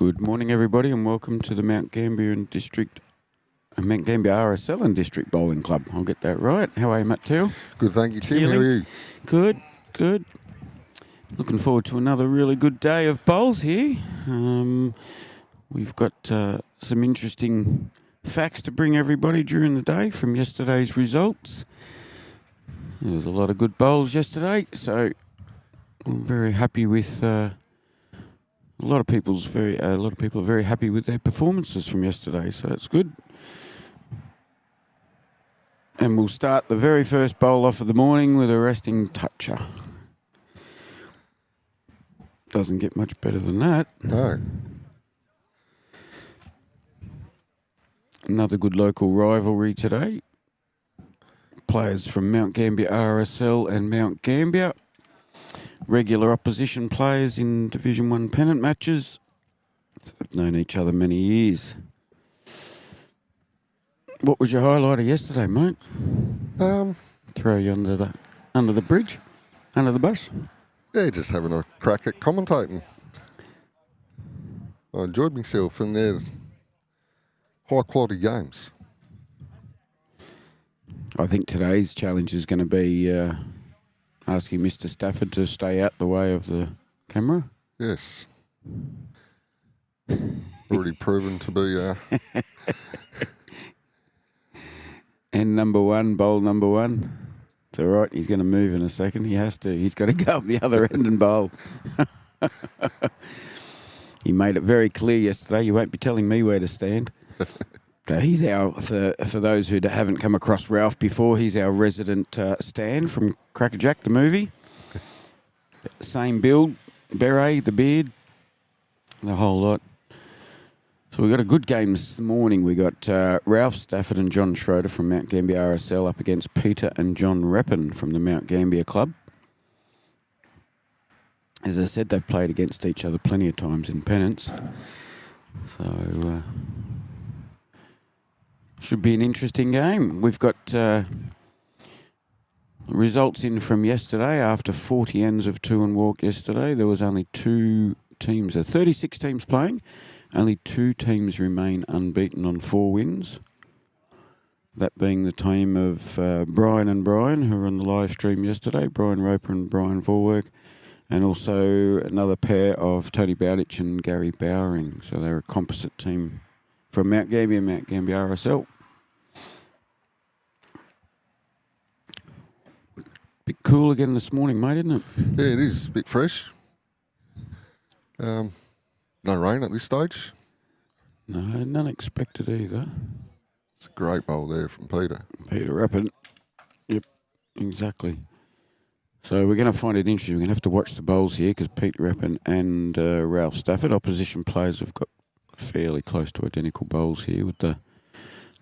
Good morning, everybody, and welcome to the Mount Gambier and Mount Gambier RSL and District Bowling Club. I'll get that right. How are you, Matt Teal? Good, thank you, Tim. How are you? Good. Looking forward to another really good day of bowls here. We've got some interesting facts to bring everybody during the day from yesterday's results. There was a lot of good bowls yesterday, so I'm very happy with. A lot of people are very happy with their performances from yesterday, so that's good. And we'll start the very first bowl off of the morning with a resting toucher. Doesn't get much better than that. No. Another good local rivalry today. Players from Mount Gambier RSL and Mount Gambier. Regular opposition players in Division 1 pennant matches. They've known each other many years. What was your highlight of yesterday, mate? Throw you under the bridge, under the bus. Yeah, just having a crack at commentating. I enjoyed myself, and they're high quality games. I think today's challenge is going to be asking Mr. Stafford to stay out the way of the camera. Yes. Already proven to be. And bowl number one. It's all right, he's going to move in a second. He has to. He's got to go up the other end and bowl. He made it very clear yesterday. You won't be telling me where to stand. So he's for those who haven't come across Ralph before, he's our resident Stan from Crackerjack, the movie. Same build, beret, the beard, the whole lot. So we got a good game this morning. We got Ralph Stafford and John Schroeder from Mount Gambier RSL up against Peter and John Reppin from the Mount Gambier Club. As I said, they've played against each other plenty of times in pennants. So should be an interesting game. We've got results in from yesterday. After 40 ends of 2 and walk yesterday, there was only 2 teams. 36 teams playing. Only 2 teams remain unbeaten on 4 wins. That being the team of Brian and Brian, who were on the live stream yesterday, Brian Roper and Brian Vorwerk, and also another pair of Tony Bowditch and Gary Bowering. So they're a composite team from Mount Gambier RSL. Bit cool again this morning, mate, isn't it? Yeah, it is a bit fresh. No rain at this stage. No, none expected either. It's a great bowl there from Peter. Peter Reppin. Yep, exactly. So we're going to find it interesting. We're going to have to watch the bowls here because Peter Reppin and Ralph Stafford, opposition players, have got fairly close to identical bowls here with the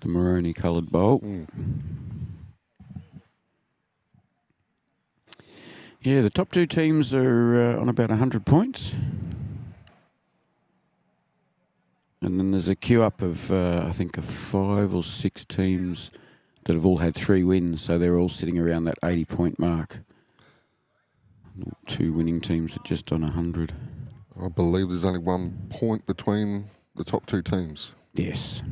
maroony coloured bowl. Yeah, the top 2 teams are on about 100 points. And then there's a queue up of, I think, 5 or 6 teams that have all had 3 wins. So they're all sitting around that 80-point mark. 2 winning teams are just on 100. I believe there's only 1 point between the top 2 teams. Yes.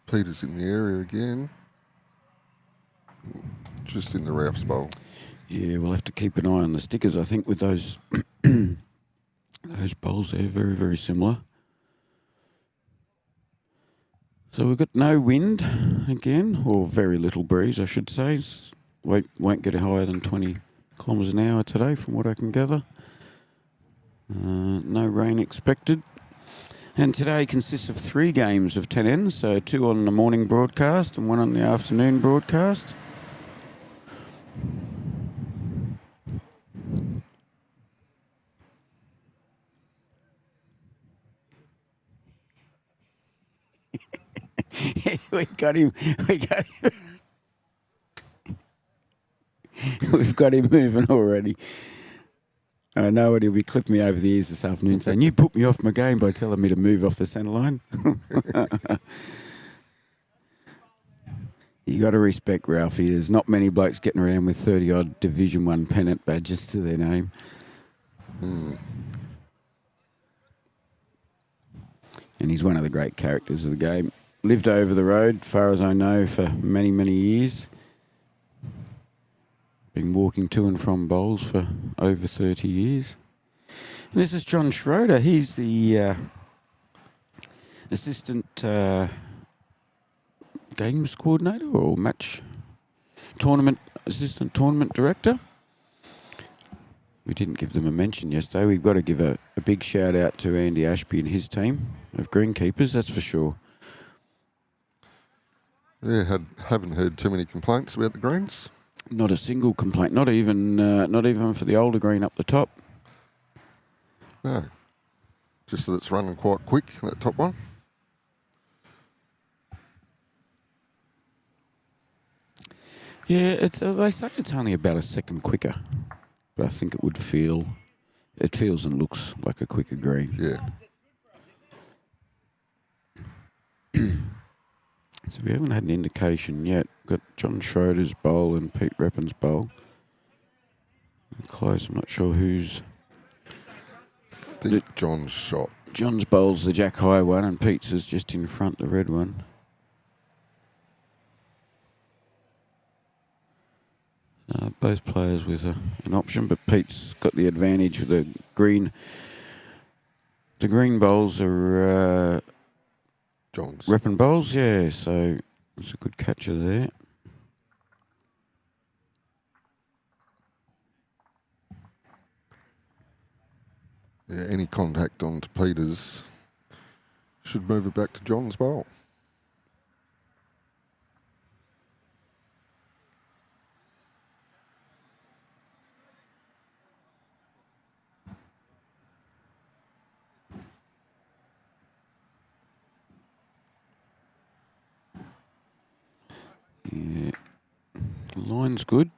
Peter's in the area again. Just in the Ralph's bowl. Yeah, we'll have to keep an eye on the stickers, I think, with those those bowls. They're very, very similar. So we've got no wind again, or very little breeze, I should say. Won't get higher than 20 kilometres an hour today, from what I can gather. No rain expected. And today consists of 3 games of 10 ends, so 2 on the morning broadcast and 1 on the afternoon broadcast. We got him. We've got him moving already. I know it. He'll be clipping me over the ears this afternoon saying, you put me off my game by telling me to move off the centre line. You got to respect Ralphie. There's not many blokes getting around with 30-odd Division 1 pennant badges to their name. Mm. And he's one of the great characters of the game. Lived over the road, far as I know, for many, many years. Been walking to and from bowls for over 30 years. And this is John Schroeder. He's the assistant games coordinator or assistant tournament director. We didn't give them a mention yesterday. We've got to give a big shout out to Andy Ashby and his team of greenkeepers, that's for sure. Yeah, haven't heard too many complaints about the greens. Not a single complaint. Not even for the older green up the top. No, just that it's running quite quick, that top one. Yeah, they say it's only about a second quicker, but I think it feels and looks like a quicker green. Yeah. So we haven't had an indication yet. Got John Schroeder's bowl and Pete Reppin's bowl. Close, I'm not sure who's... I think John's shot. John's bowl's the Jack High one and Pete's is just in front, the red one. Both players with an option, but Pete's got the advantage with the green. The green bowls are John's. Reppin bowls, yeah, so it's a good catcher there. Yeah, any contact onto Peters should move it back to John's bowl. Yeah, the line's good.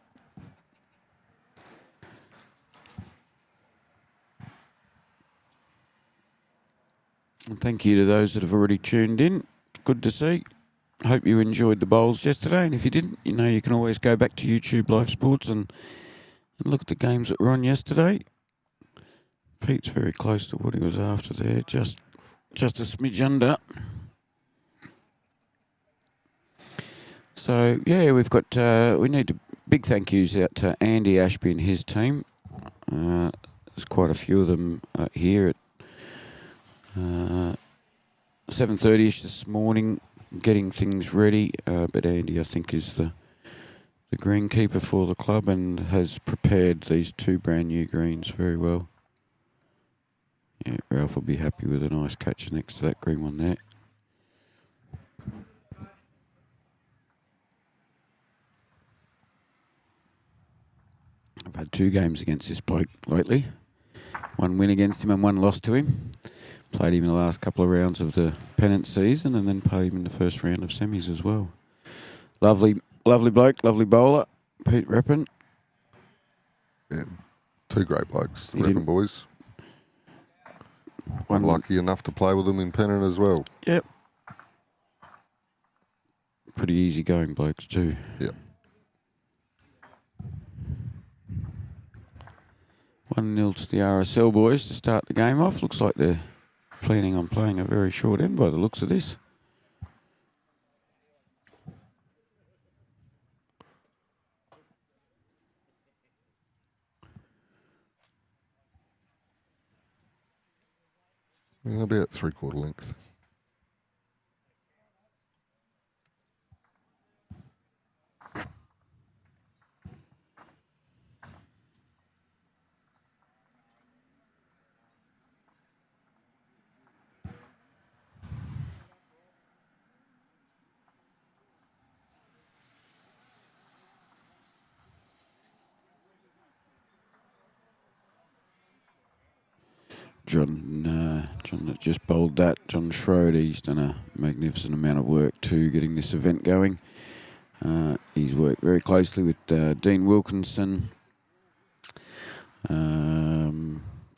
And thank you to those that have already tuned in. Good to see. Hope you enjoyed the bowls yesterday, and if you didn't, you know you can always go back to YouTube Live Sports and look at the games that were on yesterday. Pete's very close to what he was after there, just a smidge under. So, yeah, we've got, we need big thank yous out to Andy Ashby and his team. There's quite a few of them here at 7:30ish this morning, getting things ready. But Andy, I think, is the greenkeeper for the club and has prepared these two brand new greens very well. Yeah, Ralph will be happy with a nice catcher next to that green one there. I've had 2 games against this bloke lately. 1 win against him and 1 loss to him. Played him in the last couple of rounds of the pennant season and then played him in the first round of semis as well. Lovely bloke, lovely bowler, Pete Reppin. Yeah, 2 great blokes, the Reppin boys. I'm lucky enough to play with them in pennant as well. Yep. Pretty easy going blokes too. Yep. 1-0 to the RSL boys to start the game off. Looks like they're planning on playing a very short end by the looks of this. Yeah, about 3/4 length. John that just bowled that. John Schroeder, he's done a magnificent amount of work too, getting this event going. He's worked very closely with Dean Wilkinson.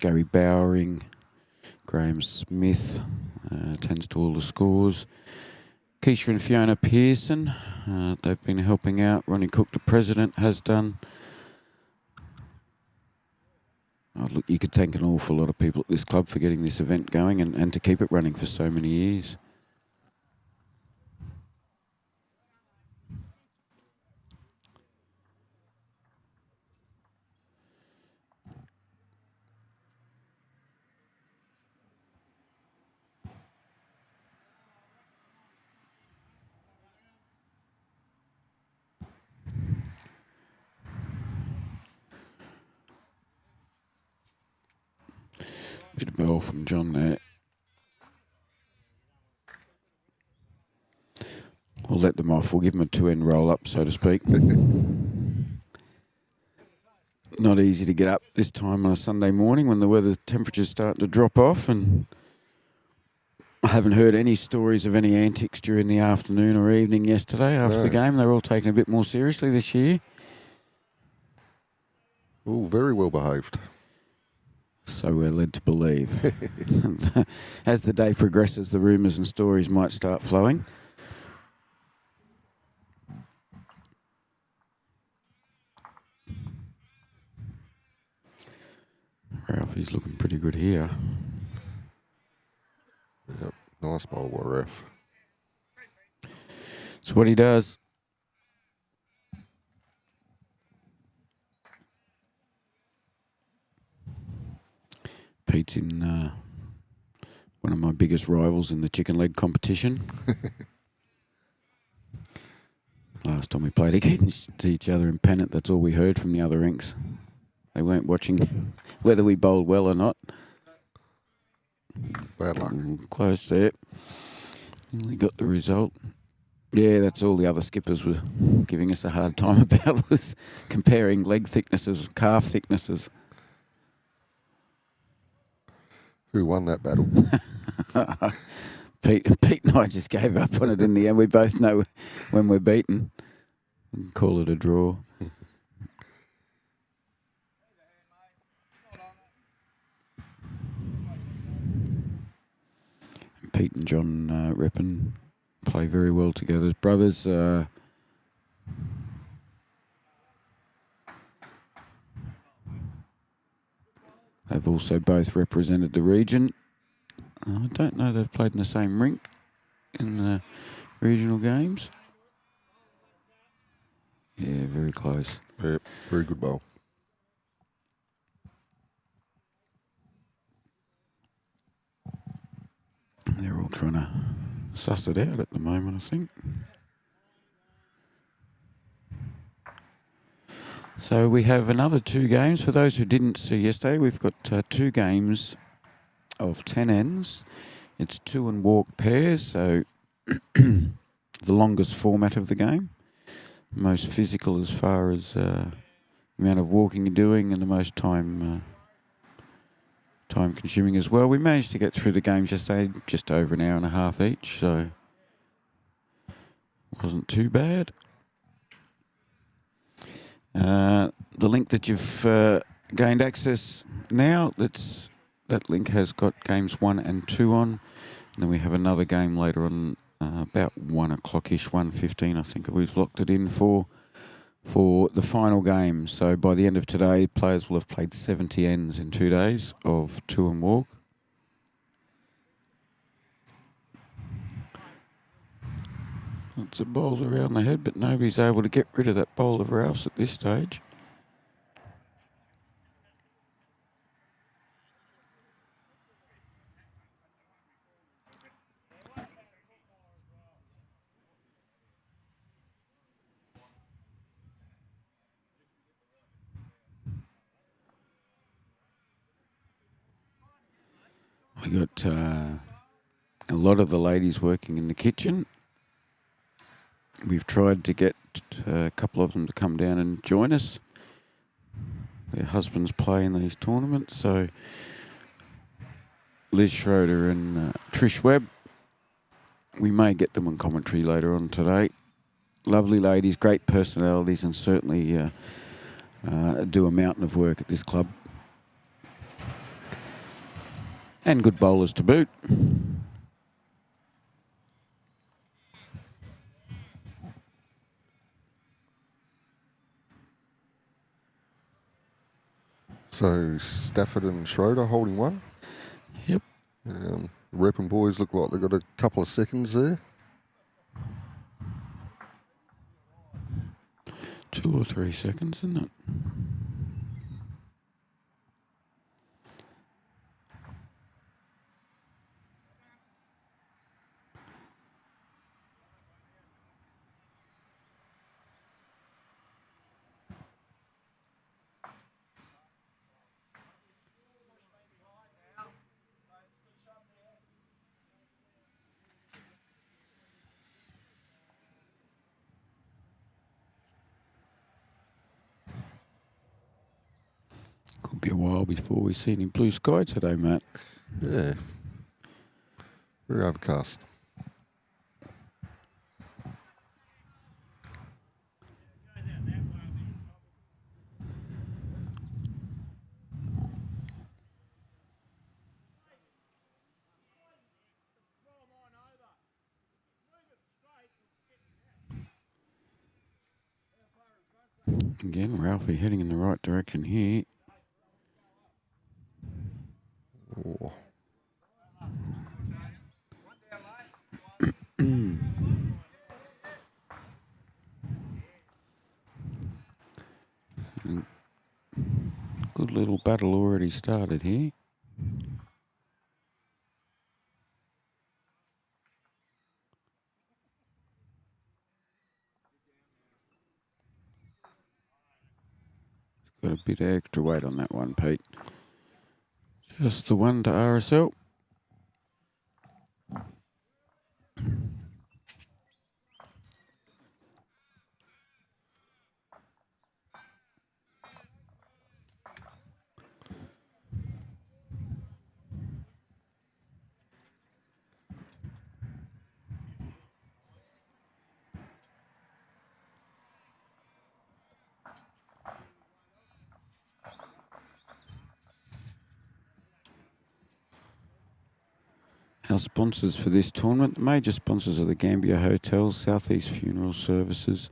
Gary Bowering, Graham Smith tends to all the scores. Keisha and Fiona Pearson, they've been helping out. Ronnie Cook, the president, has done. Oh, look, you could thank an awful lot of people at this club for getting this event going and to keep it running for so many years. Bit of bell from John there. We'll let them off. We'll give them a two-end roll-up, so to speak. Not easy to get up this time on a Sunday morning when the weather temperature's starting to drop off, and I haven't heard any stories of any antics during the afternoon or evening yesterday after the game. They're all taken a bit more seriously this year. Oh, very well behaved. So we're led to believe. As the day progresses, the rumours and stories might start flowing. Ralphie's looking pretty good here. Yep, nice bowl by Ralph. It's what he does. Pete's in one of my biggest rivals in the chicken leg competition. Last time we played against each other in pennant, that's all we heard from the other rinks. They weren't watching whether we bowled well or not. Bad luck. Close there. We got the result. Yeah, that's all the other skippers were giving us a hard time about, was comparing leg thicknesses, calf thicknesses. Who won that battle? Pete and I just gave up on it in the end. We both know when we're beaten. We can call it a draw. Pete and John Reppin play very well together as brothers. They've also both represented the region. I don't know they've played in the same rink in the regional games. Yeah, very close. Yep, very good bowl. They're all trying to suss it out at the moment, I think. So we have another two games. For those who didn't see yesterday, we've got two games of 10 ends. It's 2 and walk pairs, so the longest format of the game. Most physical as far as amount of walking you're doing, and the most time consuming as well. We managed to get through the games yesterday just over an hour and a half each, so wasn't too bad. The link that you've gained access now, that link has got games 1 and 2 on. And then we have another game later on, about 1 o'clock-ish, 1:15, I think we've locked it in for the final game. So by the end of today, players will have played 70 ends in 2 days of 2 and walk. Lots of bowls around the head, but nobody's able to get rid of that bowl of Ralph's at this stage. We got a lot of the ladies working in the kitchen. We've tried to get a couple of them to come down and join us. Their husbands play in these tournaments, so Liz Schroeder and Trish Webb, we may get them on commentary later on today. Lovely ladies, great personalities, and certainly do a mountain of work at this club. And good bowlers to boot. So Stafford and Schroeder holding one. Yep. Rep and boys look like they've got a couple of seconds there. 2 or 3 seconds, isn't it? Could be a while before we see any blue sky today, Matt. Yeah. Very overcast. Again, Ralphie heading in the right direction here. Oh. Good little battle already started here. Got a bit of extra weight on that one, Pete. Just the one to RSL. Our sponsors for this tournament, the major sponsors are the Gambier Hotels, Southeast Funeral Services,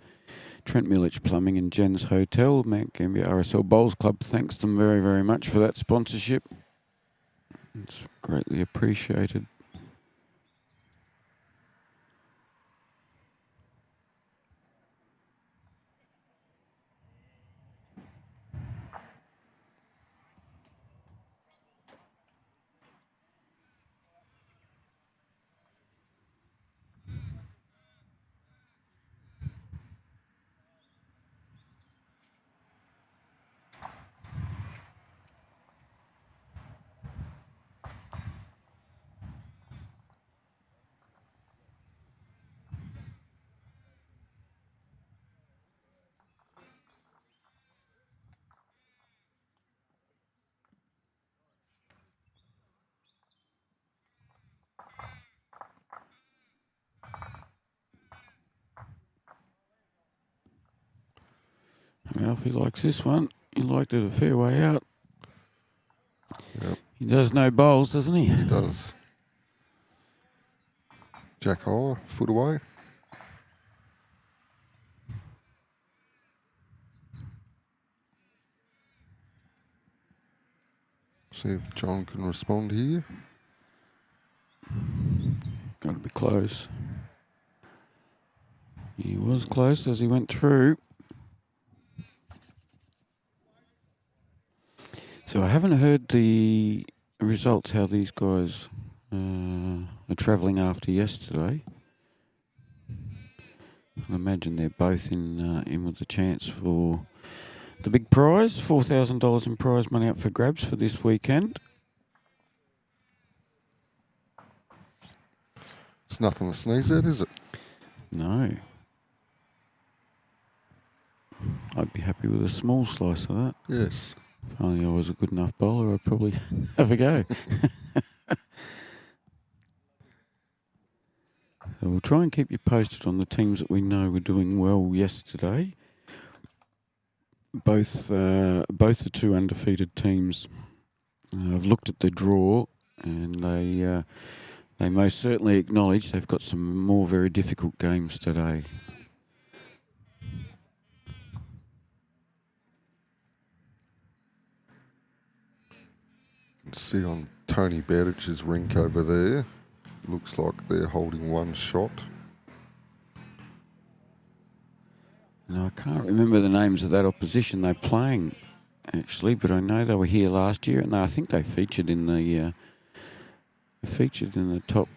Trent Millich Plumbing and Jen's Hotel, Mount Gambier RSL Bowls Club. Thanks them very, very much for that sponsorship. It's greatly appreciated. Alfie likes this one. He liked it a fair way out. Yep. He does know bowls, doesn't he? He does. Jack Hole, foot away. See if John can respond here. Got to be close. He was close as he went through. So I haven't heard the results, how these guys are travelling after yesterday. I imagine they're both in with the chance for the big prize, $4,000 in prize money up for grabs for this weekend. It's nothing to sneeze at, is it? No. I'd be happy with a small slice of that. Yes. If only I was a good enough bowler, I'd probably have a go. So we'll try and keep you posted on the teams that we know were doing well yesterday. Both the two undefeated teams have looked at the draw and they most certainly acknowledge they've got some more very difficult games today. You can see on Tony Berdich's rink over there, looks like they're holding one shot. Now, I can't remember the names of that opposition they're playing, actually, but I know they were here last year, and I think they featured in the top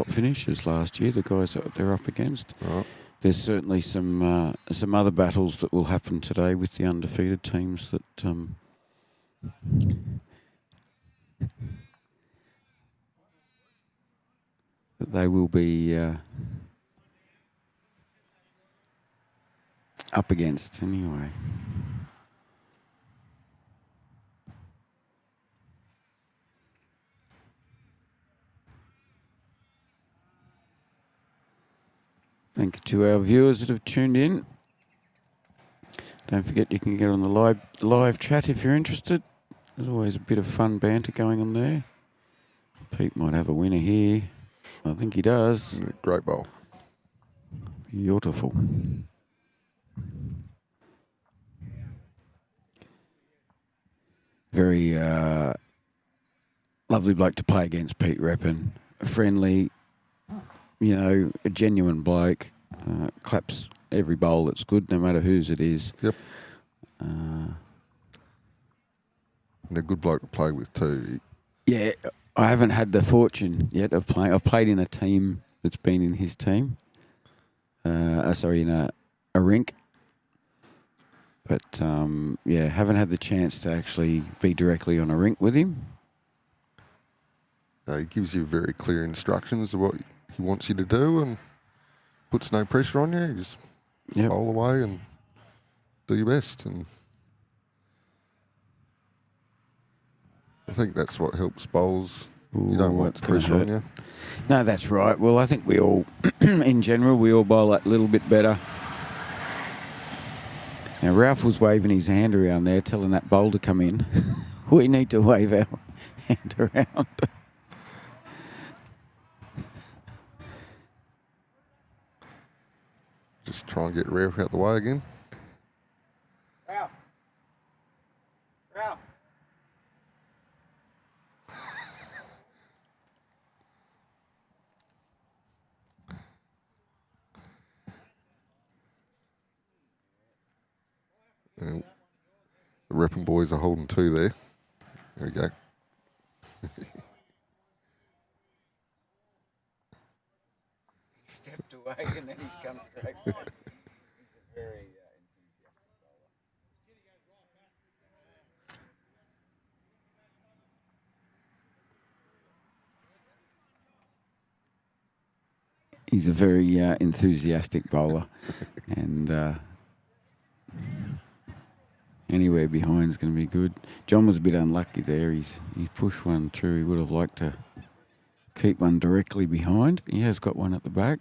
finishers last year. The guys that they're up against. Right. There's certainly some other battles that will happen today with the undefeated teams that that they will be up against anyway. Thank you to our viewers that have tuned in. Don't forget you can get on the live chat if you're interested. There's always a bit of fun banter going on there. Pete might have a winner here. I think he does. Great bowl. Beautiful. Very lovely bloke to play against, Pete Reppin. Friendly, you know, a genuine bloke. Claps every bowl that's good, no matter whose it is. Yep. And a good bloke to play with too. Yeah, I haven't had the fortune yet of playing. I've played in a team that's been in his team. In a rink. But, yeah, haven't had the chance to actually be directly on a rink with him. He gives you very clear instructions of what he wants you to do and puts no pressure on you. You just bowl away and do your best. And I think that's what helps bowlers. You don't want pressure on you. No, that's right. Well, I think we all, in general, we all bowl that little bit better. Now, Ralph was waving his hand around there, telling that bowl to come in. We need to wave our hand around. Just try and get Ralph out the way again. Ralph. Ralph. And the Reppin boys are holding two there. There we go. He stepped away and then he's come straight back. He's a very enthusiastic bowler. He's a very enthusiastic bowler. And anywhere behind is going to be good. John was a bit unlucky there. He pushed one through. He would have liked to keep one directly behind. He has got one at the back.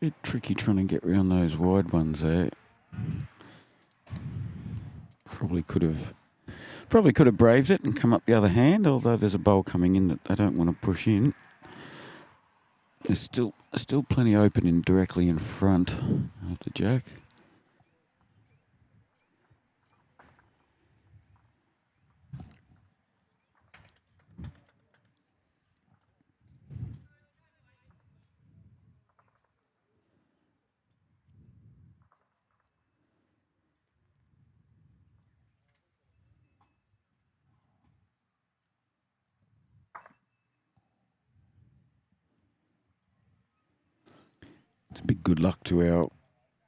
Bit tricky trying to get round those wide ones there. Probably could have braved it and come up the other hand, although there's a bowl coming in that they don't want to push in. There's still plenty open in directly in front of the jack. It's a big good luck to our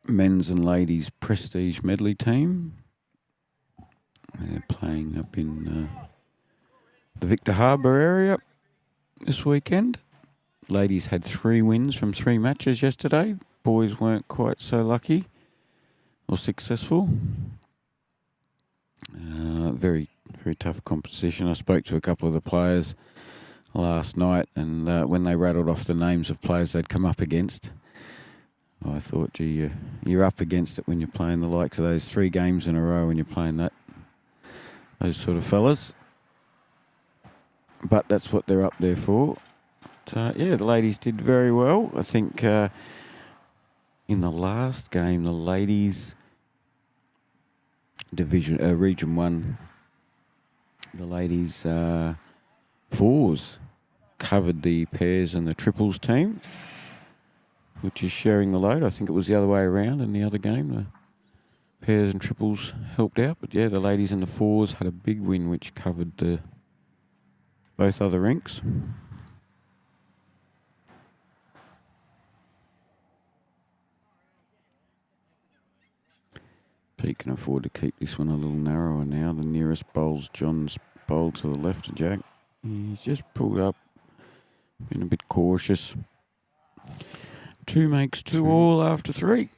men's and ladies prestige medley team. They're playing up in the Victor Harbour area this weekend. Ladies had 3 wins from 3 matches yesterday. Boys weren't quite so lucky or successful. Very, very tough competition. I spoke to a couple of the players last night, and when they rattled off the names of players they'd come up against, I thought, gee, you're up against it when you're playing the likes of those 3 games in a row when you're playing those sort of fellas. But that's what they're up there for. But, yeah, the ladies did very well. I think in the last game, the ladies division, Region 1, the ladies fours covered the pairs and the triples team, which is sharing the load. I think it was the other way around in the other game. The pairs and triples helped out. But, yeah, the ladies in the fours had a big win, which covered both other rinks. Pete can afford to keep this one a little narrower now. The nearest bowl's John's bowl to the left of Jack. He's just pulled up, been a bit cautious. 2 makes 2 all after 3.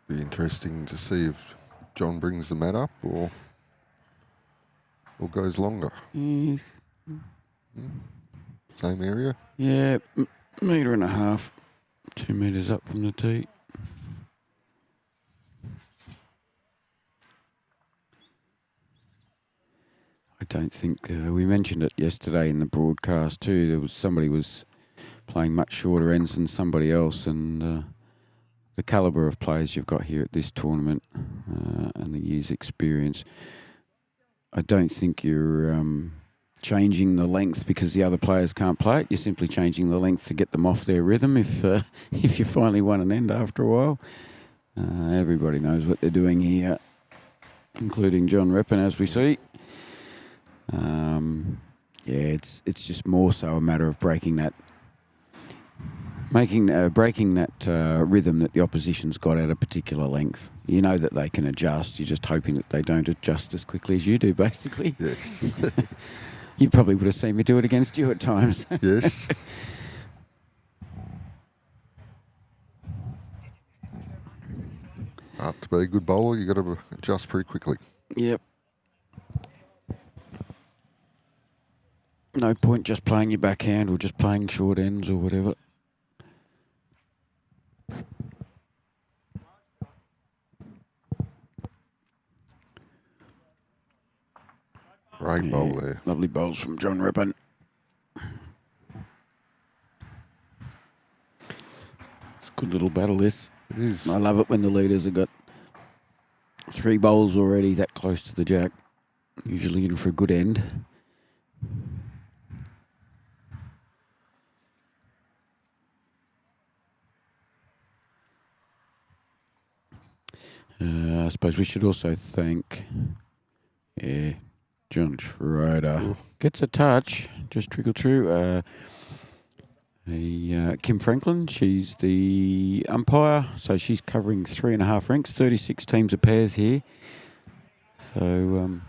Be interesting to see if John brings the mat up or goes longer. Yeah. Same area? Yeah, metre and a half. 2 metres up from the tee. I don't think we mentioned it yesterday in the broadcast too. There was somebody was playing much shorter ends than somebody else, and the calibre of players you've got here at this tournament and the year's experience, I don't think you're changing the length because the other players can't play it. You're simply changing the length to get them off their rhythm if you finally won an end after a while. Everybody knows what they're doing here, including John Reppin, as we see. It's just more so a matter of breaking that rhythm that the opposition's got at a particular length. You know that they can adjust. You're just hoping that they don't adjust as quickly as you do, basically. Yes. You probably would have seen me do it against you at times. Yes. To be a good bowler, you got to adjust pretty quickly. Yep. No point just playing your backhand or just playing short ends or whatever. Great bowl there. Lovely bowls from John Reppin. It's a good little battle, this. It is. I love it when the leaders have got 3 bowls already that close to the jack. Usually in for a good end. I suppose we should also thank John Schroeder. Gets a touch, just trickled through. Kim Franklin, she's the umpire, so she's covering 3.5 rinks, 36 teams of pairs here. So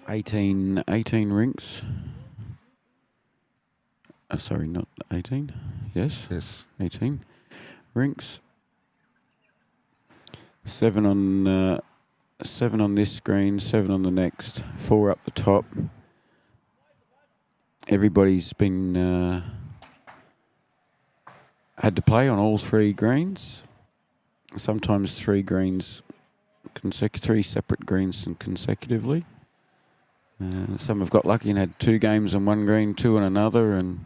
18 rinks. Sorry, not 18. Yes. Yes. 18 rinks. 7 on this screen, 7 on the next, 4 up the top. Everybody's been had to play on all 3 greens. Sometimes 3 greens, 3 separate greens consecutively. Some have got lucky and had 2 games on one green, 2 on another, and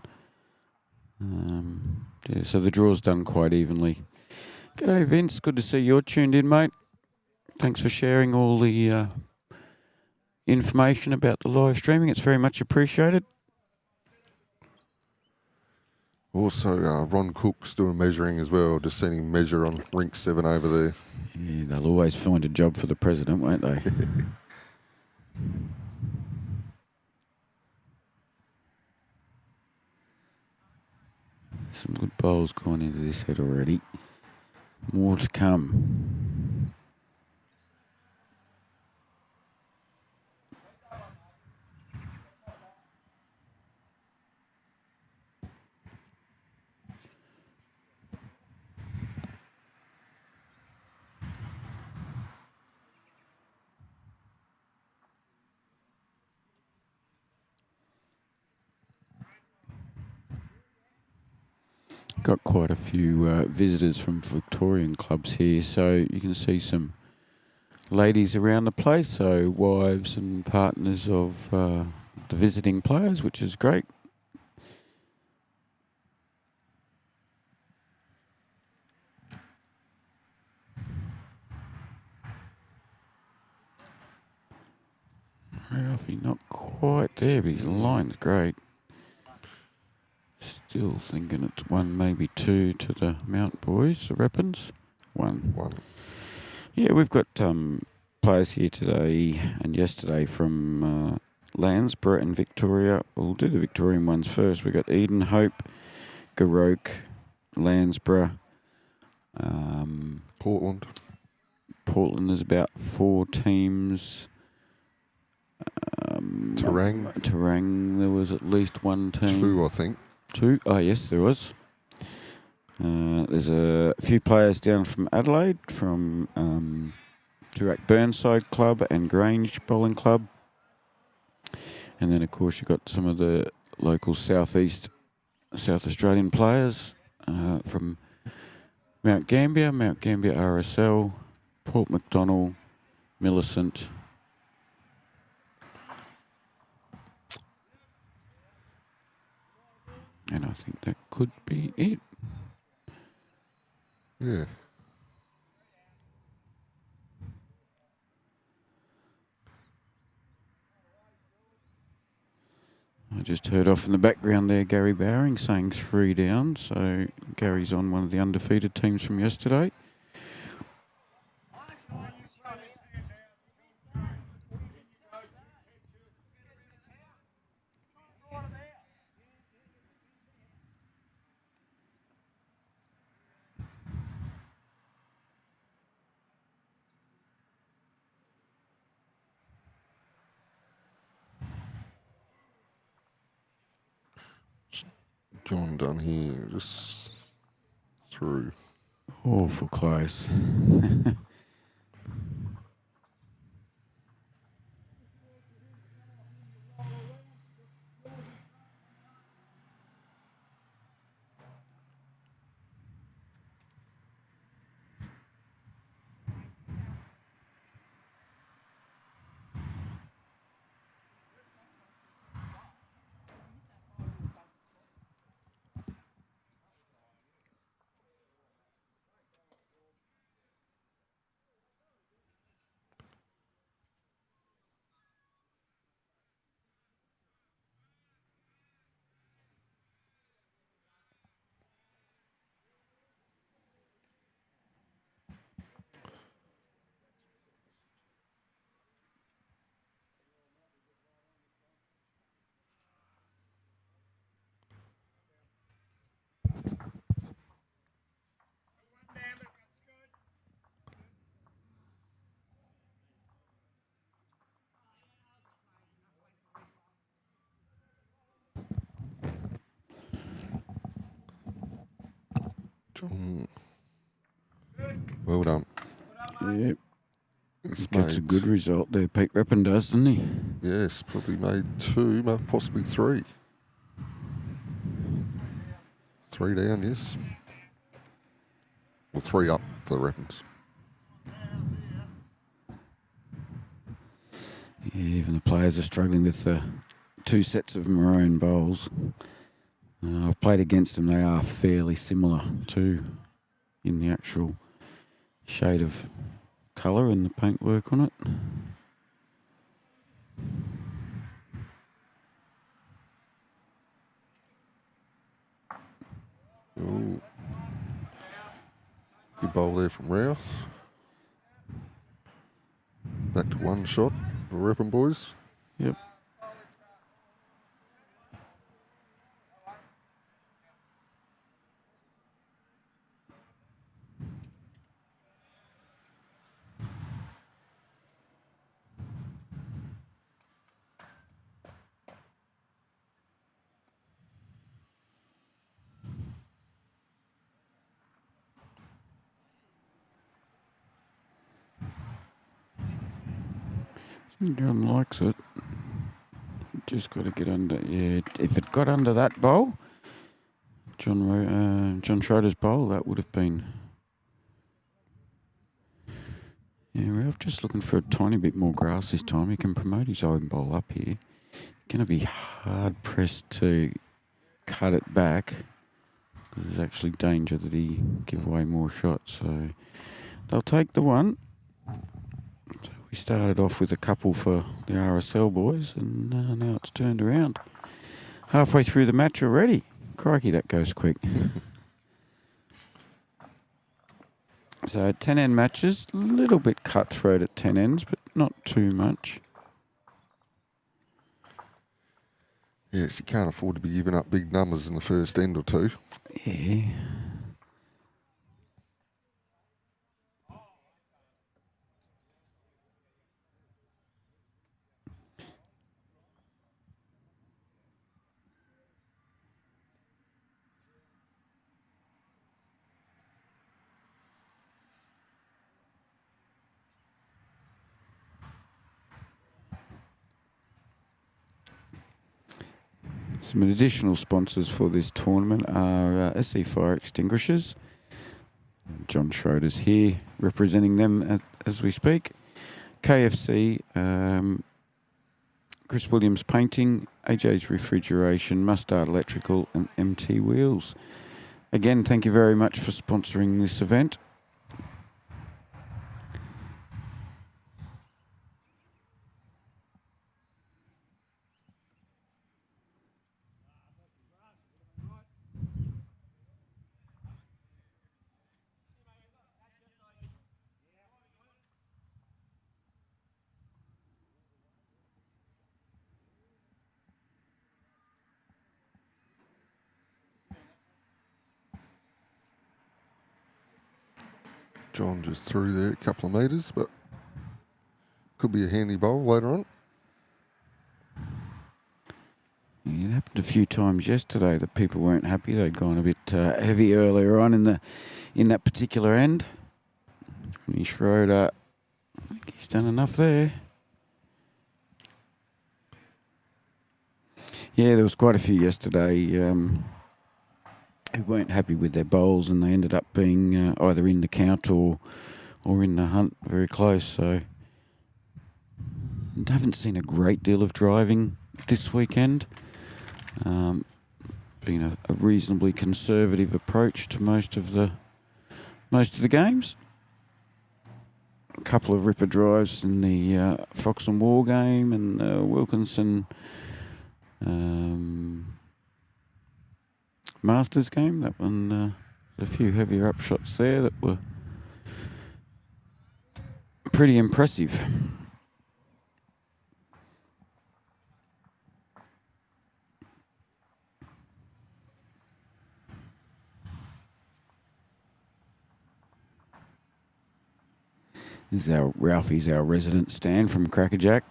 so the draw's done quite evenly. G'day, Vince. Good to see you're tuned in, mate. Thanks for sharing all the information about the live streaming. It's very much appreciated. Also, Ron Cook's doing measuring as well. Just seen him measure on rink 7 over there. Yeah, they'll always find a job for the president, won't they? Some good bowls gone into this head already. More to come. got quite a few visitors from Victorian clubs here, so you can see some ladies around the place, so wives and partners of the visiting players, which is great. Ralphie not quite there, but his line's great. Still thinking it's 1, maybe 2 to the Mount boys, the Reppins. 1. Yeah, we've got players here today and yesterday from Landsborough and Victoria. We'll do the Victorian ones first. We've got Eden, Hope, Garoke, Landsborough. Portland. There's about 4 teams. Terang, there was at least 1 team. 2, I think. 2? Oh, yes, there was. There's a few players down from Adelaide, from Toorak Burnside Club and Grange Bowling Club. And then, of course, you've got some of the local South Australian players from Mount Gambier RSL, Port MacDonnell, Millicent. And I think that could be it. Yeah. I just heard off in the background there Gary Bowring saying 3 down. So Gary's on one of the undefeated teams from yesterday. John done here, just through. Awful close. John, well done. Yep. Gets a good result there. Pete Reppin does, doesn't he? Yes, probably made 2, possibly 3. 3 down, yes. Well, 3 up for the Reppins. Yeah, even the players are struggling with the 2 sets of maroon bowls. I've played against them. They are fairly similar too in the actual shade of colour and the paintwork on it. Ooh. Good bowl there from Routh. Back to 1 shot for Reppin boys. Yep. John likes it. Just got to get under. Yeah, if it got under that bowl, John Schroeder's bowl, that would have been. Yeah, Ralph just looking for a tiny bit more grass this time. He can promote his own bowl up here. Going to be hard pressed to cut it back. There's actually danger that he give away more shots. So they'll take the one. So we started off with a couple for the RSL boys, and now it's turned around. Halfway through the match already. Crikey, that goes quick. So 10 end matches, a little bit cutthroat at 10 ends, but not too much. Yes, you can't afford to be giving up big numbers in the first end or two. Yeah. Some additional sponsors for this tournament are SC Fire Extinguishers. John Schroeder's here representing them as we speak. KFC, Chris Williams Painting, AJ's Refrigeration, Mustard Electrical and MT Wheels. Again, thank you very much for sponsoring this event. John just threw there a couple of metres, but could be a handy bowl later on. Yeah, it happened a few times yesterday that people weren't happy. They'd gone a bit heavy earlier on in that particular end. Schroeder, I think he's done enough there. Yeah, there was quite a few yesterday who weren't happy with their bowls, and they ended up being either in the count or in the hunt very close. So I haven't seen a great deal of driving this weekend. Been a reasonably conservative approach to most of the games. A couple of ripper drives in the Fox and War game, and Wilkinson Masters game. That one, a few heavier upshots there that were pretty impressive. This is Ralphie's our resident Stan from Crackerjack.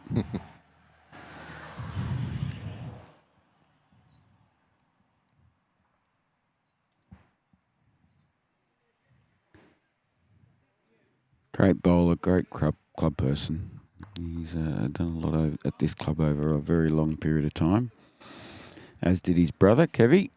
Great bowler, great club person. He's done a lot at this club over a very long period of time, as did his brother, Kevy.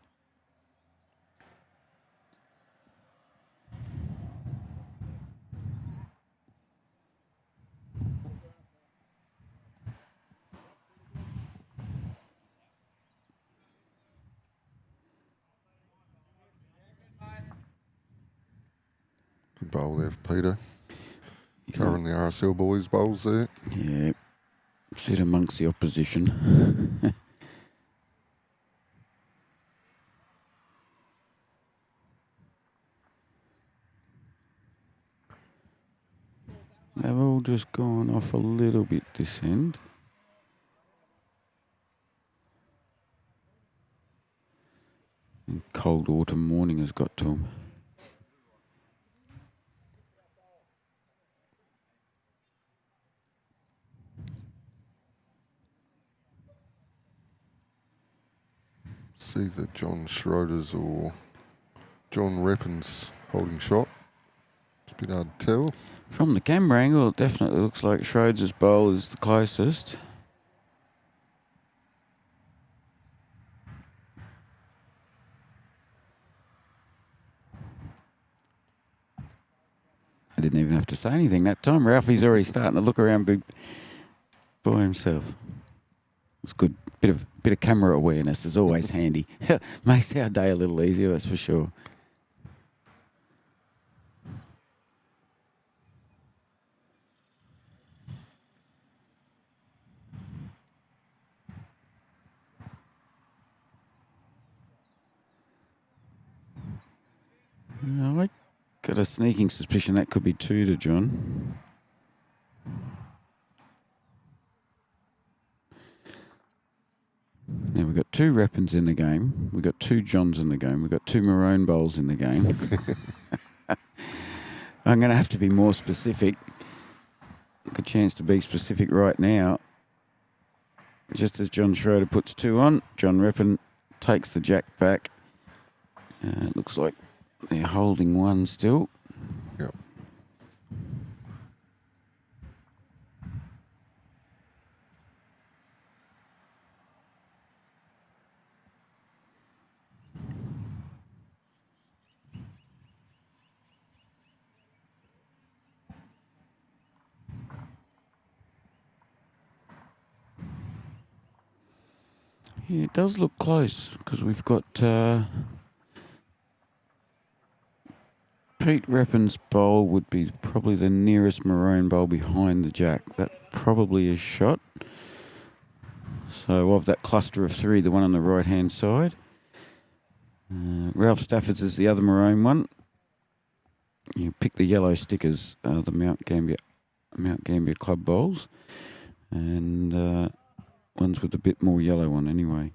Good bowl there for Peter. Covering the RSL boys' bowls there. Yeah, sit amongst the opposition. They've all just gone off a little bit this end. And cold autumn morning has got to them. See either John Schroeder's or John Reppin's holding shot. It's a bit hard to tell. From the camera angle, it definitely looks like Schroeder's bowl is the closest. I didn't even have to say anything that time. Ralphie's already starting to look around by himself. It's good. Bit of camera awareness is always handy. Makes our day a little easier, that's for sure. I got a sneaking suspicion that could be 2 to John. Now we've got 2 Reppins in the game. We've got 2 Johns in the game. We've got 2 Maroon Bowls in the game. I'm going to have to be more specific. Good chance to be specific right now. Just as John Schroeder puts 2 on, John Reppin takes the jack back. It looks like they're holding 1 still. Yep. Yeah, it does look close because we've got Pete Reppin's bowl would be probably the nearest maroon bowl behind the jack. That probably is shot. So of that cluster of 3, the one on the right-hand side. Ralph Stafford's is the other maroon one. You pick the yellow stickers, the Mount Gambier Club bowls, and ones with a bit more yellow on anyway.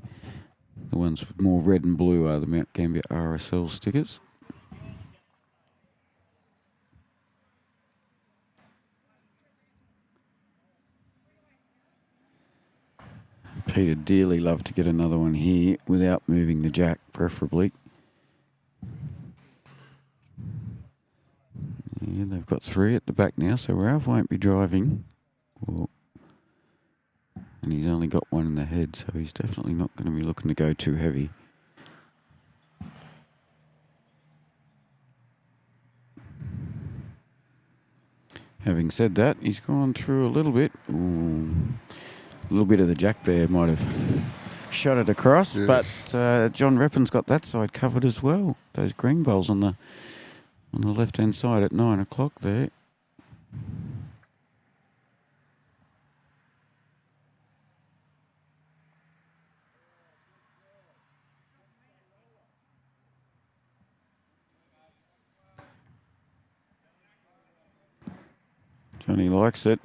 The ones with more red and blue are the Mount Gambier RSL stickers. Peter dearly loved to get another one here without moving the jack, preferably. Yeah, they've got 3 at the back now, so Ralph won't be driving. And he's only got 1 in the head, so he's definitely not going to be looking to go too heavy. Having said that, he's gone through a little bit. Ooh, a little bit of the jack there might have shot it across, yes. But John Reppin's got that side covered as well. Those green bowls on the left-hand side at 9 o'clock there. Johnny likes it,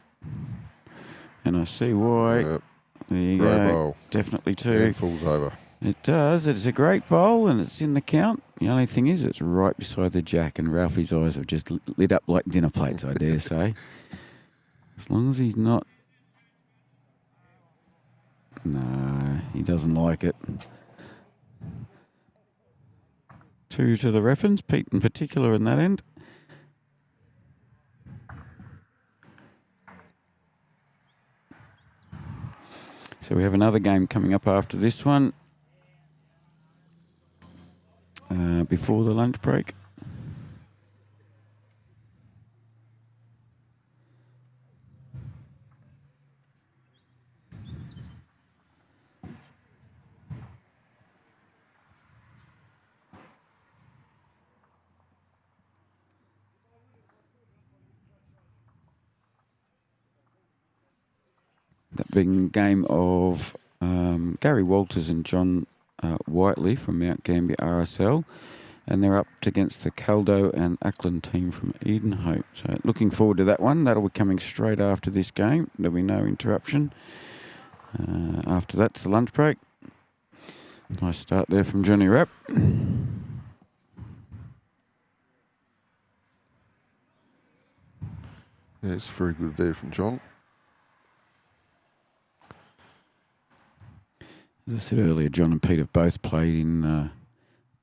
and I see why. Yep. There you Great go. bowl. Definitely 2. Yeah, falls over. It does. It's a great bowl, and it's in the count. The only thing is, it's right beside the jack, and Ralphie's eyes have just lit up like dinner plates, I dare say. As long as he's not... No, he doesn't like it. 2 to the Reppins, Pete in particular in that end. So we have another game coming up after this one, before the lunch break. That being a game of Gary Walters and John Whiteley from Mount Gambier RSL, and they're up against the Caldo and Ackland team from Edenhope. So looking forward to that one. That'll be coming straight after this game. There'll be no interruption. After that's the lunch break. Nice start there from Johnny Rapp. Yeah, it's very good there from John. As I said earlier, John and Pete have both played in,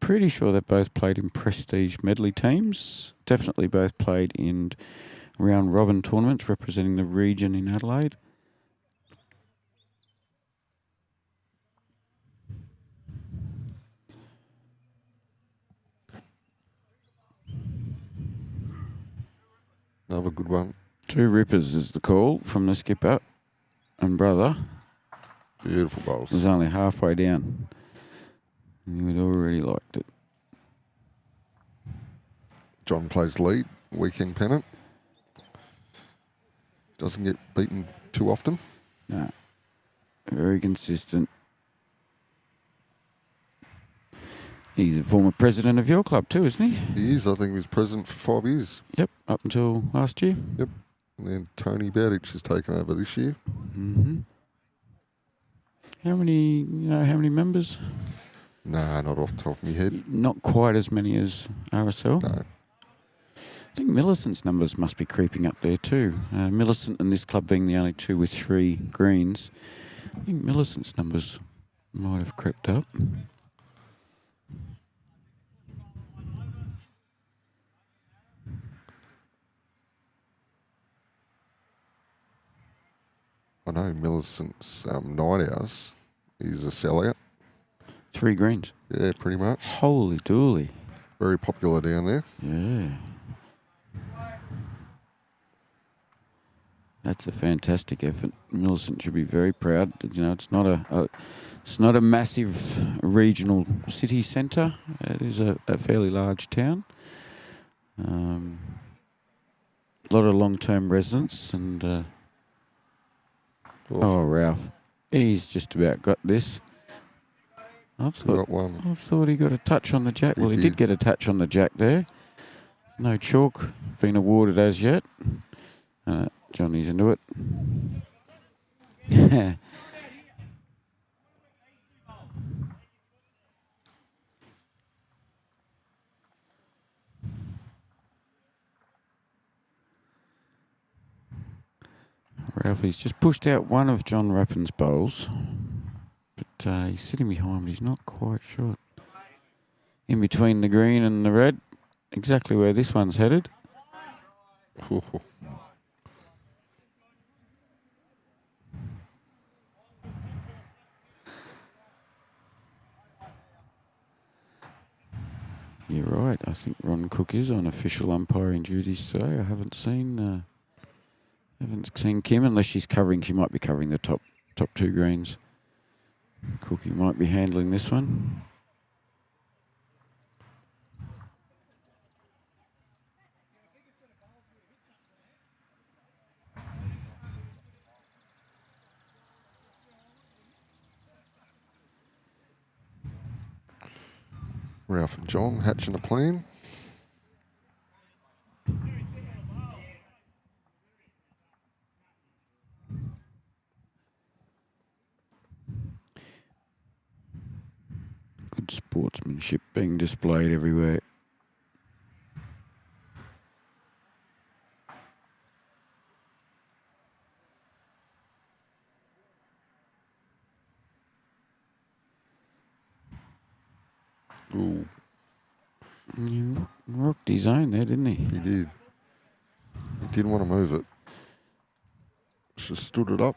pretty sure they've both played in prestige medley teams. Definitely both played in round robin tournaments representing the region in Adelaide. Another good one. 2 rippers is the call from the skipper and brother. Beautiful bowls. Was only halfway down. And he'd already liked it. John plays lead, weekend pennant. Doesn't get beaten too often. No. Very consistent. He's a former president of your club too, isn't he? He is. I think he was president for 5 years. Yep, up until last year. Yep. And then Tony Bowditch has taken over this year. Mm-hmm. How many members? Nah, not off the top of my head. Not quite as many as RSL. No. I think Millicent's numbers must be creeping up there too. Millicent and this club being the only 2 with 3 greens. I think Millicent's numbers might have crept up. I know Millicent's night hours is a sellout. 3 greens. Yeah, pretty much. Holy dooly. Very popular down there. Yeah. That's a fantastic effort. Millicent should be very proud. You know, it's not a massive regional city centre. It is a fairly large town. A lot of long-term residents and. Oh, Ralph, he's just about got this. I thought he got a touch on the jack. Well, he did get a touch on the jack there. No chalk been awarded as yet. Johnny's into it. Ralphie's just pushed out one of John Rappin's bowls. But he's sitting behind, but he's not quite sure. In between the green and the red, exactly where this one's headed. You're right. I think Ron Cook is on official umpiring duties today. I haven't seen Kim unless she's covering. She might be covering the top 2 greens. Cookie might be handling this one. Ralph and John hatching a plan. Good sportsmanship being displayed everywhere. Ooh. He rocked his own there, didn't he? He did. He didn't want to move it. Just stood it up.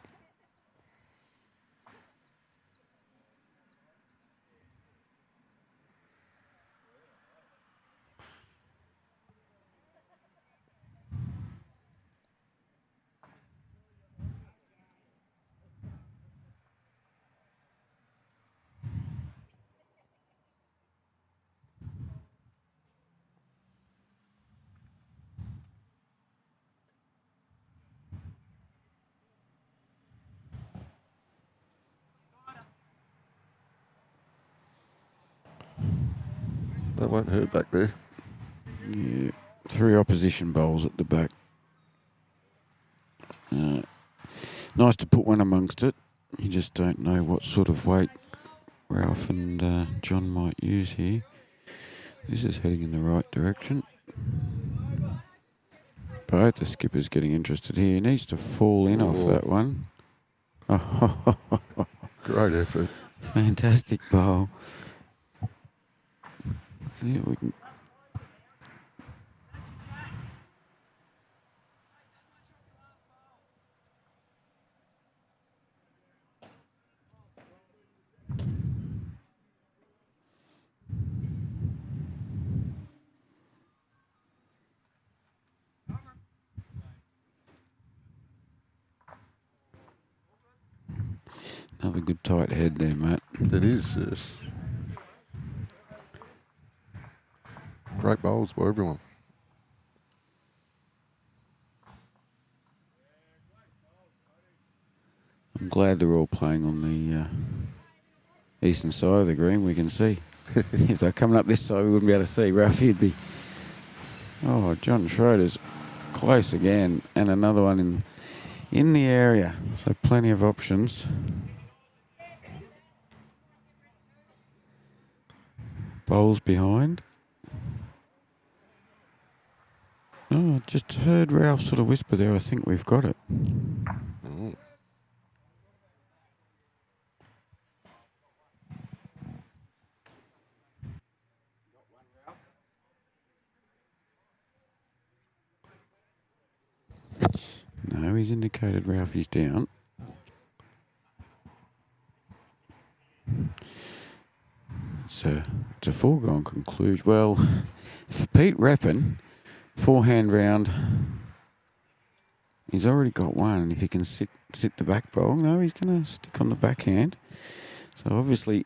That won't hurt back there. Yeah, 3 opposition bowls at the back. Nice to put one amongst it. You just don't know what sort of weight Ralph and John might use here. This is heading in the right direction. Both the skippers getting interested here. He needs to fall in off that one. Great effort. Fantastic bowl. See if we can. Another good tight head there, mate. It is, yes. Great bowls by everyone. I'm glad they're all playing on the eastern side of the green. We can see. If they're coming up this side, we wouldn't be able to see. Ralphie would be... Oh, John Schroeder's close again. And another one in the area. So plenty of options. Bowls behind. Oh, I just heard Ralph sort of whisper there. I think we've got it. Mm. No, he's indicated Ralphie's down. It's a foregone conclusion. Well, for Pete Rappin, forehand round, he's already got one. And if he can sit the back bowl, no, he's going to stick on the backhand. So obviously,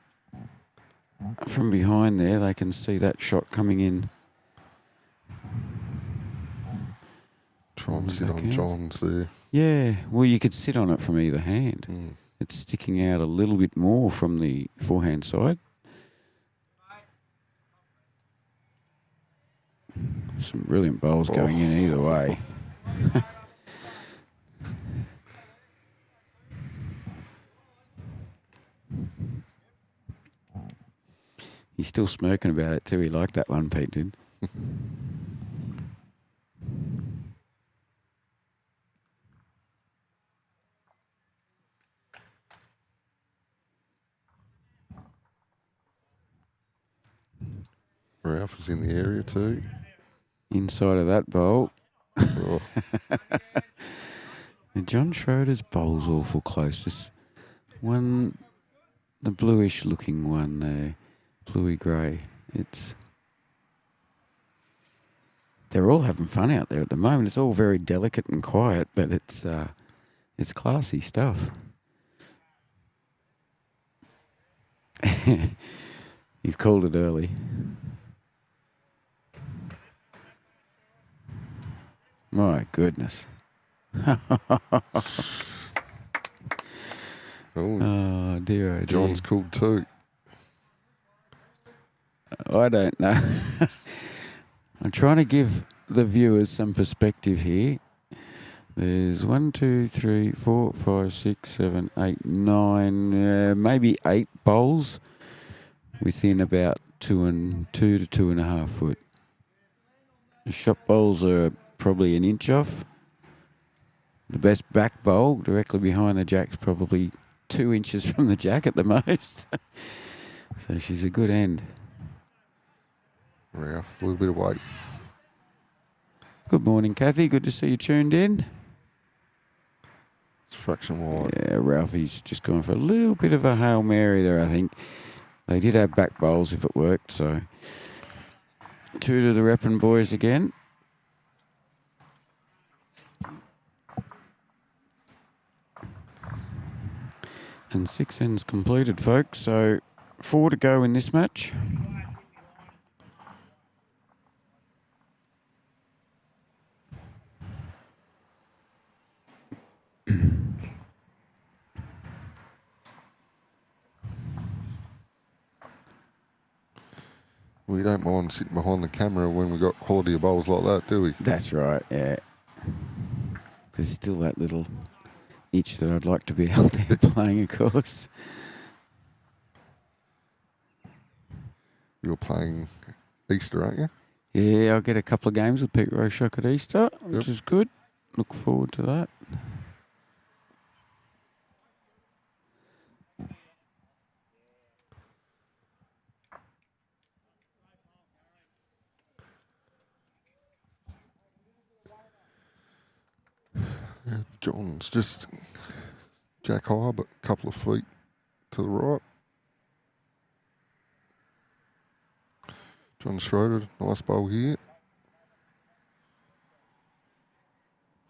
from behind there, they can see that shot coming in. Try and sit on John's there. Yeah, well, you could sit on it from either hand. Mm. It's sticking out a little bit more from the forehand side. Some brilliant bowls going in either way. He's still smirking about it too. He liked that one, Pete did. Ralph is in the area too. Inside of that bowl. Oh. And John Schroeder's bowl's awful close. This one, the bluish looking one there, bluey grey. They're all having fun out there at the moment. It's all very delicate and quiet, but it's classy stuff. He's called it early. My goodness. Oh, dear, oh, dear. John's called too. I don't know. I'm trying to give the viewers some perspective here. There's 1, 2, 3, 4, 5, 6, 7, 8, 9, maybe 8 bowls within about 2 to 2.5 foot. The shot bowls are probably an inch off. The best back bowl directly behind the jack's probably 2 inches from the jack at the most. So she's a good end. Ralph, a little bit of weight. Good morning, Kathy. Good to see you tuned in. It's fraction wide. Yeah, Ralphie's just going for a little bit of a Hail Mary there, I think. They did have back bowls if it worked, so 2 to the Rappin boys again. And 6 ends completed, folks. So 4 to go in this match. We don't mind sitting behind the camera when we got quality of bowls like that, do we? That's right, yeah. There's still that little itch that I'd like to be out there playing, of course. You're playing Easter, aren't you? Yeah, I'll get a couple of games with Pete Roshok at Easter, which is good. Look forward to that. John's just jack high, but a couple of feet to the right. John Schroeder, nice bowl here.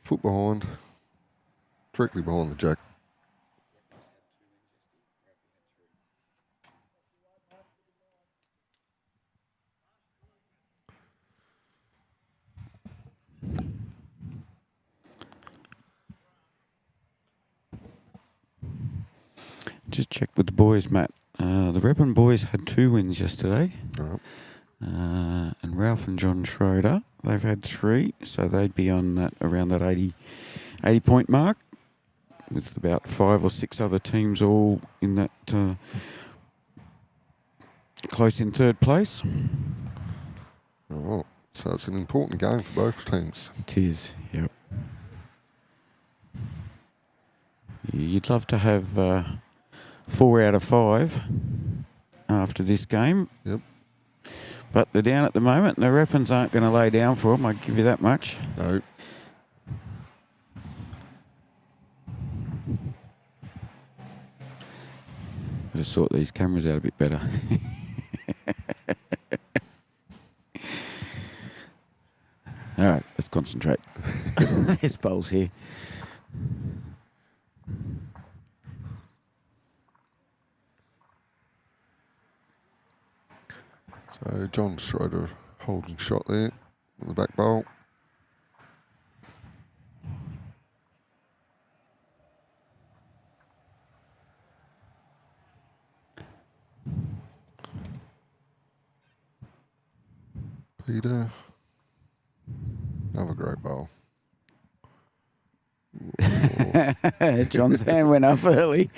Foot behind, directly behind the jack. just check with the boys, Matt. The Ripon boys had 2 wins yesterday. Right. And Ralph and John Schroeder, they've had 3, so they'd be on that around that 80 point mark, with about 5 or 6 other teams all in that close in 3rd place. Oh, so it's an important game for both teams. It is, yep. You'd love to have 4 out of 5 after this game. Yep. But they're down at the moment, and the Repons aren't going to lay down for them, I give you that much. No. Better sort these cameras out a bit better. All right, let's concentrate. There's bowls here. So John Schroeder holding shot there on the back bowl. Peter, another great bowl. John's hand went up early.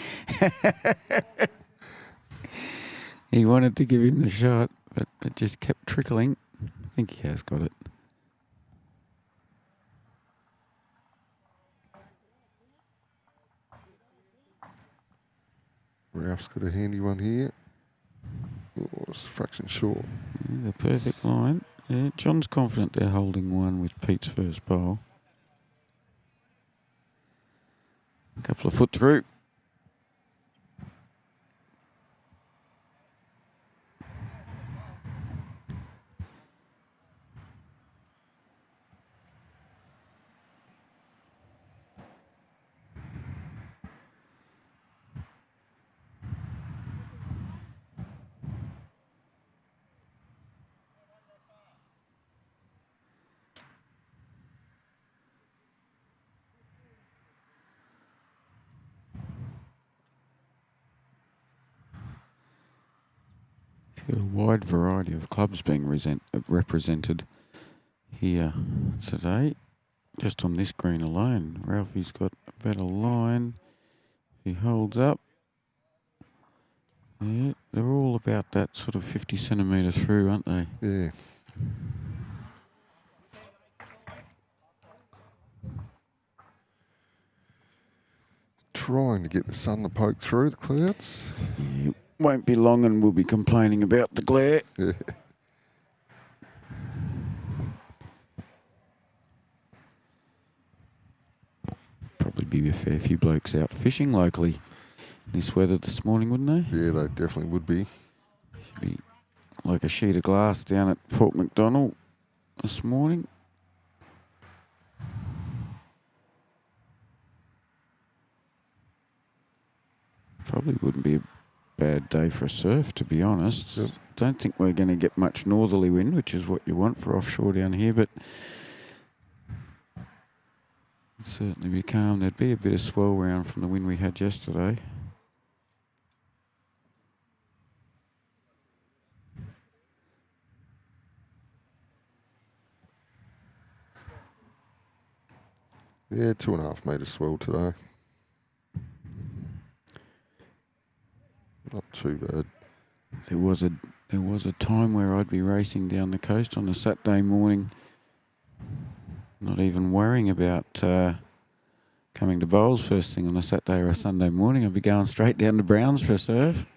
He wanted to give him the shot, but it just kept trickling. I think he has got it. Ralph's got a handy one here. Oh, it's a fraction short. Yeah, the perfect line. Yeah, John's confident they're holding one with Pete's first bowl. A couple of foot through. Got a wide variety of clubs being represented here today, just on this green alone. Ralphie's got a better line. He holds up. Yeah, they're all about that sort of 50 centimetre through, aren't they? Yeah. Trying to get the sun to poke through the clouds. Yeah, won't be long and we'll be complaining about the glare. Yeah. Probably be a fair few blokes out fishing locally this weather this morning, wouldn't they? Yeah, they definitely would be. Should be like a sheet of glass down at Port MacDonald this morning. Probably wouldn't be a bad day for a surf, to be honest. Yep. Don't think we're going to get much northerly wind, which is what you want for offshore down here, but it'd certainly be calm. There'd be a bit of swell round from the wind we had yesterday. Yeah, 2.5 metre swell today. Not too bad. There was a time where I'd be racing down the coast on a Saturday morning, not even worrying about coming to bowls first thing on a Saturday or a Sunday morning. I'd be going straight down to Browns for a surf.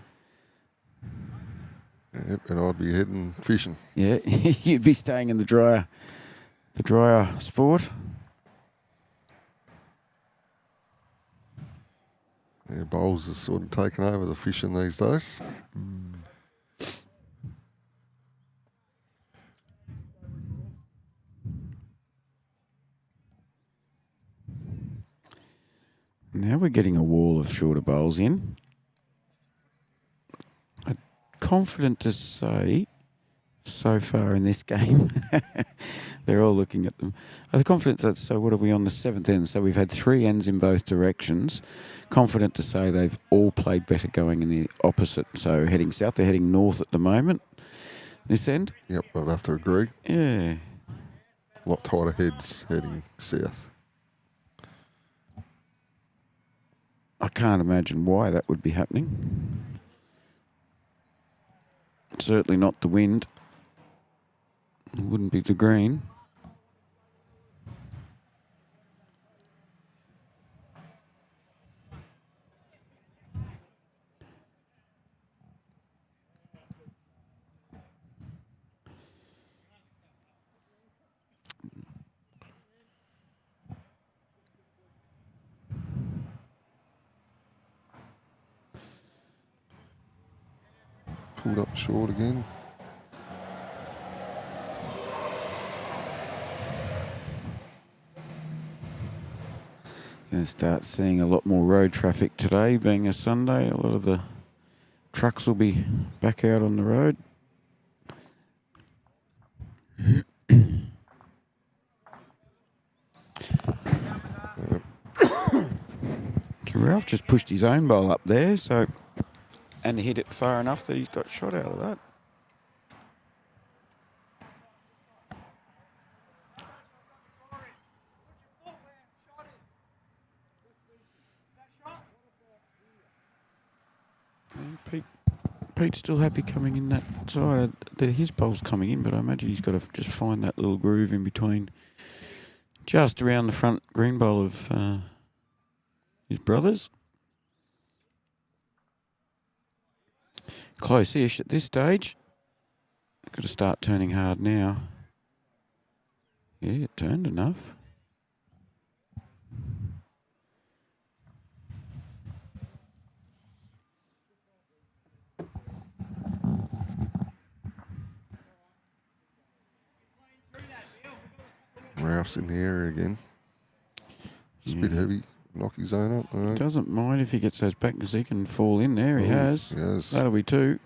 Yep, and I'd be heading fishing. Yeah, you'd be staying in the drier sport. Yeah, bowls is sort of taking over the fishing these days. Now we're getting a wall of shorter bowls in. I'm confident to say so far in this game. They're all looking at them. The confidence that, so what are we on the 7th end? So we've had 3 ends in both directions. Confident to say they've all played better going in the opposite. So heading south, they're heading north at the moment. This end? Yep, I'd have to agree. Yeah. A lot tighter heads heading south. I can't imagine why that would be happening. Certainly not the wind. It wouldn't be the green. Pulled up short again. Going to start seeing a lot more road traffic today, being a Sunday. A lot of the trucks will be back out on the road. Ralph just pushed his own bowl up there, so and hit it far enough that he's got shot out of that. Pete's still happy coming in that side. His bowl's coming in, but I imagine he's got to just find that little groove in between, just around the front green bowl of his brothers. Close-ish at this stage. Got to start turning hard now. Yeah, it turned enough. Ralph's in the area again. Just a bit heavy. Knock his own up. He doesn't mind if he gets those back because he can fall in there. He has. Yes. That'll be 2.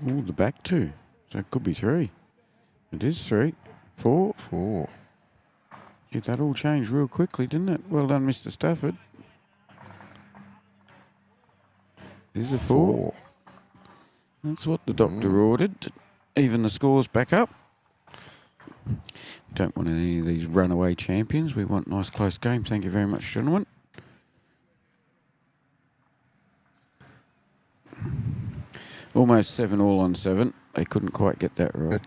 Oh, the back 2. So it could be 3. It is 3. 4. 4. Yeah, that all changed real quickly, didn't it? Well done, Mr. Stafford. There's a 4. That's what the doctor ordered. Even the scores back up. Don't want any of these runaway champions. We want nice close games. Thank you very much, gentlemen. Almost 7 all on 7. They couldn't quite get that right.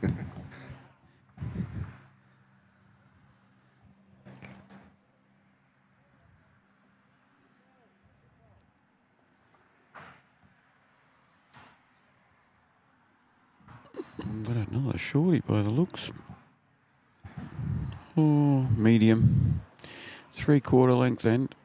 But another shorty by the looks. Oh, medium. 3/4 length end.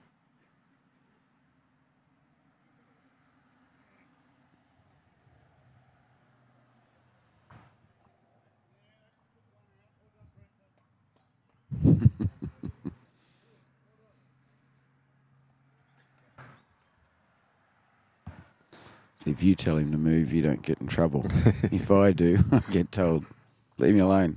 See, if you tell him to move, you don't get in trouble. If I do, I get told, leave me alone.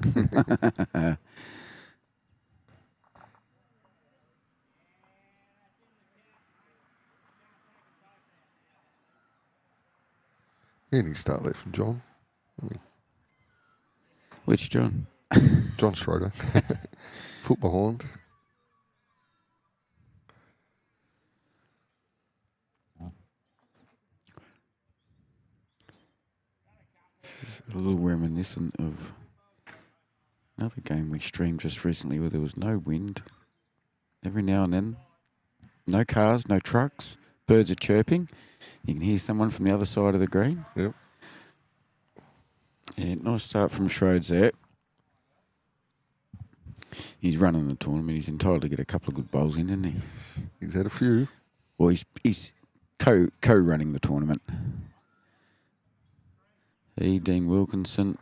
Any start left from John. Which John? John Schroeder. Foot behind. This is a little reminiscent of another game we streamed just recently where there was no wind. Every now and then, no cars, no trucks, birds are chirping. You can hear someone from the other side of the green. Yep. Yeah, nice start from Schroeds there. He's running the tournament. He's entitled to get a couple of good bowls in, isn't he? He's had a few. Well, he's co-running the tournament. Dean Wilkinson.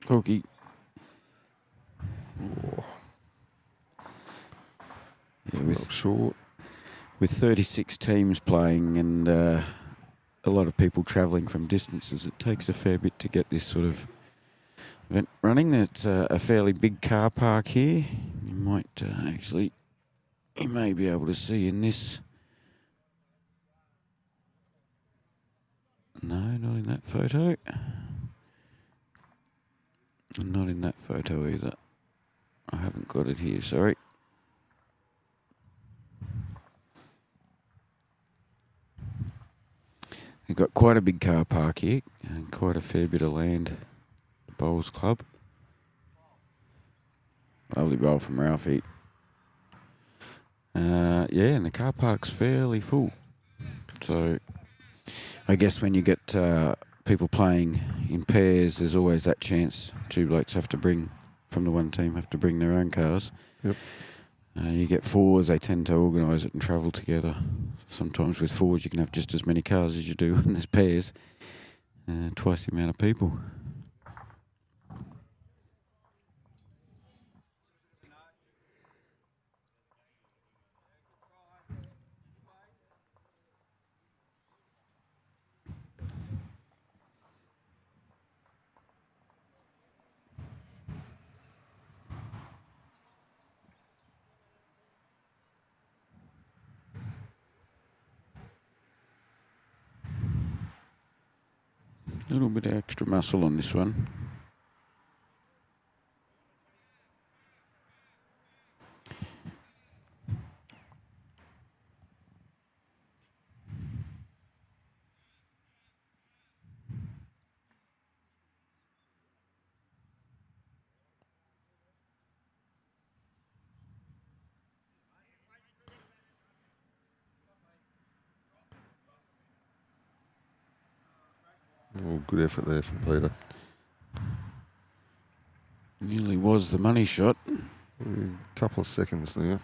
Cookie. short. With 36 teams playing and a lot of people travelling from distances, it takes a fair bit to get this sort of event running. It's a fairly big car park here. You might you may be able to see in this. No, not in that photo. Not in that photo either. I haven't got it here, sorry. You've got quite a big car park here and quite a fair bit of land. The Bowls Club. Lovely bowl from Ralphie. Yeah, and the car park's fairly full. So I guess when you get people playing in pairs, there's always that chance two blokes from the one team have to bring their own cars. Yep. You get fours, they tend to organise it and travel together. Sometimes with fours you can have just as many cars as you do when there's pairs. Twice the amount of people. A little bit of extra muscle on this one. Oh, good effort there from Peter. Nearly was the money shot. A couple of seconds now.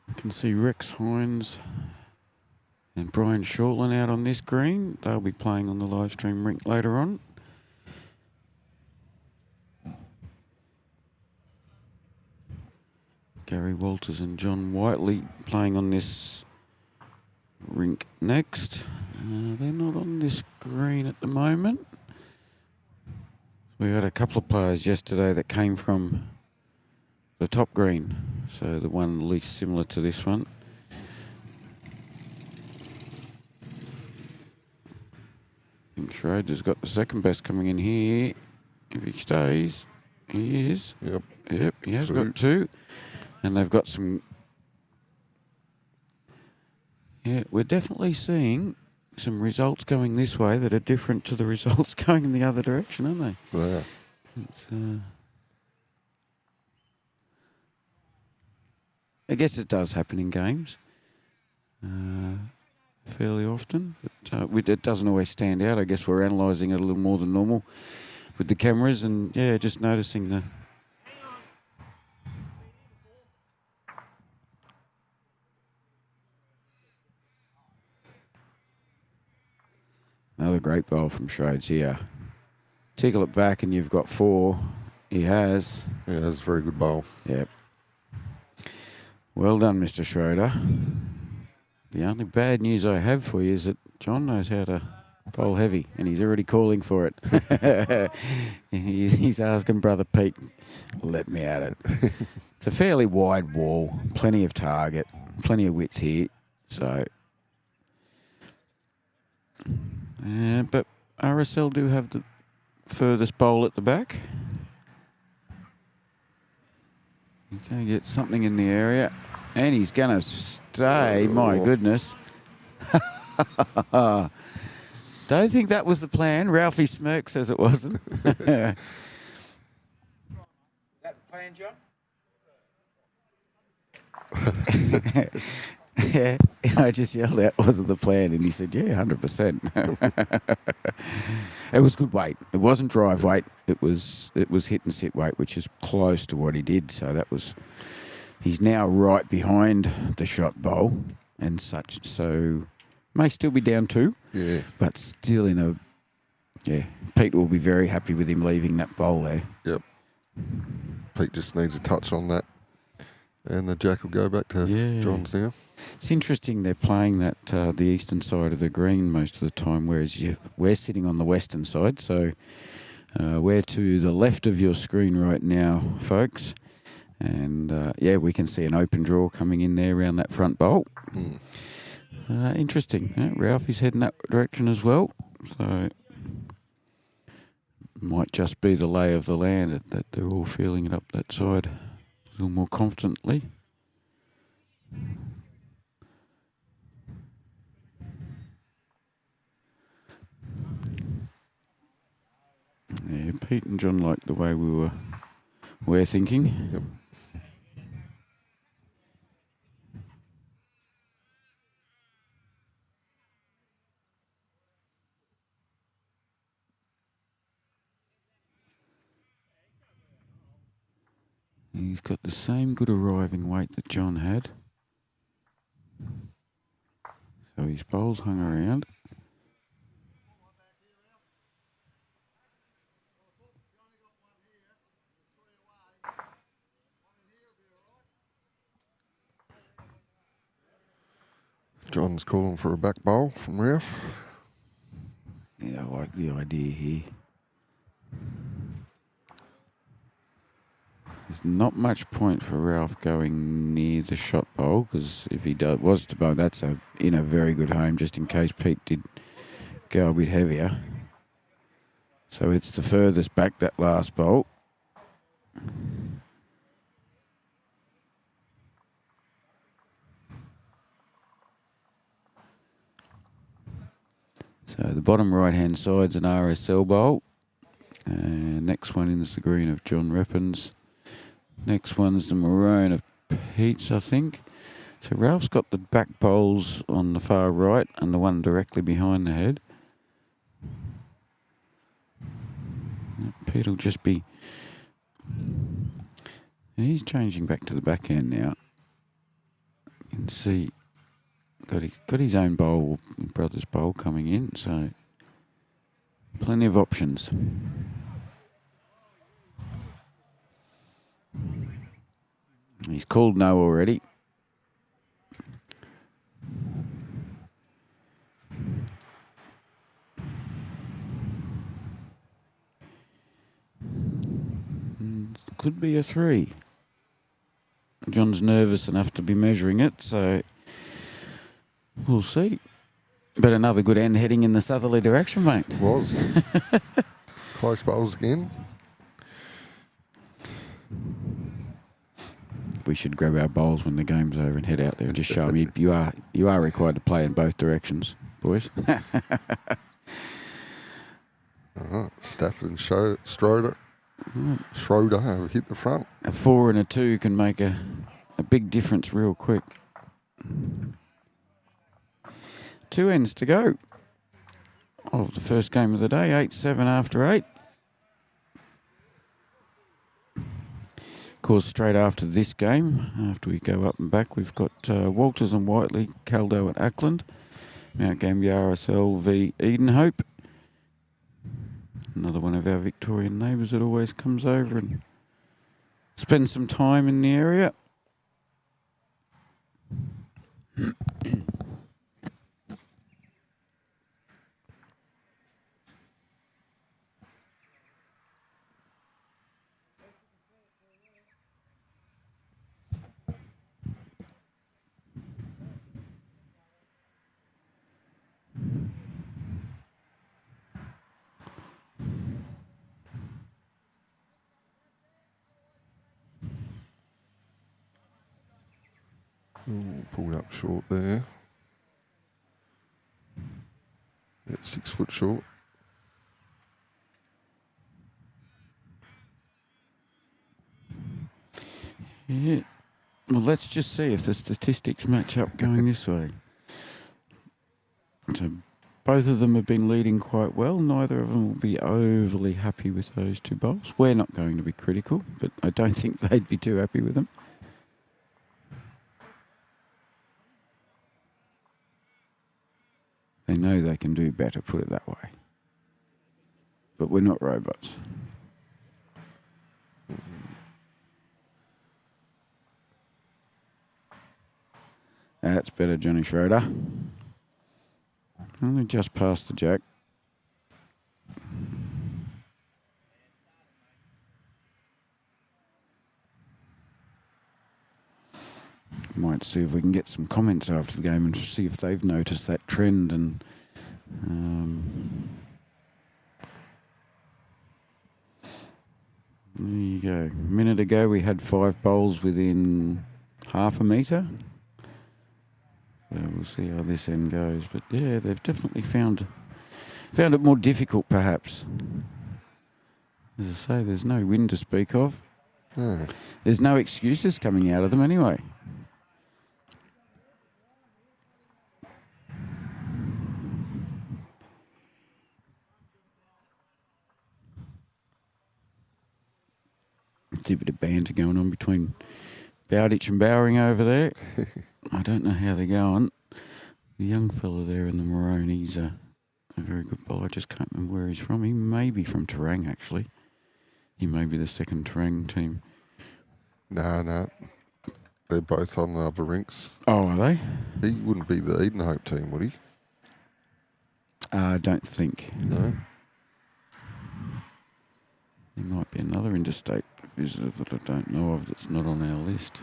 You can see Rex Hines and Brian Shortland out on this green. They'll be playing on the live stream rink later on. Gary Walters and John Whiteley playing on this rink next. They're not on this green at the moment. We had a couple of players yesterday that came from the top green, so the one least similar to this one. I think Schroeder's got the second best coming in here. If he stays, he is. Yep, he has got two. And they've got some... Yeah, we're definitely seeing some results going this way that are different to the results going in the other direction, aren't they? Yeah. It's, I guess it does happen in games fairly often, but it doesn't always stand out. I guess we're analysing it a little more than normal with the cameras and, yeah, just noticing the... Another great bowl from Schroeds here. Tickle it back and you've got four. He has. Yeah, that's a very good bowl. Yep. Well done, Mr. Schroeder. The only bad news I have for you is that John knows how to bowl heavy and he's already calling for it. he's asking Brother Pete, let me at it. It's a fairly wide wall, plenty of target, plenty of width here. So... but RSL do have the furthest bowl at the back. He's going to get something in the area. And he's going to stay. My goodness. Don't think that was the plan. Ralphie Smirk says it wasn't. Is that the plan, John? Yeah, I just yelled out, wasn't the plan? And he said, yeah, 100%. It was good weight. It wasn't drive weight. It was hit and sit weight, which is close to what he did. So that was, he's now right behind the shot bowl and such. So may still be down two, yeah, but still in a, yeah, Pete will be very happy with him leaving that bowl there. Yep. Pete just needs a touch on that, and the jack will go back to John's now. It's interesting they're playing that the eastern side of the green most of the time, whereas we're sitting on the western side. So we're to the left of your screen right now, folks. And, we can see an open draw coming in there around that front bowl. Interesting. Ralph is heading that direction as well. So might just be the lay of the land that they're all feeling it up that side a little more confidently. Yeah, Pete and John like the way we're thinking. Yep. He's got the same good arriving weight that John had. So his bowls hung around. John's calling for a back bowl from Ralph. Yeah, I like the idea here. There's not much point for Ralph going near the shot bowl, because if he was to bowl, that's in a very good home, just in case Pete did go a bit heavier. So it's the furthest back, that last bowl. So the bottom right-hand side's an RSL bowl. And next one is the green of John Reppin's. Next one's the maroon of Pete's, I think. So Ralph's got the back bowls on the far right and the one directly behind the head. Pete'll just be... He's changing back to the back end now. You can see got his own bowl, brother's bowl coming in, so plenty of options. He's called no already. Could be a 3. John's nervous enough to be measuring it, so we'll see. But another good end heading in the southerly direction, mate. It was. Close bowls again. We should grab our bowls when the game's over and head out there and just show them you are required to play in both directions, boys. Stafford and Schroeder have hit the front. A 4 and a 2 can make a big difference real quick. 2 ends to go of the first game of the day, 8-7 after 8. Of course, straight after this game, after we go up and back, we've got Walters and Whiteley, Caldo and Ackland, Mount Gambier RSL v Edenhope. Another one of our Victorian neighbours that always comes over and spends some time in the area. Ooh, pulled up short there. It's 6 foot short. Yeah. Well, let's just see if the statistics match up going this way. So both of them have been leading quite well. Neither of them will be overly happy with those 2 bowls. We're not going to be critical, but I don't think they'd be too happy with them. They know they can do better, put it that way. But we're not robots. That's better, Johnny Schroeder. Only just past the jack. Might see if we can get some comments after the game and see if they've noticed that trend. And there you go. A minute ago we had 5 bowls within half a metre. So we'll see how this end goes. But yeah, they've definitely found it more difficult perhaps. As I say, there's no wind to speak of. There's no excuses coming out of them anyway. There's a bit of banter going on between Bowditch and Bowring over there. I don't know how they're going. The young fella there in the maroon, he's a very good bowler. I just can't remember where he's from. He may be from Terang, actually. He may be the second Terang team. No. They're both on the other rinks. Oh, are they? He wouldn't be the Edenhope team, would he? I don't think. No. There might be another interstate visitor that I don't know of that's not on our list.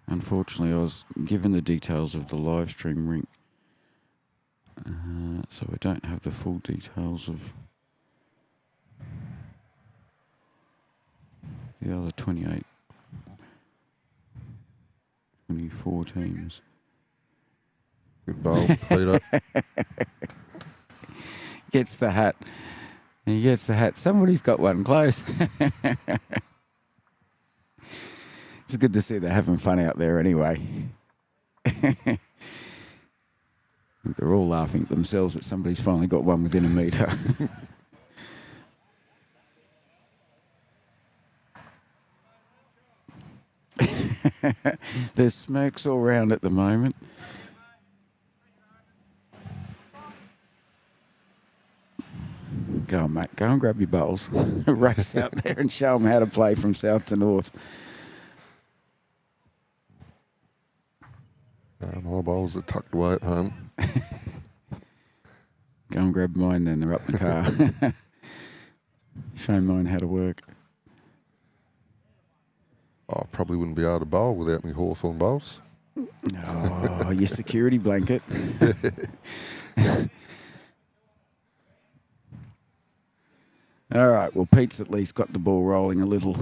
Unfortunately, I was given the details of the live stream rink, so I don't have the full details of the other 24 teams. Good bowl, Peter. Gets the hat. He gets the hat. Somebody's got one close. It's good to see they're having fun out there anyway. They're all laughing at themselves that somebody's finally got one within a metre. There's smirks all round at the moment. Go on, mate. Go and grab your bowls. Race out there and show them how to play from south to north. My bowls are tucked away at home. Go and grab mine then. They're up the car. Show mine how to work. I probably wouldn't be able to bowl without my Hawthorn bowls. Oh, your security blanket. All right, well, Pete's at least got the ball rolling a little.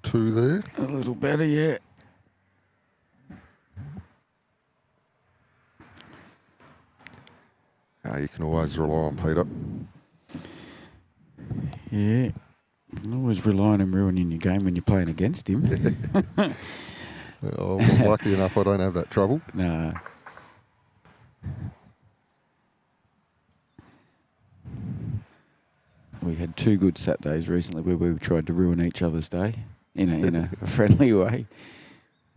2 there. A little better, yeah. You can always rely on Peter. Yeah. You can always rely on him ruining your game when you're playing against him. Well, I'm lucky enough I don't have that trouble. Nah. We had 2 good Saturdays recently where we tried to ruin each other's day in a friendly way.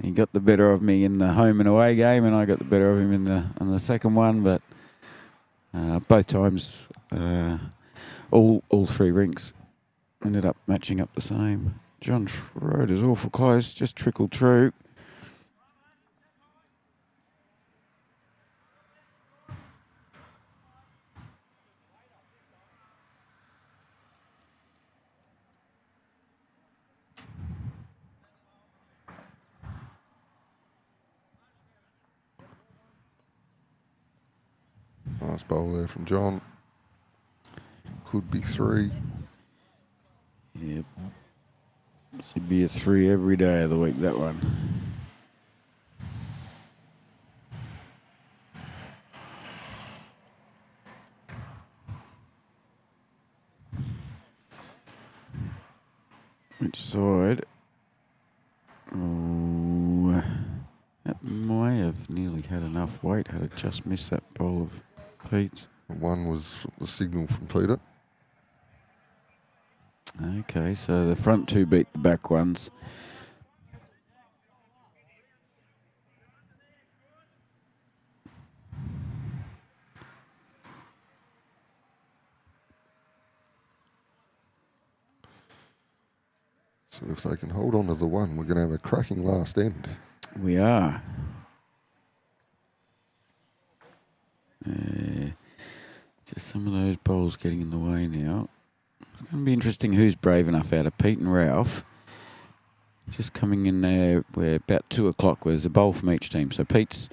He got the better of me in the home and away game, and I got the better of him in the second one. But both times, all 3 rinks ended up matching up the same. John Schroeder's awful close, just trickled through. Nice bowl there from John. Could be 3. Yep. It'd be a 3 every day of the week, that one. Which side? Oh, that may have nearly had enough weight had it just missed that bowl of Pete's. One was the signal from Peter. Okay, so the front 2 beat the back ones. So if they can hold on to the one, we're going to have a cracking last end. We are. Just some of those bowls getting in the way now. It's going to be interesting who's brave enough out of Pete and Ralph. Just coming in there, we're about 2 o'clock. There's a bowl from each team. So Pete's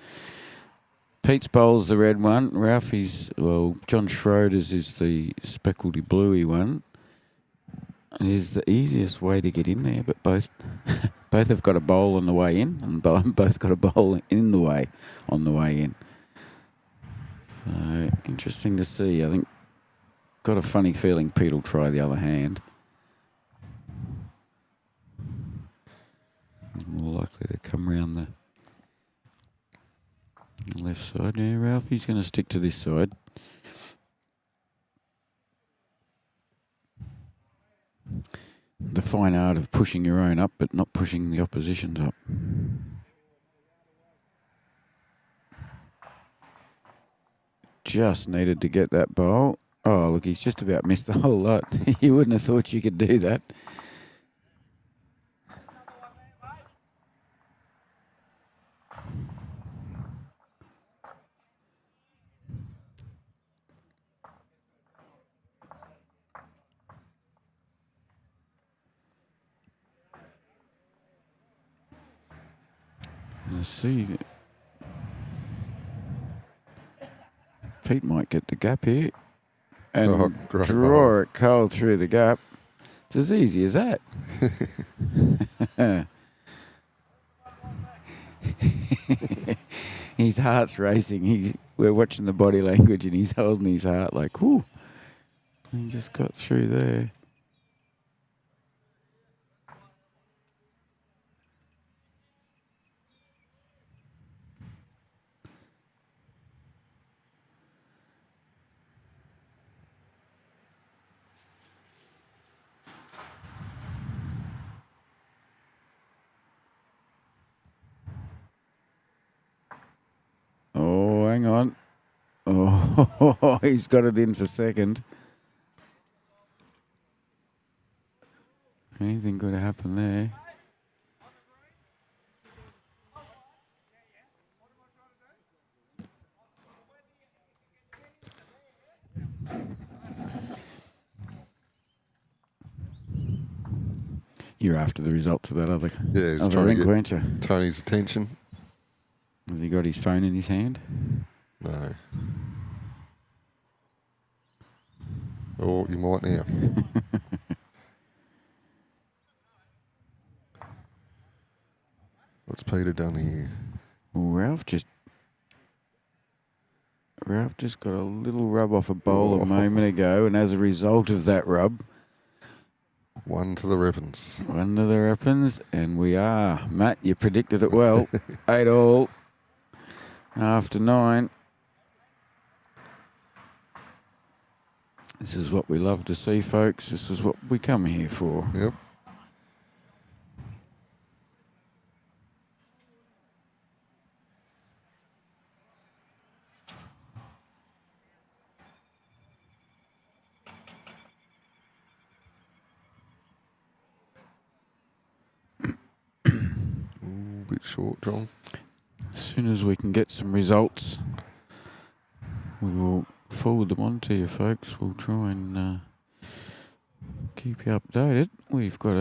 bowl's the red one. Ralphie's, John Schroeder's is the speckledy bluey one. It is the easiest way to get in there, but both have got a bowl on the way in, and both got a bowl in the way on the way in. So interesting to see. I think got a funny feeling Pete will try the other hand. He's more likely to come round the left side. Yeah, Ralphie's going to stick to this side. The fine art of pushing your own up, but not pushing the opposition's up. Just needed to get that bowl. Oh, look, he's just about missed the whole lot. You wouldn't have thought you could do that. Let's see. Pete might get the gap here and draw it cold through the gap. It's as easy as that. His heart's racing. We're watching the body language and he's holding his heart like, whoo. He just got through there. Oh, hang on. Oh, he's got it in for second. Anything could happen there. You're after the results of that other rink, weren't you? Tony's attention. Has he got his phone in his hand? No. Oh, you might now. What's Peter done here? Well, Ralph just got a little rub off a bowl a moment ago, and as a result of that rub, one to the weapons. One to the weapons, and we are. Matt, you predicted it well. 8 all after 9. This is what we love to see, folks. This is what we come here for. Yep. Bit short, John. As soon as we can get some results, we will forward them on to you, folks. We'll try and keep you updated. We've got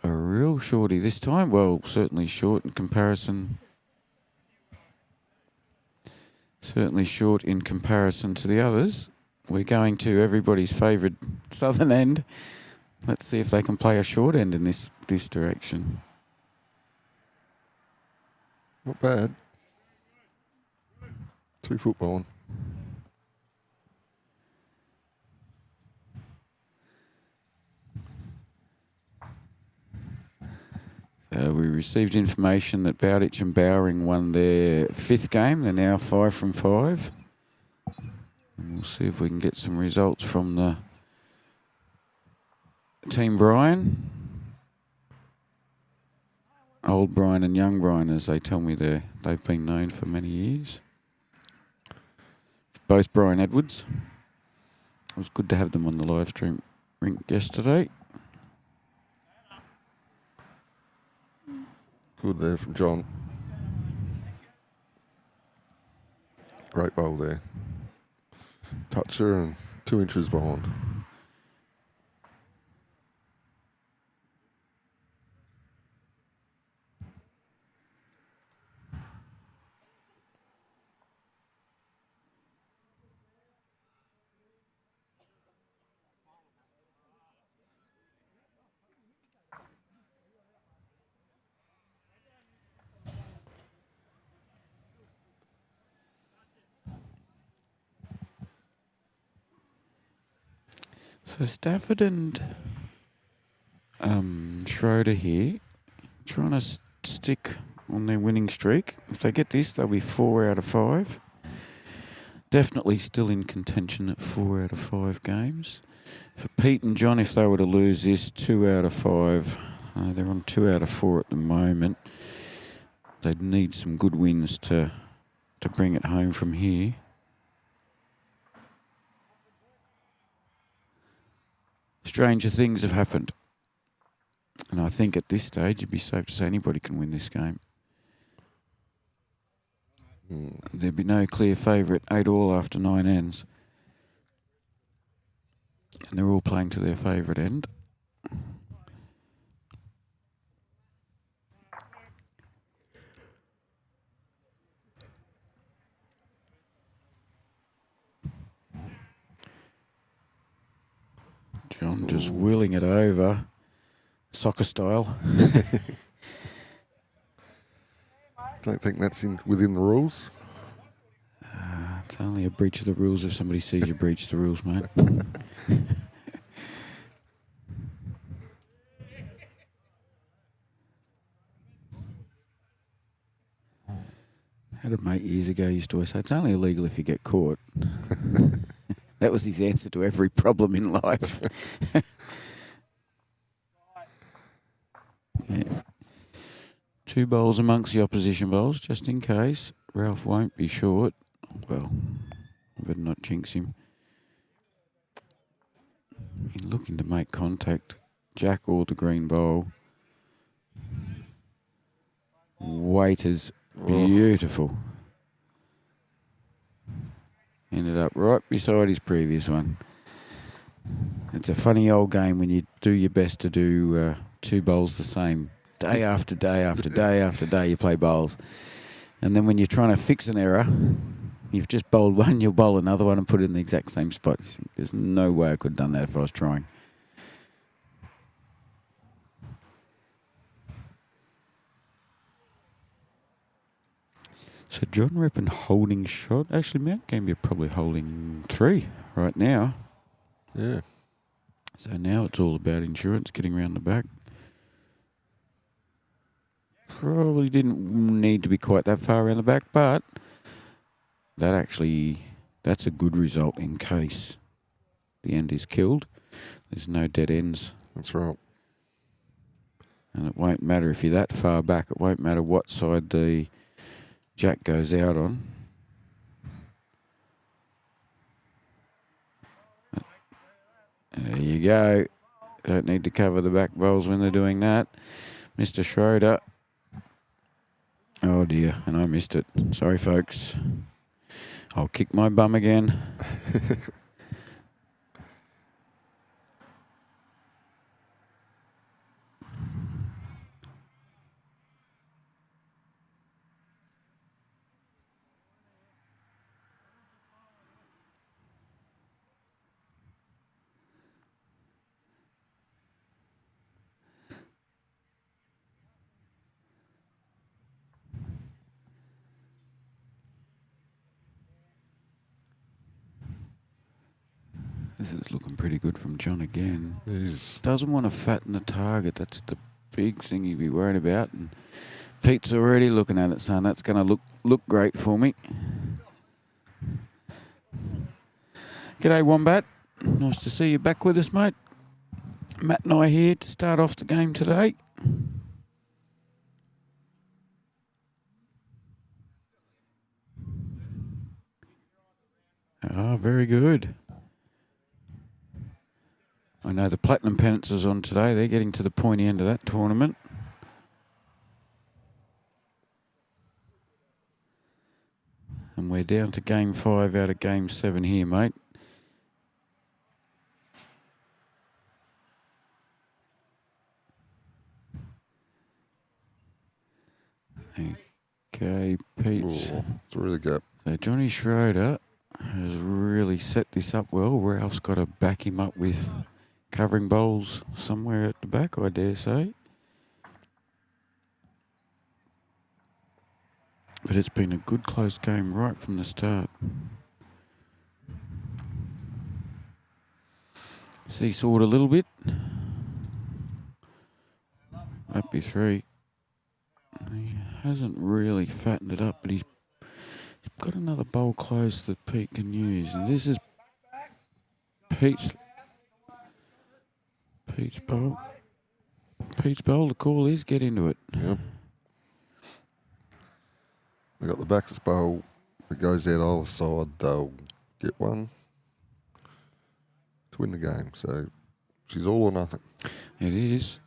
a real shorty this time. Well, certainly short in comparison. Certainly short in comparison to the others. We're going to everybody's favourite southern end. Let's see if they can play a short end in this direction. Not bad. 2 footballing. So we received information that Bowditch and Bowring won their 5th game. They're now 5 from 5. And we'll see if we can get some results from the Team Brian. Old Brian and young Brian, as they tell me they've been known for many years. Both Brian Edwards. It was good to have them on the live stream rink yesterday. Good there from John. Great bowl there. Toucher and 2 inches behind. So Stafford and Schroeder here trying to stick on their winning streak. If they get this, they'll be 4 out of 5. Definitely still in contention at 4 out of 5 games. For Pete and John, if they were to lose this, 2 out of 5. They're on 2 out of 4 at the moment. They'd need some good wins to bring it home from here. Stranger things have happened. And I think at this stage, it'd be safe to say anybody can win this game. There'd be no clear favourite, 8-all after 9 ends. And they're all playing to their favourite end. John just wheeling it over, soccer style. Don't think that's within the rules. It's only a breach of the rules if somebody sees you breach the rules, mate. Had a mate years ago used to always say, it's only illegal if you get caught. That was his answer to every problem in life. Yeah. 2 bowls amongst the opposition bowls, just in case. Ralph won't be short. Well, I better not jinx him. He's looking to make contact. Jack or the green bowl. Weight is beautiful. Ended up right beside his previous one. It's a funny old game when you do your best to do 2 bowls the same. Day after day after day after day you play bowls. And then when you're trying to fix an error, you've just bowled one, you'll bowl another one and put it in the exact same spot. You think, there's no way I could have done that if I was trying. So John Rippon holding shot. Actually, Mount Gambier probably holding 3 right now. Yeah. So now it's all about insurance, getting round the back. Probably didn't need to be quite that far around the back, but that's a good result in case the end is killed. There's no dead ends. That's right. And it won't matter if you're that far back. It won't matter what side the jack goes out on. There you go. Don't need to cover the back bowls when they're doing that. Mr. Schroeder. Oh dear, and I missed it. Sorry, folks. I'll kick my bum again. This is looking pretty good from John again. Doesn't want to fatten the target. That's the big thing he'd be worried about. And Pete's already looking at it, saying that's going to look great for me. G'day, Wombat. Nice to see you back with us, mate. Matt and I here to start off the game today. Ah, very good. I know the Platinum Pennants is on today. They're getting to the pointy end of that tournament. And we're down to game 5 out of game 7 here, mate. Okay, Pete. Oh, it's a really good. So Johnny Schroeder has really set this up well. Ralph's got to back him up with covering bowls somewhere at the back, I dare say. But it's been a good close game right from the start. Seesawed a little bit. Up be 3. He hasn't really fattened it up, but he's got another bowl close that Pete can use. And this is Pete's bowl. Pete's bowl. The call is get into it. Yep. They got the backers bowl. If it goes out either side, they'll get one to win the game. So she's all or nothing. It is.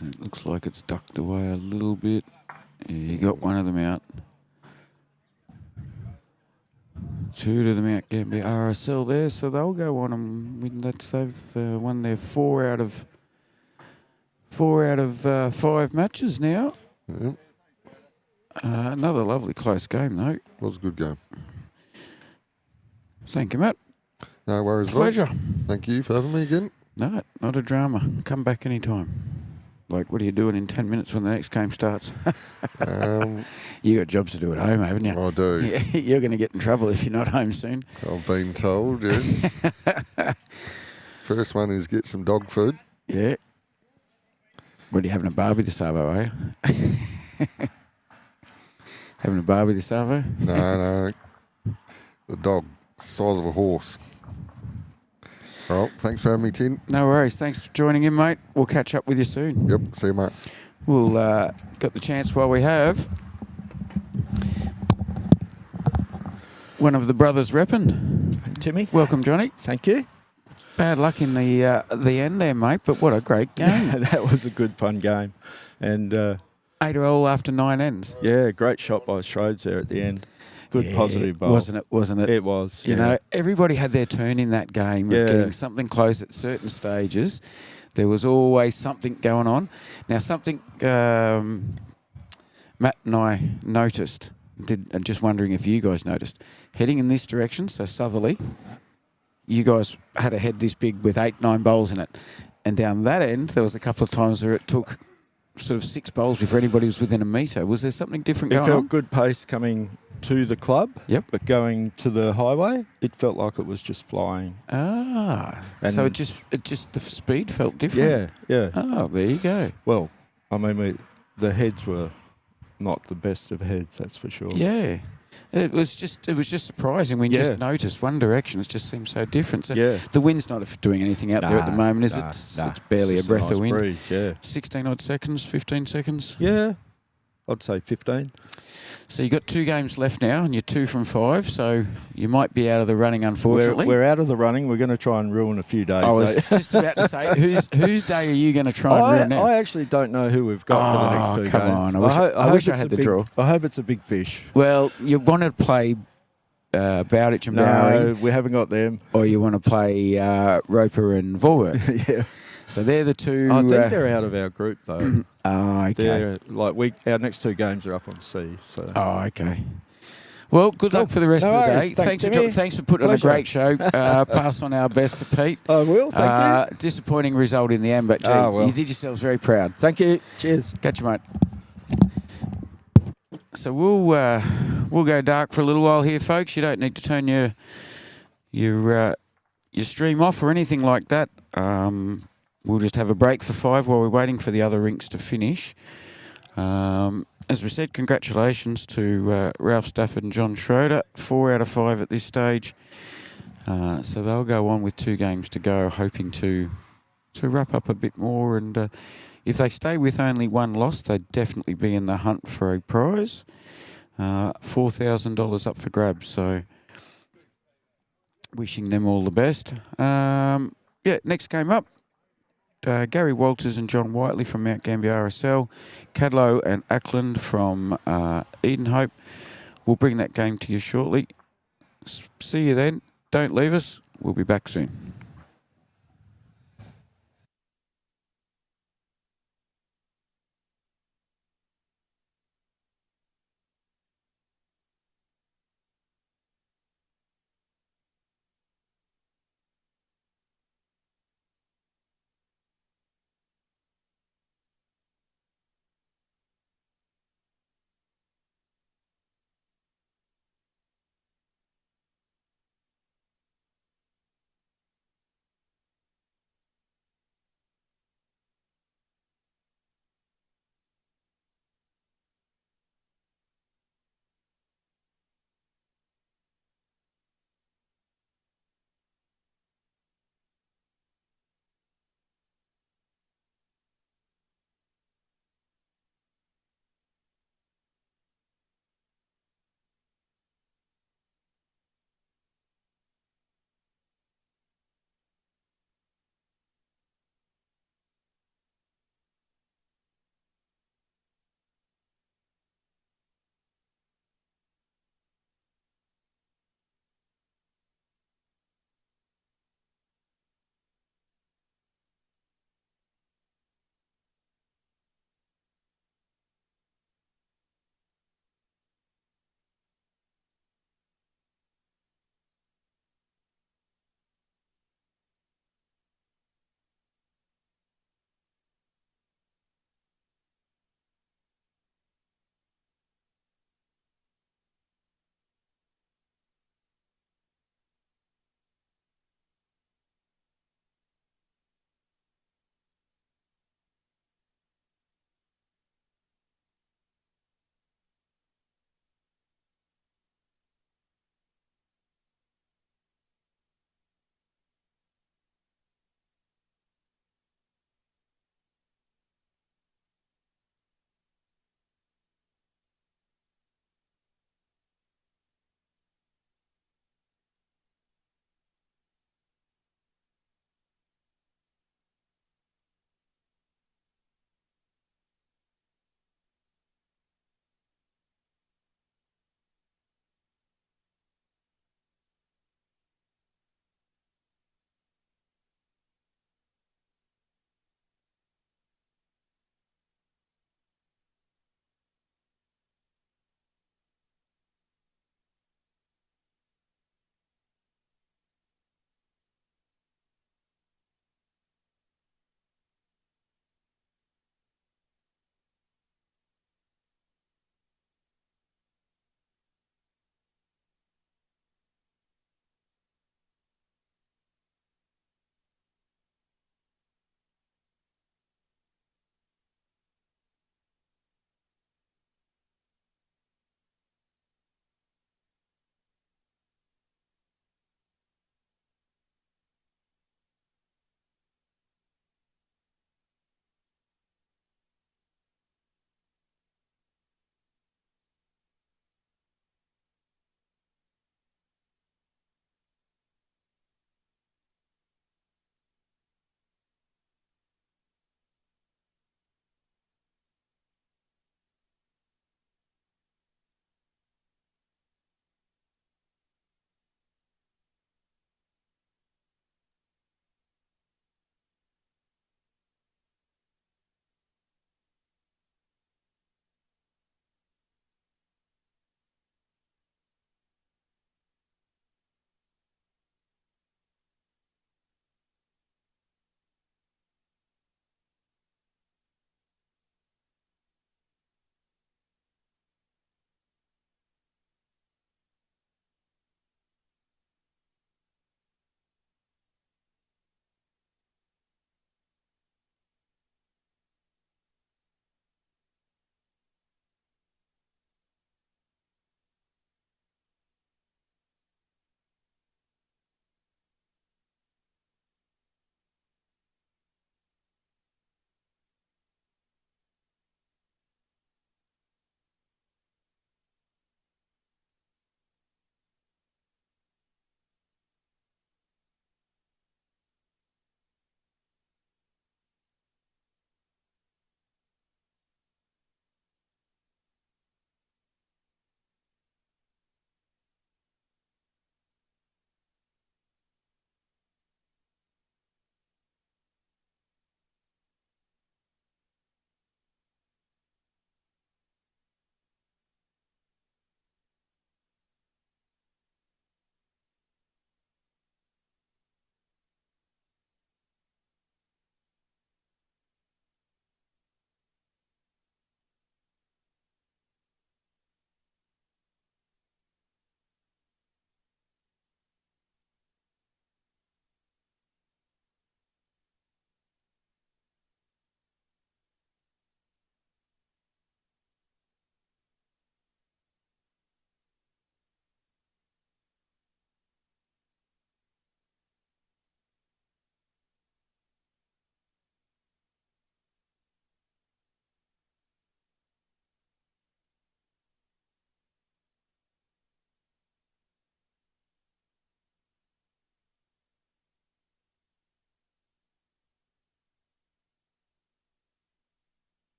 It looks like it's ducked away a little bit. Yeah, you got one of them out. 2 to the Mount Gambier RSL there, so they'll go on and win. They've won their 4 out of 5 matches now. Yep. Another lovely close game though. Was a good game. Thank you, Matt. No worries. Pleasure. Thank you for having me again. No, not a drama. Come back anytime. Like, what are you doing in 10 minutes when the next game starts? You got jobs to do at home, haven't you? I do. You're going to get in trouble if you're not home soon. I've been told, yes. First one is get some dog food. Yeah. What, are you having a barbie this arvo, are you? Having a barbie this arvo? No. The dog, size of a horse. All right, thanks for having me, Tin. No worries. Thanks for joining in, mate. We'll catch up with you soon. Yep, see you, mate. We'll got the chance while we have. One of the brothers repping. Timmy. Welcome, Johnny. Thank you. Bad luck in the end there, mate, but what a great game. That was a good, fun game. And 8 all after 9 ends. yeah, great shot by Schrodes there at the end. Good positive bowl. Wasn't it? It was. You know, everybody had their turn in that game of getting something close at certain stages. There was always something going on. Now, something Matt and I noticed, and just wondering if you guys noticed, heading in this direction, so southerly, you guys had a head this big with 8, 9 bowls in it. And down that end, there was a couple of times where it took sort of 6 bowls before anybody was within a metre. Was there something different going on? It felt good pace coming to the club. Yep. But going to the highway, it felt like it was just flying. Ah. And so it just the speed felt different. Yeah. Oh, there you go. Well, I mean, the heads were not the best of heads, that's for sure. Yeah. It was just surprising when you just noticed one direction. It just seems so different. So the wind's not doing anything out there at the moment, is it? It's barely a breath of wind. Breeze, yeah. 16 odd seconds, 15 seconds. Yeah, I'd say 15. So you've got 2 games left now, and you're 2 from 5. So you might be out of the running, unfortunately. We're out of the running. We're going to try and ruin a few days. I was just about to say, whose day are you going to try and ruin now? I actually don't know who we've got for the next 2 games. Come on. I wish I had the draw. I hope it's a big fish. Well, you want to play Bowditch and Bowring. No, we haven't got them. Or you want to play Roper and Vorwerk. Yeah. So they're the 2. I think they're out of our group, though. Oh, okay. They're our next 2 games are up on C. So. Oh, okay. Well, good luck for the rest of the day. Thanks for putting on a great show. Pass on our best to Pete. I will, thank you. Disappointing result in the end, but you did yourselves very proud. Thank you. Cheers. Catch you, mate. So we'll go dark for a little while here, folks. You don't need to turn your stream off or anything like that. We'll just have a break for 5 while we're waiting for the other rinks to finish. As we said, congratulations to Ralph Stafford and John Schroeder. 4 out of 5 at this stage. So they'll go on with 2 games to go, hoping to wrap up a bit more. And if they stay with only 1 loss, they'd definitely be in the hunt for a prize. $4,000 up for grabs. So wishing them all the best. Next game up. Gary Walters and John Whiteley from Mount Gambier RSL, Cadlow and Ackland from Eden Hope, we'll bring that game to you shortly. See you then. Don't leave us. We'll be back soon.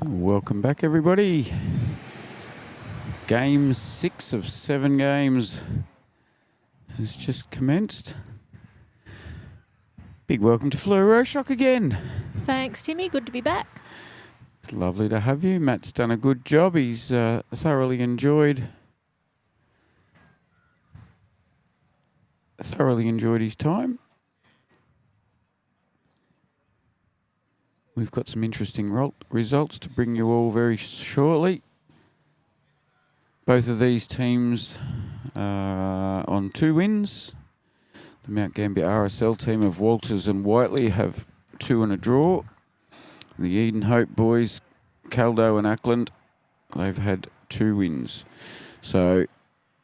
Welcome back, everybody. Game 6 of 7 games has just commenced. Big welcome to Fleur Roshock again. Thanks, Timmy. Good to be back. It's lovely to have you. Matt's done a good job. He's thoroughly enjoyed his time. We've got some interesting results to bring you all very shortly. Both of these teams on 2 wins. The Mount Gambier RSL team of Walters and Whiteley have 2 and a draw. The Eden Hope boys, Caldo and Ackland, they've had 2 wins. So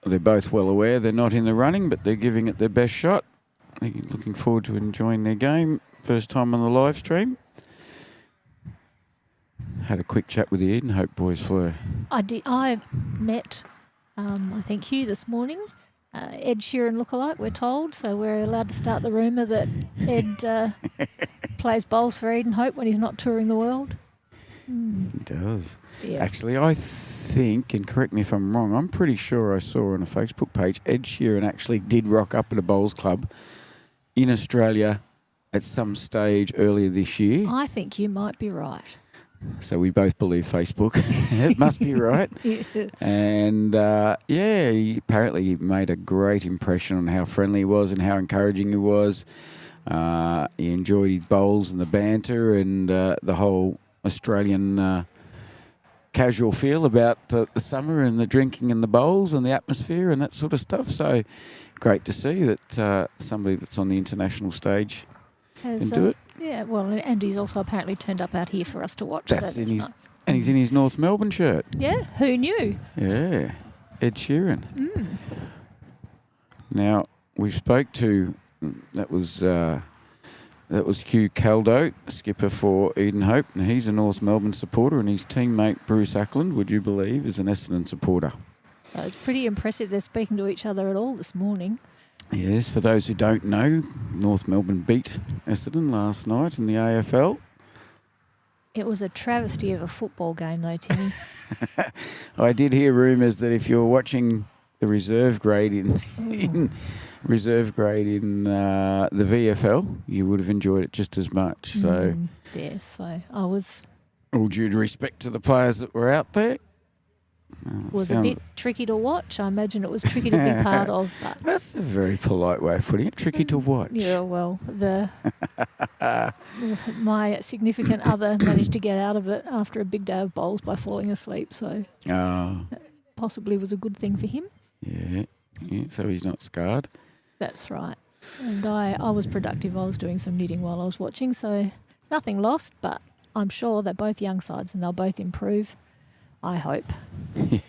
they're both well aware they're not in the running, but they're giving it their best shot. They're looking forward to enjoying their game. First time on the live stream. Had a quick chat with the Eden Hope boys, Fleur. I did. I met, I think, Hugh this morning. Ed Sheeran lookalike, we're told. So we're allowed to start the rumour that Ed plays bowls for Eden Hope when he's not touring the world. He does. Yeah. Actually, I think, and correct me if I'm wrong, I'm pretty sure I saw on a Facebook page, Ed Sheeran actually did rock up at a bowls club in Australia at some stage earlier this year. I think you might be right. So we both believe Facebook. It must be right. Yeah. And he apparently made a great impression on how friendly he was and how encouraging he was. He enjoyed his bowls and the banter and the whole Australian casual feel about the summer and the drinking and the bowls and the atmosphere and that sort of stuff. So great to see that somebody that's on the international stage can do it. Yeah, well, and he's also apparently turned up out here for us to watch. That's so in his, nice. And he's in his North Melbourne shirt. Yeah, who knew? Yeah, Ed Sheeran. Now we spoke to that was Hugh Caldo, skipper for Eden Hope, and he's a North Melbourne supporter, and his teammate Bruce Ackland, would you believe, is an Essendon supporter. So it's pretty impressive they're speaking to each other at all this morning. Yes, for those who don't know, North Melbourne beat Essendon last night in the AFL. It was a travesty of a football game, though, Timmy. I did hear rumours that if you're watching the reserve grade in the VFL, you would have enjoyed it just as much. So, yes, so I was. All due respect to the players that were out there. Was a bit tricky to watch. I imagine it was tricky to be part of. But that's a very polite way of putting it. Tricky to watch. Yeah, well, my significant other managed to get out of it after a big day of bowls by falling asleep. So that possibly was a good thing for him. Yeah. So he's not scarred. That's right. And I was productive. I was doing some knitting while I was watching, so nothing lost. But I'm sure they're both young sides and they'll both improve. I hope. Yeah,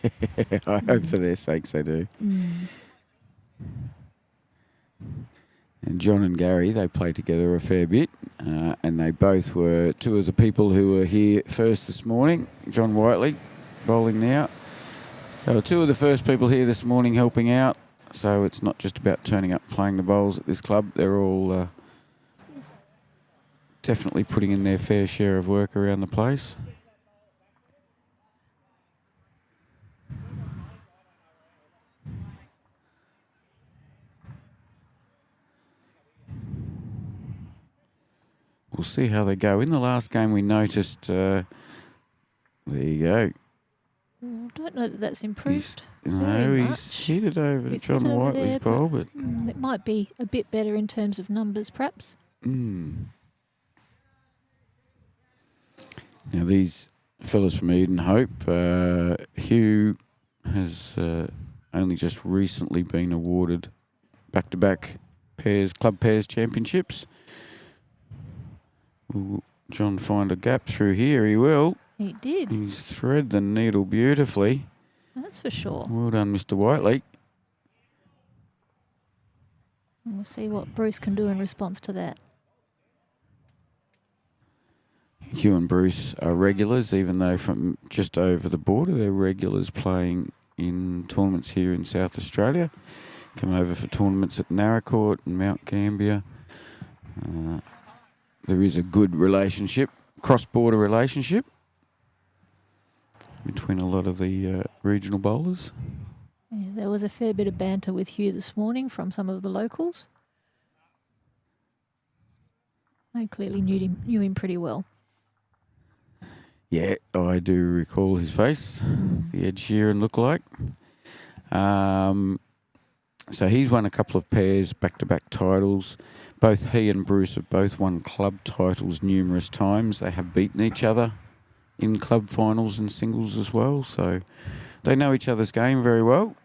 I hope for their sakes they do. And John and Gary, they played together a fair bit, and they both were 2 of the people who were here first this morning. John Whiteley, bowling now. They were 2 of the first people here this morning helping out, so it's not just about turning up playing the bowls at this club. They're all definitely putting in their fair share of work around the place. We'll see how they go. In the last game, we noticed. There you go. I don't know that that's improved. He's hit it over to John Whiteley's bowl, but it might be a bit better in terms of numbers, perhaps. Now these fellas from Eden Hope, Hugh has only just recently been awarded back-to-back club pairs championships. Will John find a gap through here? He will. He did. He's thread the needle beautifully. That's for sure. Well done, Mr. Whiteley. We'll see what Bruce can do in response to that. Hugh and Bruce are regulars, even though from just over the border, they're regulars playing in tournaments here in South Australia. Come over for tournaments at Narracourt and Mount Gambier. There is a good relationship, cross-border relationship. between a lot of the regional bowlers. Yeah, there was a fair bit of banter with Hugh this morning from some of the locals. They clearly knew him pretty well. Yeah, I do recall his face, the Ed Sheeran lookalike. So he's won a couple of pairs, back-to-back titles. Both he and Bruce have both won club titles numerous times. They have beaten each other in club finals and singles as well, so they know each other's game very well.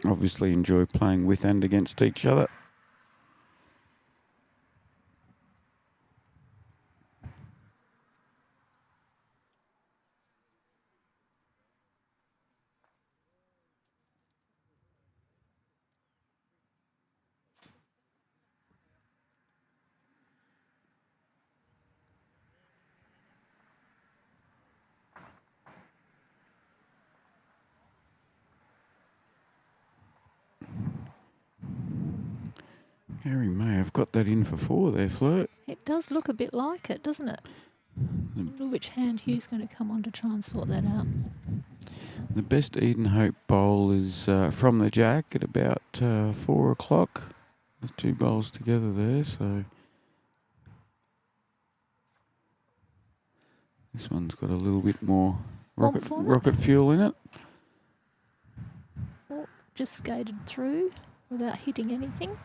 Obviously enjoy playing with and against each other. Harry may have got that in for 4 there, Flirt. It does look a bit like it, doesn't it? I wonder which hand Hugh's going to come on to try and sort that out. The best Eden Hope bowl is from the jack at about 4 o'clock. There's 2 bowls together there, so this one's got a little bit more rocket fuel in it. Oh, just skated through without hitting anything.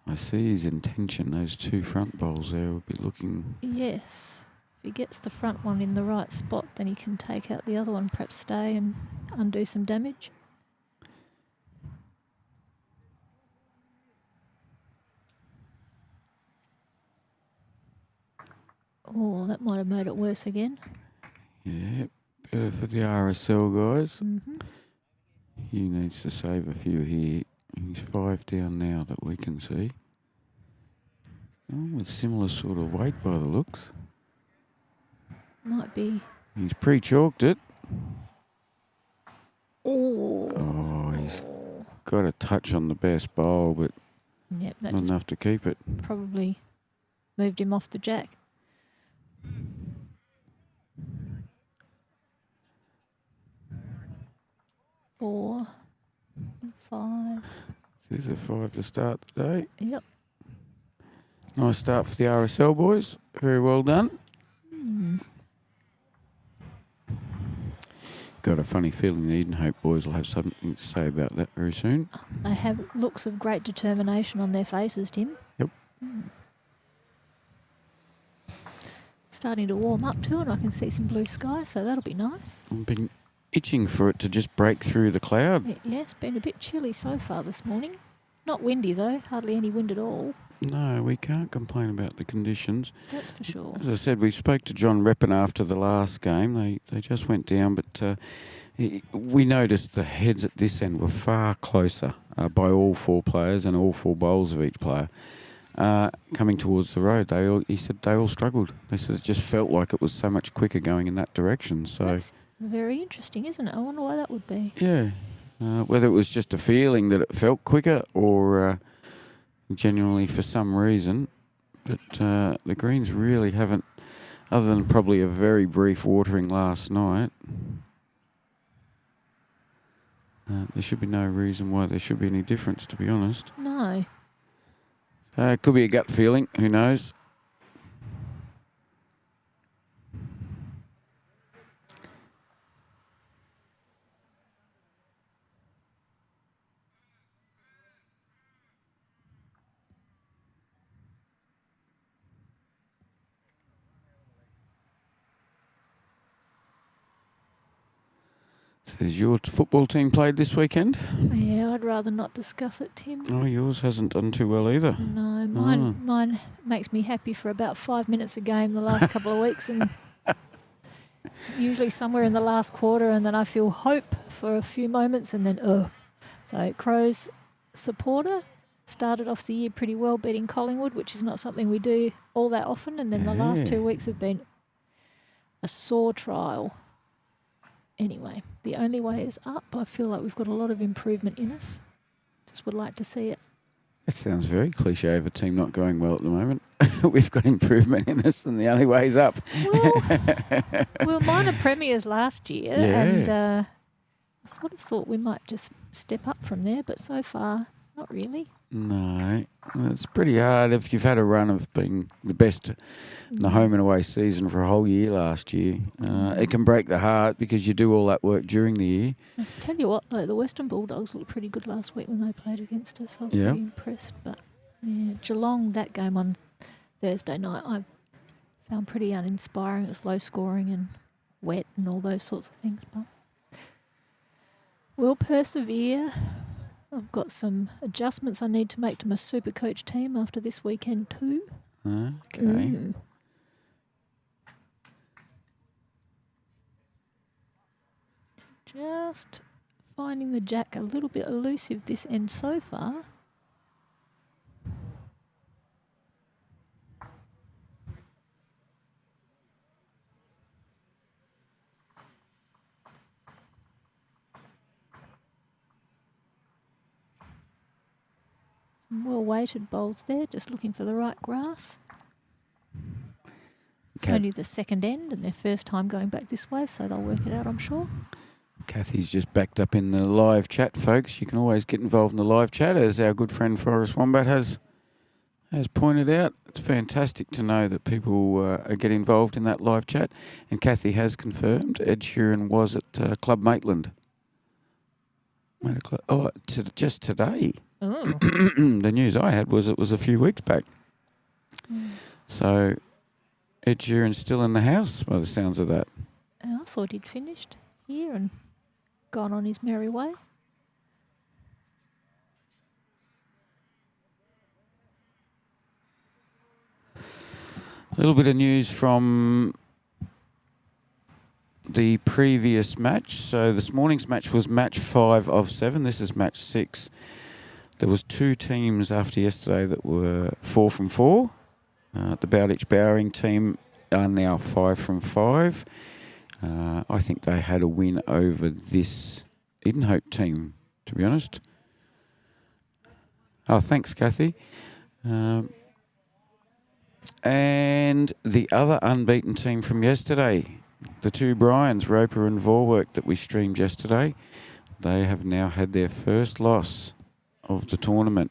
I see his intention. Those 2 front bowls there will be looking... Yes. If he gets the front one in the right spot, then he can take out the other one, perhaps stay and undo some damage. Oh, that might have made it worse again. Yeah, better for the RSL guys. Mm-hmm. He needs to save a few here. He's 5 down now that we can see. Oh, with similar sort of weight by the looks. Might be. He's pre-chalked it. Oh, he's got a touch on the best bowl, but yep, that not enough to keep it. probably moved him off the jack. 4, 5. There's a 5 to start the day. Yep. Nice start for the RSL boys. Very well done. Got a funny feeling the Eden Hope boys will have something to say about that very soon. They have looks of great determination on their faces, Tim. Yep. Starting to warm up too, and I can see some blue sky, so that'll be nice. I've been itching for it to just break through the cloud. Yeah, it's been a bit chilly so far this morning. Not windy though, hardly any wind at all. No, we can't complain about the conditions. That's for sure. As I said, we spoke to John Reppin after the last game. They just went down, but we noticed the heads at this end were far closer by all 4 players and all 4 bowls of each player. Coming towards the road, he said they all struggled. They said it just felt like it was so much quicker going in that direction. So that's very interesting, isn't it? I wonder why that would be. Yeah, whether it was just a feeling that it felt quicker or genuinely for some reason, but the greens really haven't, other than probably a very brief watering last night. There should be no reason why there should be any difference, to be honest. No. It could be a gut feeling, who knows? Has your football team played this weekend? Yeah, I'd rather not discuss it, Tim. Oh, yours hasn't done too well either. No, mine makes me happy for about 5 minutes a game the last couple of weeks, and usually somewhere in the last quarter, and then I feel hope for a few moments, and then So Crows supporter, started off the year pretty well, beating Collingwood, which is not something we do all that often, and then the last 2 weeks have been a sore trial. Anyway, the only way is up. I feel like we've got a lot of improvement in us. Just would like to see it. That sounds very cliche of a team not going well at the moment. We've got improvement in us and the only way's up. Well, we were minor premiers last year, and I sort of thought we might just step up from there, but so far, not really. No, it's pretty hard if you've had a run of being the best in the home and away season for a whole year last year. It can break the heart because you do all that work during the year. I tell you what, though, the Western Bulldogs looked pretty good last week when they played against us. I was pretty impressed. But yeah, Geelong, that game on Thursday night, I found pretty uninspiring. It was low scoring and wet and all those sorts of things. But we'll persevere. I've got some adjustments I need to make to my Supercoach team after this weekend too. Okay. Just finding the jack a little bit elusive this end so far. Some well-weighted bowls there, just looking for the right grass. It's only the second end and their first time going back this way, so they'll work it out, I'm sure. Kathy's just backed up in the live chat, folks. You can always get involved in the live chat, as our good friend Forrest Wombat has pointed out. It's fantastic to know that people get involved in that live chat. And Kathy has confirmed Ed Sheeran was at Club Maitland. Just today. Oh. The news I had was it was a few weeks back. So Ed Sheeran's still in the house by the sounds of that. I thought he'd finished here and gone on his merry way. A little bit of news from the previous match. So this morning's match was match 5 of 7. This is match 6. There was 2 teams after yesterday that were 4 from 4. The Bowditch Bowring team are now 5 from 5. I think they had a win over this Edenhope team, to be honest. Oh, thanks, Kathy. And the other unbeaten team from yesterday, the 2 Bryans, Roper and Vorwerk, that we streamed yesterday, they have now had their first loss of the tournament.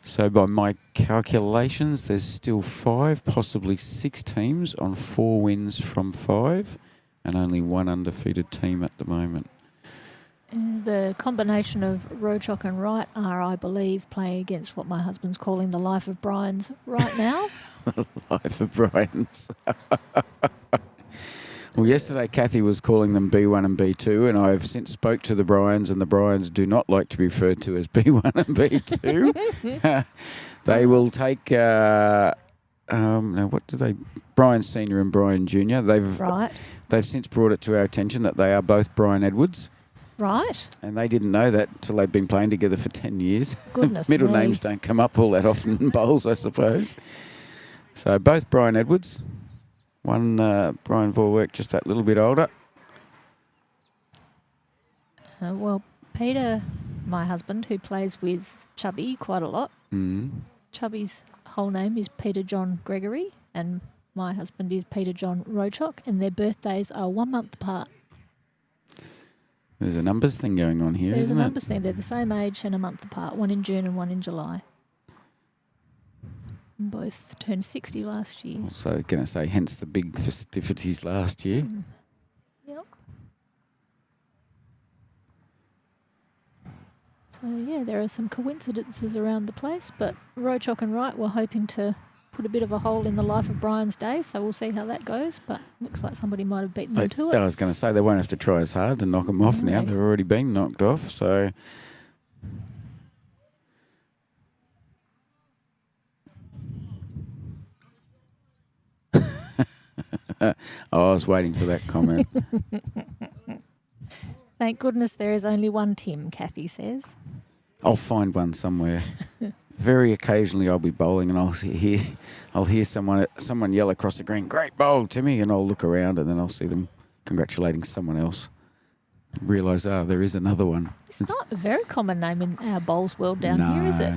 So by my calculations, there's still 5, possibly 6 teams on 4 wins from 5 and only 1 undefeated team at the moment. The combination of Rochock and Wright are, I believe, playing against what my husband's calling the life of Bryans right now. The life of Bryans. Well, yesterday Kathy was calling them B1 and B2, and I've since spoke to the Bryans, and the Bryans do not like to be referred to as B1 and B2. They will take, now what do they, Brian Senior and Brian Junior. They've since brought it to our attention that they are both Brian Edwards. Right. And they didn't know that until they've been playing together for 10 years. Goodness Middle me. names don't come up all that often in bowls, I suppose. So both Brian Edwards. One Brian Vorwerk, just that little bit older. Well, Peter, my husband, who plays with Chubby quite a lot, Chubby's whole name is Peter John Gregory, and my husband is Peter John Rochock, and their birthdays are 1 month apart. There's a numbers thing going on here, There's isn't a it? numbers thing. They're the same age and a month apart, 1 in June and 1 in July. Both turned 60 last year. Also going to say, hence the big festivities last year. Yep. So, yeah, there are some coincidences around the place, but Rochock and Wright were hoping to put a bit of a hole in the life of Brian's day, so we'll see how that goes, but looks like somebody might have beaten them to it. I was going to say, they won't have to try as hard to knock them off now. They've already been knocked off, so... I was waiting for that comment. Thank goodness there is only one Tim, Kathy says. I'll find one somewhere. Very occasionally I'll be bowling and I'll hear someone yell across the green, "Great bowl, Timmy," and I'll look around and then I'll see them congratulating someone else. Realise, there is another one. It's not a very common name in our bowls world down here, is it?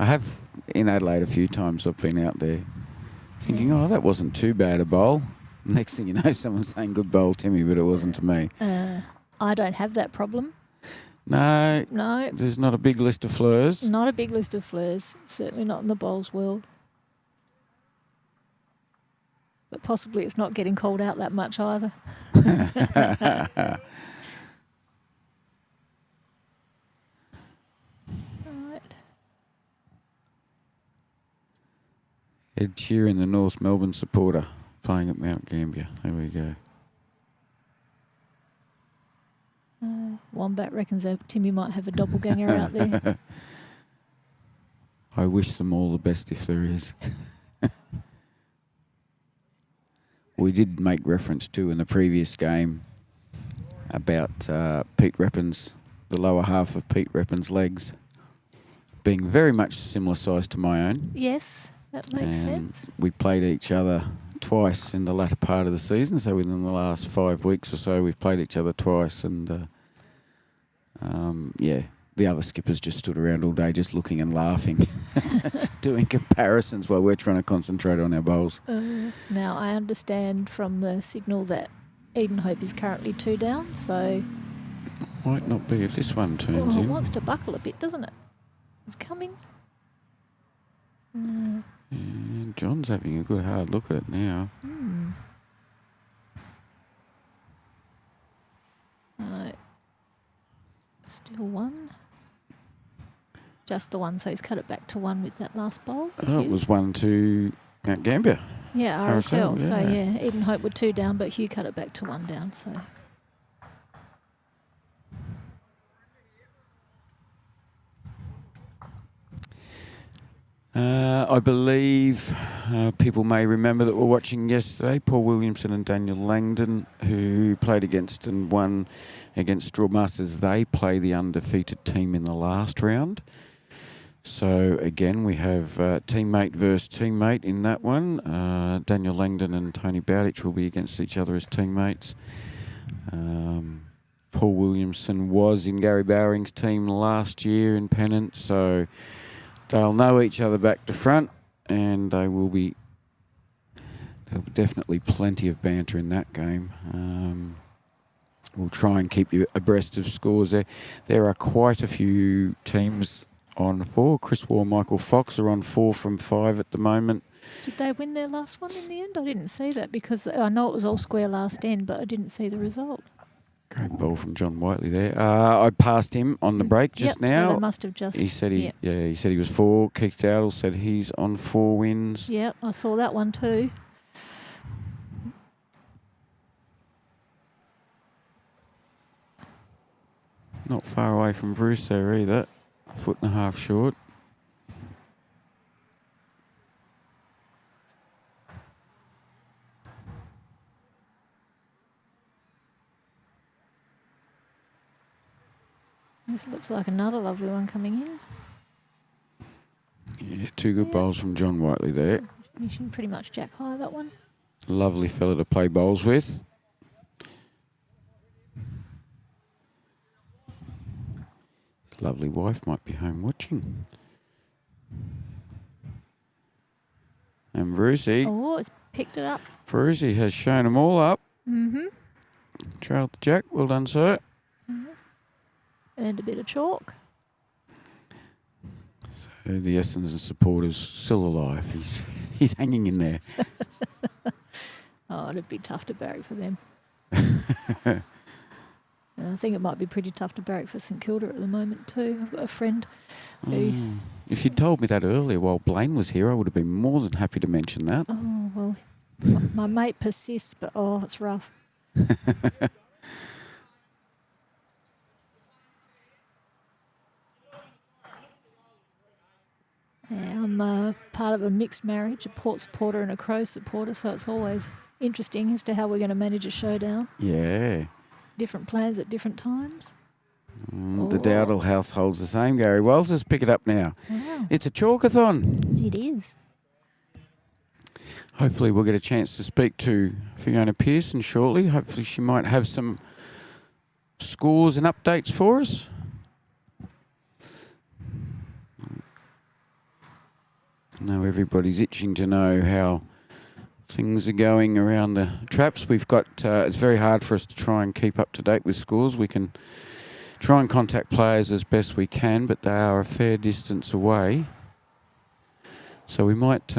I have in Adelaide a few times. I've been out there thinking, oh, that wasn't too bad a bowl. Next thing you know, someone's saying good bowl, Timmy, but it wasn't to me. I don't have that problem. No, No, there's not a big list of fleurs. not a big list of fleurs. Certainly not in the bowls world. But possibly it's not getting called out that much either. Right. Ed Sheeran, the North Melbourne supporter, playing at Mount Gambier. There we go. Wombat reckons that Timmy might have a doppelganger out there. I wish them all the best if there is. We did make reference to in the previous game about Pete Reppin's, the lower half of Pete Reppin's legs being very much similar size to my own. Yes, that makes sense. We played each other twice in the latter part of the season, so within the last 5 weeks or so we've played each other twice, and the other skippers just stood around all day just looking and laughing, doing comparisons while we're trying to concentrate on our bowls. Now, I understand from the signal that Eden Hope is currently 2 down, so... Might not be if this one turns it in. wants to buckle a bit, doesn't it? It's coming. Yeah, John's having a good hard look at it now. Right. Still 1. Just the 1, so he's cut it back to 1 with that last bowl. Oh, it was 1 to Mount Gambier. Yeah, RSL. RSL, So, yeah. yeah, Eden Hope were 2 down, but Hugh cut it back to 1 down, so... I believe people may remember that we're watching yesterday Paul Williamson and Daniel Langdon, who played against and won against Strawmasters. They play the undefeated team in the last round. So again, we have teammate versus teammate in that one. Daniel Langdon and Tony Bowditch will be against each other as teammates. Paul Williamson was in Gary Bowering's team last year in Pennant, so they'll know each other back to front, and there'll be definitely plenty of banter in that game. We'll try and keep you abreast of scores there. There are quite a few teams on 4. Chris Waugh, Michael Fox are on 4 from 5 at the moment. Did they win their last one in the end? I didn't see that because I know it was all square last end, but I didn't see the result. Great ball from John Whiteley there. I passed him on the break just now. So they must have just... He said he said he was 4. Keith Dowdle said he's on 4 wins. Yeah, I saw that one too. Not far away from Bruce there either. 1.5 foot short. This looks like another lovely one coming in. Yeah, 2 good bowls from John Whiteley there. Finishing pretty much jack high, that one. Lovely fella to play bowls with. His lovely wife might be home watching. And Brucey. Oh, it's picked it up. Brucey has shown them all up. Mm-hmm. Trailed the jack. Well done, sir. Earned a bit of chalk. So the Essendon supporters still alive. He's hanging in there. Oh, it'd be tough to barrack for them. And I think it might be pretty tough to barrack for St Kilda at the moment too. I've got a friend who... If you'd told me that earlier while Blaine was here, I would have been more than happy to mention that. Oh, well, my mate persists, but it's rough. Yeah, I'm part of a mixed marriage, a Port supporter and a Crow supporter, so it's always interesting as to how we're going to manage a showdown. Yeah. Different plans at different times. The Dowdle household's the same, Gary Wells. Let's pick it up now. Wow. It's a chalkathon. It is. Hopefully we'll get a chance to speak to Fiona Pearson shortly. Hopefully she might have some scores and updates for us. I know everybody's itching to know how things are going around the traps. We've got, it's very hard for us to try and keep up to date with scores. We can try and contact players as best we can, but they are a fair distance away. So we might...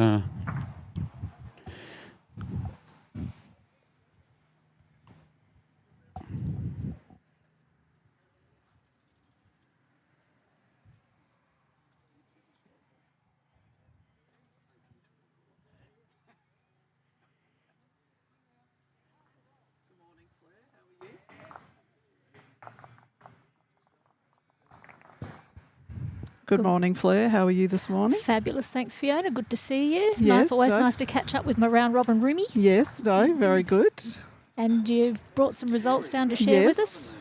Good morning, Fleur. How are you this morning? Fabulous. Thanks, Fiona. Good to see you. Yes, Always nice to catch up with my round robin roomie. Yes, no, very good. And you've brought some results down to share with us?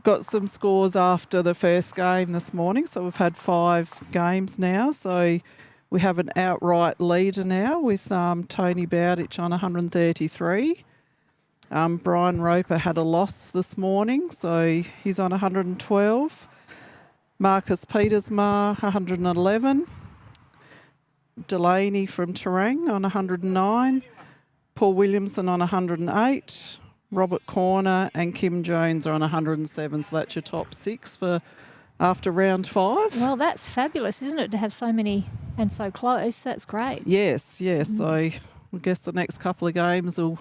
Got some scores after the first game this morning. So we've had 5 games now. So we have an outright leader now with Tony Bowditch on 133. Brian Roper had a loss this morning, so he's on 112. Marcus Petersmar, 111. Delaney from Terang on 109. Paul Williamson on 108. Robert Corner and Kim Jones are on 107. So that's your top 6 for after round 5. Well, that's fabulous, isn't it, to have so many and so close? That's great. Yes. So I guess the next couple of games will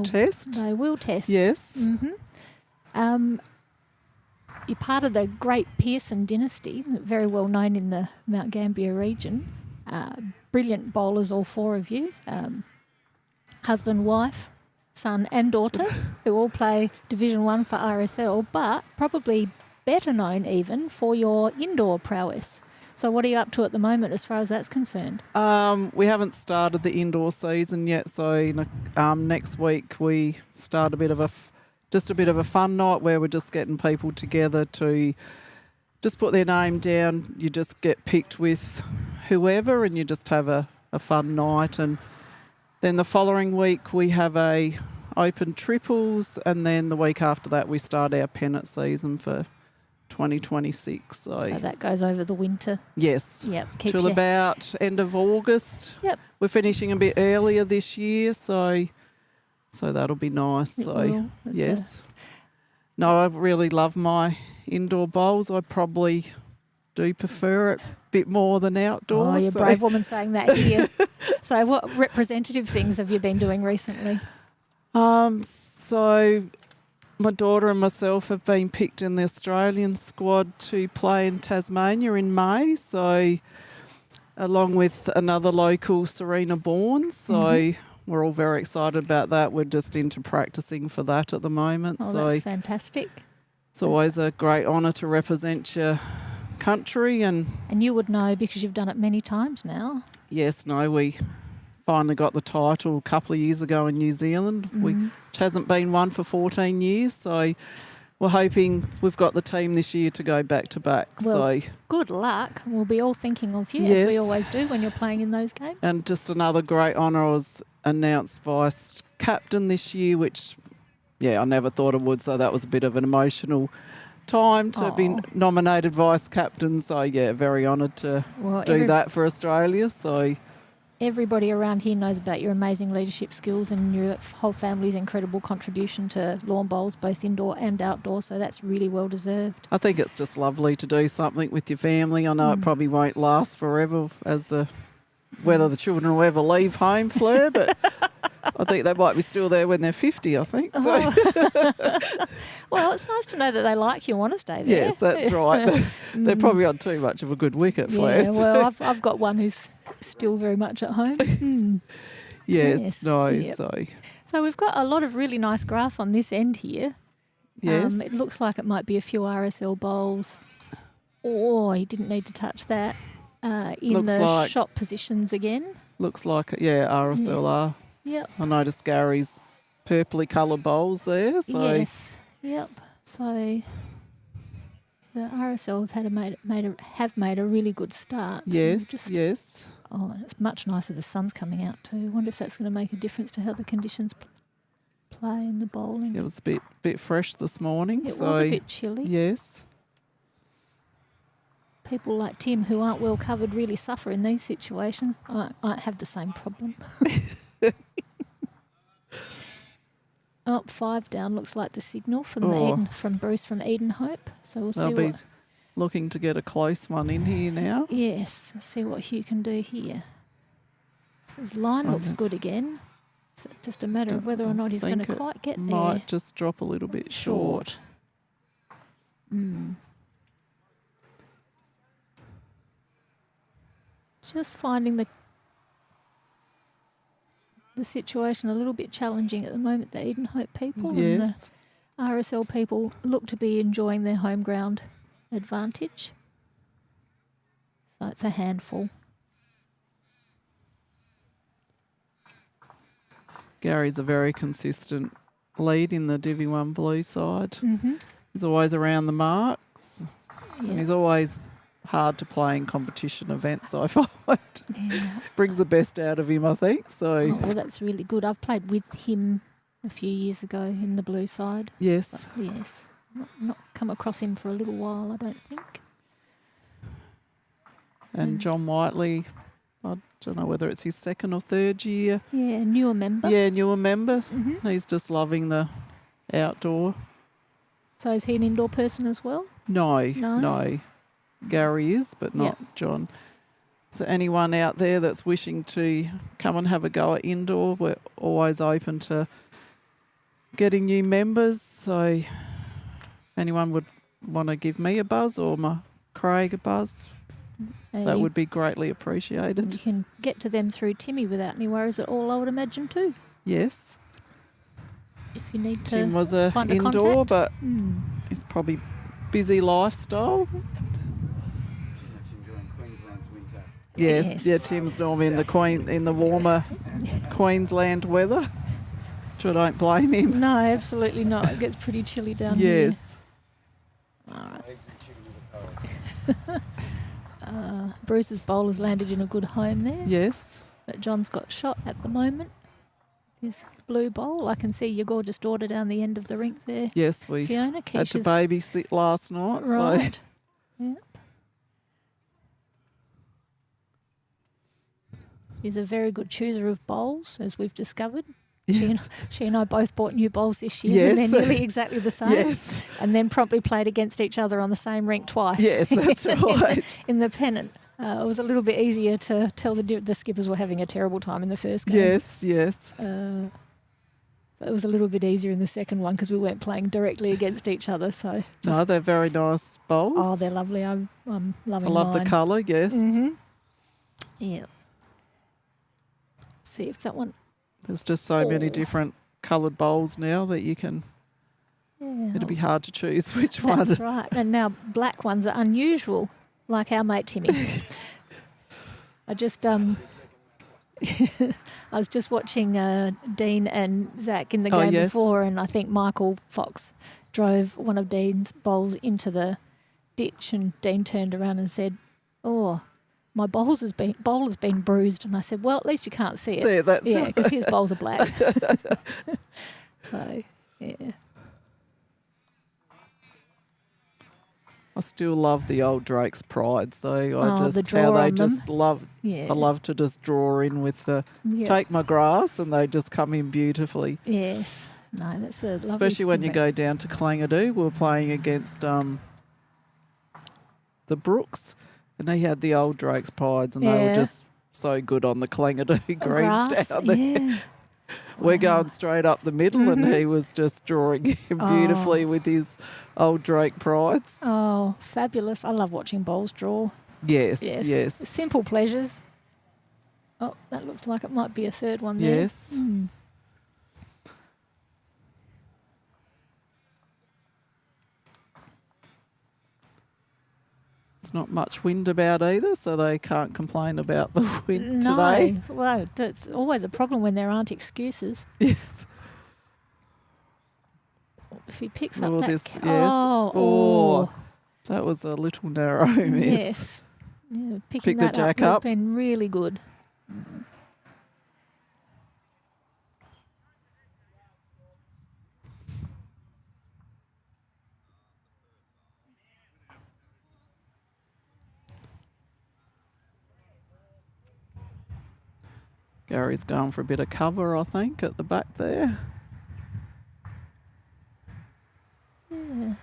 test. They will test. Yes. Mm-hmm. You're part of the Great Pearson dynasty, very well known in the Mount Gambier region. Brilliant bowlers, all 4 of you. Husband, wife, son and daughter, who all play Division 1 for RSL, but probably better known even for your indoor prowess. So what are you up to at the moment as far as that's concerned? We haven't started the indoor season yet, so next week we start a bit of a fun night where we're just getting people together to just put their name down. You just get picked with whoever and you just have a fun night. And then the following week we have a open triples, and then the week after that we start our pennant season for 2026. So that goes over the winter. Yes. Yep. Till about end of August. Yep. We're finishing a bit earlier this year, so that'll be nice. Yes. No, I really love my indoor bowls. I probably do prefer it a bit more than outdoors. Oh, you're a brave woman saying that here. So what representative things have you been doing recently? So my daughter and myself have been picked in the Australian squad to play in Tasmania in May. So along with another local, Serena Bourne. So we're all very excited about that. We're just into practicing for that at the moment. Oh, so that's fantastic. It's always a great honour to represent your country. And you would know because you've done it many times now. Yes, no, we finally got the title a couple of years ago in New Zealand, which hasn't been won for 14 years. So we're hoping we've got the team this year to go back to back. Well, good luck. We'll be all thinking of you, as we always do when you're playing in those games. And just another great honour, I was announced vice captain this year, which, I never thought I would. So that was a bit of an emotional time to be nominated vice captain. So, very honoured to do that for Australia. So everybody around here knows about your amazing leadership skills and your whole family's incredible contribution to lawn bowls, both indoor and outdoor. So that's really well deserved. I think it's just lovely to do something with your family. I know it probably won't last forever whether the children will ever leave home, Fleur, but I think they might be still there when they're 50, I think. So. Well, it's nice to know that they like you and want to stay there. Yes, that's right. They're probably on too much of a good wicket, Fleur. Yeah, well, I've got one who's still very much at home. Yes, nice. Yep. So we've got a lot of really nice grass on this end here. Yes. It looks like it might be a few RSL bowls. Oh, you didn't need to touch that. In the shot positions again. Looks like, RSL. Yep. So I noticed Gary's purpley coloured bowls there. So. Yes. Yep. So the RSL have made a really good start. Yes. Yes. Oh, and it's much nicer. The sun's coming out too. I wonder if that's going to make a difference to how the conditions play in the bowling. It was a bit fresh this morning. It was a bit chilly. Yes. people like Tim who aren't well covered really suffer in these situations. I have the same problem. 5 down looks like the signal from from Bruce from Edenhope. So we'll see They'll be what. looking to get a close one in here now. Yes, see what Hugh can do here. His line looks good again. It's just a matter of whether or not he's going to quite get there. Might just drop a little bit short. Just finding the situation a little bit challenging at the moment, the Edenhope people. Yes. And the RSL people look to be enjoying their home ground advantage. So it's a handful. Gary's a very consistent lead in the Divi 1 blue side. Mm-hmm. He's always around the marks. Yeah. And he's always hard to play in competition events, I find. Yeah. Brings the best out of him, I think. So Oh, well, that's really good. I've played with him a few years ago in the blue side. yes. But yes. Not come across him for a little while, I don't think. And John Whiteley, I don't know whether it's his second or third year. Yeah, newer member. Yeah, newer member. Mm-hmm. He's just loving the outdoor. So is he an indoor person as well? No. Gary is, but not John. So anyone out there that's wishing to come and have a go at indoor, we're always open to getting new members. So if anyone would want to give me a buzz or my Craig a buzz, that would be greatly appreciated. You can get to them through Timmy without any worries at all, I would imagine, too. Yes. If you need to Tim was a find a indoor, contact. but he's probably busy lifestyle. Yes, yeah, Tim's normally in the warmer Queensland weather, which I don't blame him. No, absolutely not. It gets pretty chilly down here. Yes. All right. Bruce's bowler's landed in a good home there. Yes. But John's got shot at the moment. His blue bowl. I can see your gorgeous daughter down the end of the rink there. Yes, we Fiona had to Keisha's babysit last night. right. So Yep. She's a very good chooser of bowls, as we've discovered. yes. She and I both bought new bowls this year, and Yes. they're nearly exactly the same. Yes. And then promptly played against each other on the same rink twice. Yes, that's right. in the pennant. It was a little bit easier to tell the skippers were having a terrible time in the first game. Yes. But it was a little bit easier in the second one because we weren't playing directly against each other. So No, they're very nice bowls. oh, they're lovely. I'm loving. I love mine. the colour. Yes. Mm-hmm. Yeah. See if that one. There's just so many different coloured bowls now that you can. Yeah. It'd be hard to choose which one. That's right. And now black ones are unusual, like our mate Timmy. I just I was just watching Dean and Zach in the game before, and I think Michael Fox drove one of Dean's bowls into the ditch, and Dean turned around and said, "Oh, my bowl has been bruised." And I said, "Well, at least you can't see it." See it, that's yeah, right. because his bowls are black. So yeah. I still love the old Drake's Prides though. The draw on them. Love. Yeah. I love to just draw in with the Yeah. take my grass, and they just come in beautifully. Yes. No, that's the lovely Especially when thing you go down to Clangadoo. We were playing against the Brooks, and they had the old Drake's Prides, and they were Yeah. just so good on the Clangadoo greens grass, down there. Yeah. We're Wow. going straight up the middle, and he was just drawing in beautifully with his old Drake Prides. Oh, fabulous. I love watching bowls draw. Yes. Simple pleasures. Oh, that looks like it might be a third one there. Yes. Mm. It's not much wind about either, so they can't complain about the wind No. today. Well, it's always a problem when there aren't excuses. Yes. If he picks Oh, up that... this- ca- yes. Oh, That was a little narrow miss. yes. Yeah, picking Pick the that jack would have up. been really good. Gary's going for a bit of cover, I think, at the back there. Yeah.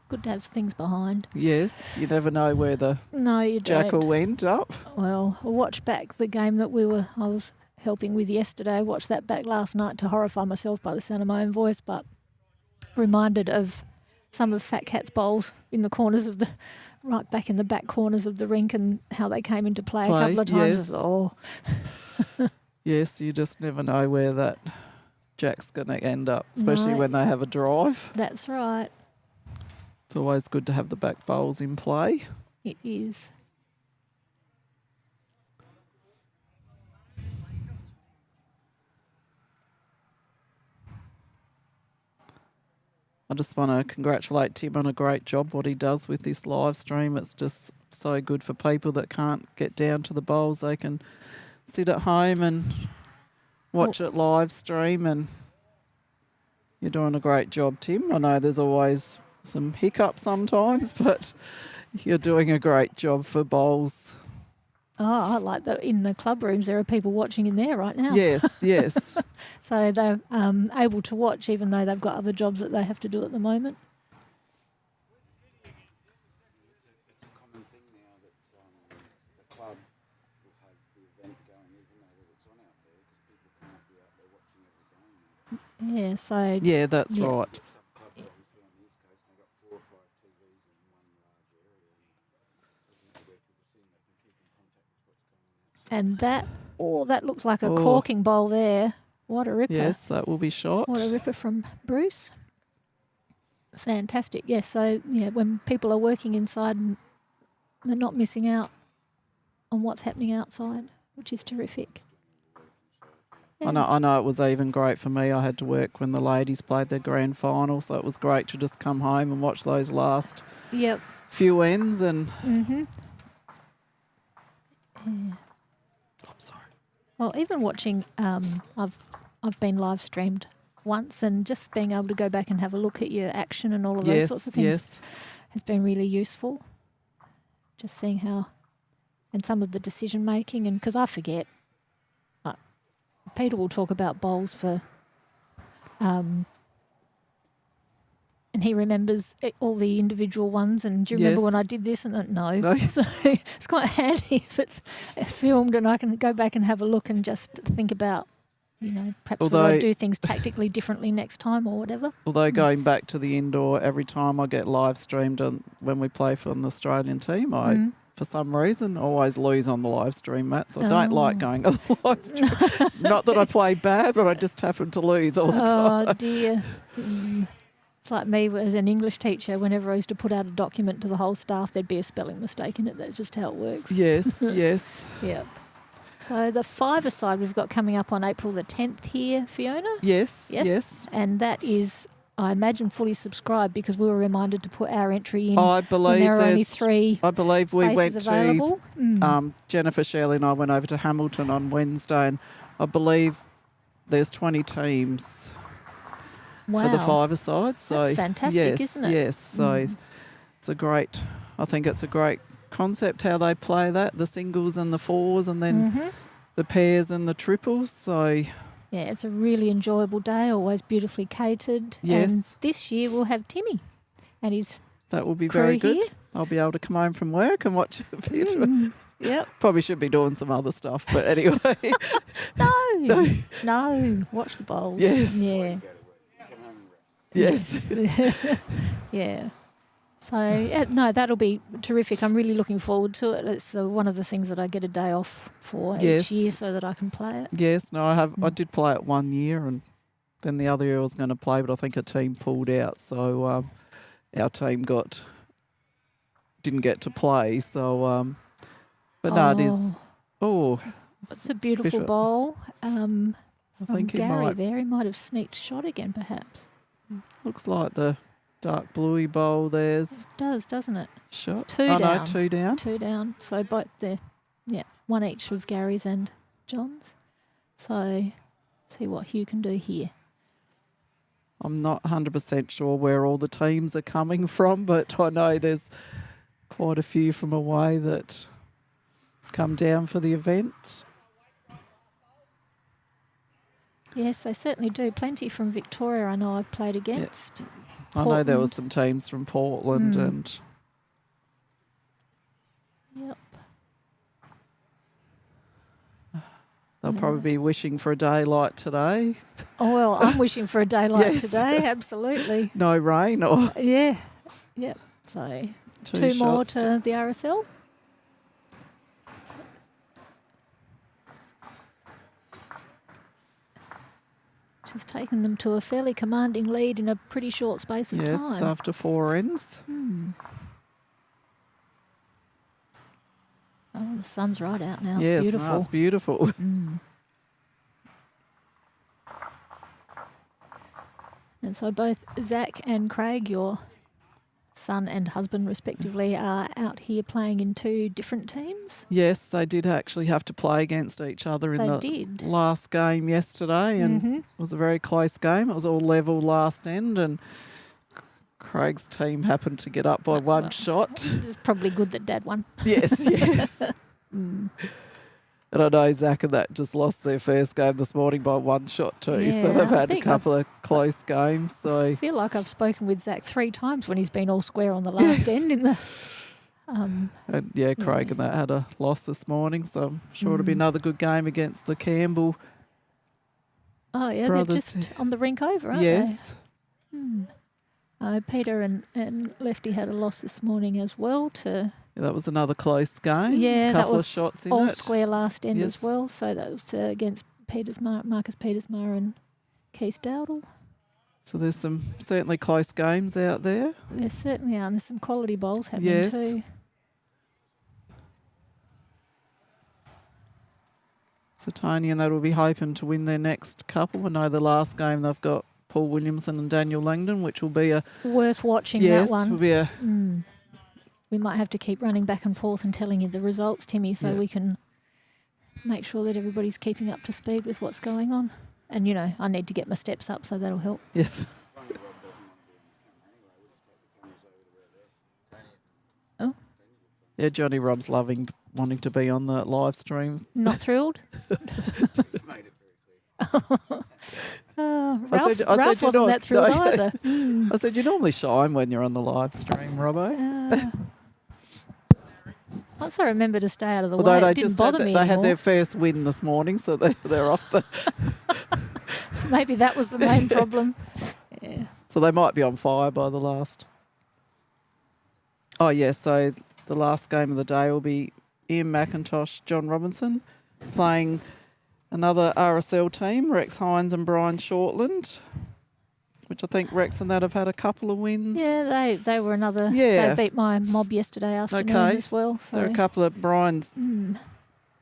Good to have things behind. Yes, you never know where the No, you jack don't. will end up. Well, I watched back the game that I was helping with yesterday. I watched that back last night to horrify myself by the sound of my own voice, but reminded of some of Fat Cat's bowls in the corners of right back in the back corners of the rink and how they came into play a couple of times. Yes. Yes, you just never know where that jack's going to end up, especially when they have a drive. That's right. It's always good to have the back bowls in play. It is. I just want to congratulate Tim on a great job, what he does with this live stream. It's just so good for people that can't get down to the bowls. They can sit at home and watch it live stream, and you're doing a great job, Tim. I know there's always some hiccups sometimes, but you're doing a great job for bowls. Oh, I like that in the club rooms there are people watching in there right now. Yes, yes. So they're able to watch even though they've got other jobs that they have to do at the moment. It's a common thing now that the club will have the event going even though that it's on out there because people can't be out there watching every game. Yeah, so... Yeah, that's Yeah. right. Some clubs obviously on the East Coast, and they've got 4 or 5 TVs in one large area. And doesn't matter where people see them, they can keep in contact with what's going on. And that looks like a corking bowl there. What a ripper. Yes, that will be shot. What a ripper from Bruce. Fantastic. Yes, so when people are working inside and they're not missing out on what's happening outside, which is terrific. Yeah. I know it was even great for me. I had to work when the ladies played their grand final, so it was great to just come home and watch those last few ends. And Yeah. I'm sorry. Well, even watching, I've been live streamed once, and just being able to go back and have a look at your action and all of those sorts of things has been really useful. Just seeing how, and some of the decision making, and because I forget. Peter will talk about bowls for, and he remembers all the individual ones. And do you remember when I did this? And no. So it's quite handy if it's filmed and I can go back and have a look and just think about, perhaps will I do things tactically differently next time or whatever. Although going back to the indoor, every time I get live streamed when we play for an Australian team, I, for some reason, always lose on the live stream, Matt. So I don't like going on the live stream. Not that I play bad, but I just happen to lose all the time. Oh, dear. It's like me as an English teacher. Whenever I used to put out a document to the whole staff, there'd be a spelling mistake in it. That's just how it works. Yes, yes. Yep. So the five-a-side we've got coming up on April the 10th here, Fiona? Yes. And that is, I imagine, fully subscribed because we were reminded to put our entry in. I believe there are only 3 I believe we went available. to Jennifer Shirley and I went over to Hamilton on Wednesday, and I believe there's 20 teams for the five-a-side. So that's fantastic, isn't it? Yes, so it's I think it's a great concept how they play that, the singles and the fours, and then the pairs and the triples. So yeah, it's a really enjoyable day, always beautifully catered. Yes. And this year we'll have Timmy and his that will be crew very good. here. I'll be able to come home from work and watch a bit. Yep. Probably should be doing some other stuff, but anyway. No. Watch the bowls. Yes. Yeah. Yes. Yeah. So, no, that'll be terrific. I'm really looking forward to it. It's one of the things that I get a day off for each year so that I can play it. Yes, no, I did play it one year, and then the other year I was going to play, but I think a team pulled out, so our team didn't get to play. So, but no, it is. Oh, it's a beautiful Bishop. bowl. I think he Gary might. there, he might have sneaked shot again, perhaps. Looks like the dark bluey bowl there's It does, doesn't it? shot. 2 No, down. 2 down. 2 down. So both there. Yeah, 1 each of Gary's and John's. So see what Hugh can do here. I'm not 100% sure where all the teams are coming from, but I know there's quite a few from away that come down for the event. Yes, they certainly do. Plenty from Victoria I know I've played against. I know there was Portland. some teams from Portland and Yep. they'll probably be wishing for a day like today. Oh, well, I'm wishing for a day like Yes. today, absolutely. No rain or Yeah. Yep. So two more to the RSL. Which has taken them to a fairly commanding lead in a pretty short space of yes, time. after 4 ends. Oh, the sun's right out now. Yes, It's beautiful. no, it's beautiful. And so both Zach and Craig, your son and husband respectively, are out here playing in 2 different teams. Yes, they did actually have to play against each other in They the did. last game yesterday, and it was a very close game. It was all level last end, and Craig's team happened to get up by one shot. It's probably good that Dad won. Yes, yes. And I know Zach and that just lost their first game this morning by 1 shot too, so Yeah, they've I had a think couple of close games. So I feel like I've spoken with Zach 3 times when he's been all square on the last end in the. and Craig and that had a loss this morning, so I'm sure it'll be another good game against the Campbell. Oh yeah, brothers. they're just on the rink over, aren't Yes. they? Peter and Lefty had a loss this morning as well. Yeah, that was another close game. Yeah, a that couple was of shots in all it. square last end Yes. as well. So that was against Marcus Petersmar and Keith Dowdle. So there's some certainly close games out there. There certainly are. And there's some quality bowls happening Yes. too. So Tony and that will be hoping to win their next couple. I know the last game they've got Paul Williamson and Daniel Langdon, which will be Worth watching yes, that one. will be a We might have to keep running back and forth and telling you the results, Timmy, so we can make sure that everybody's keeping up to speed with what's going on. And, I need to get my steps up, so that'll help. yes. Oh. Yeah, Johnny Rob's wanting to be on the live stream. Not thrilled? Ralph wasn't that thrilled either. I said, you normally shine when you're on the live stream, Robbo. Once I remember to stay out of the Although way, they it didn't just bother me they had anymore. their first win this morning, so they're off the. Maybe that was the main problem. Yeah. So they might be on fire by the last. Oh, yeah, so the last game of the day will be Ian McIntosh, John Robinson, playing another RSL team, Rex Hines and Brian Shortland, which I think Rex and that have had a couple of wins. Yeah, they were another. Yeah. They beat my mob yesterday afternoon as well. So There are a couple of Brian's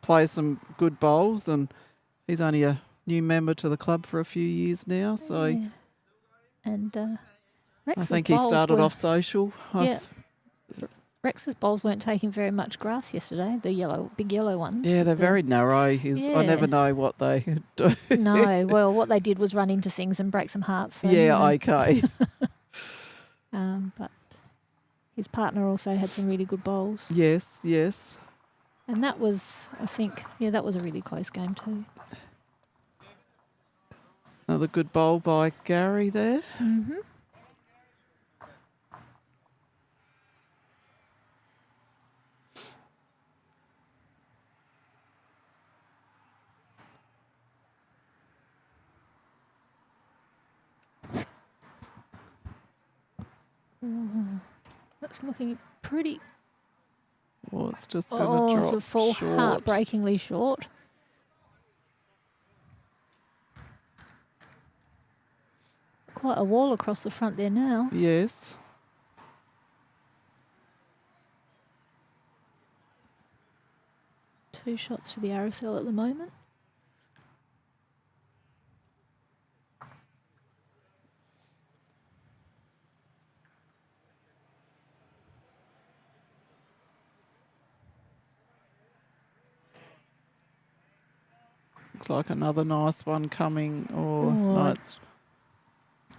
plays some good bowls, and he's only a new member to the club for a few years now. So yeah. And I Rex's think he bowls started were- off social. Yeah. Rex's bowls weren't taking very much grass yesterday, the big yellow ones. Yeah, they're very narrow. I Yeah. never know what they do. No, well, what they did was run into things and break some hearts. So, Okay. but his partner also had some really good bowls. Yes, yes. And that was, I think, that was a really close game too. Another good bowl by Gary there. Mm-hmm. That's looking pretty. Well, it's just going to drop to fall short. heartbreakingly short. Quite a wall across the front there now. Yes. Two shots to the RSL at the moment. Looks like another nice one coming. No, it's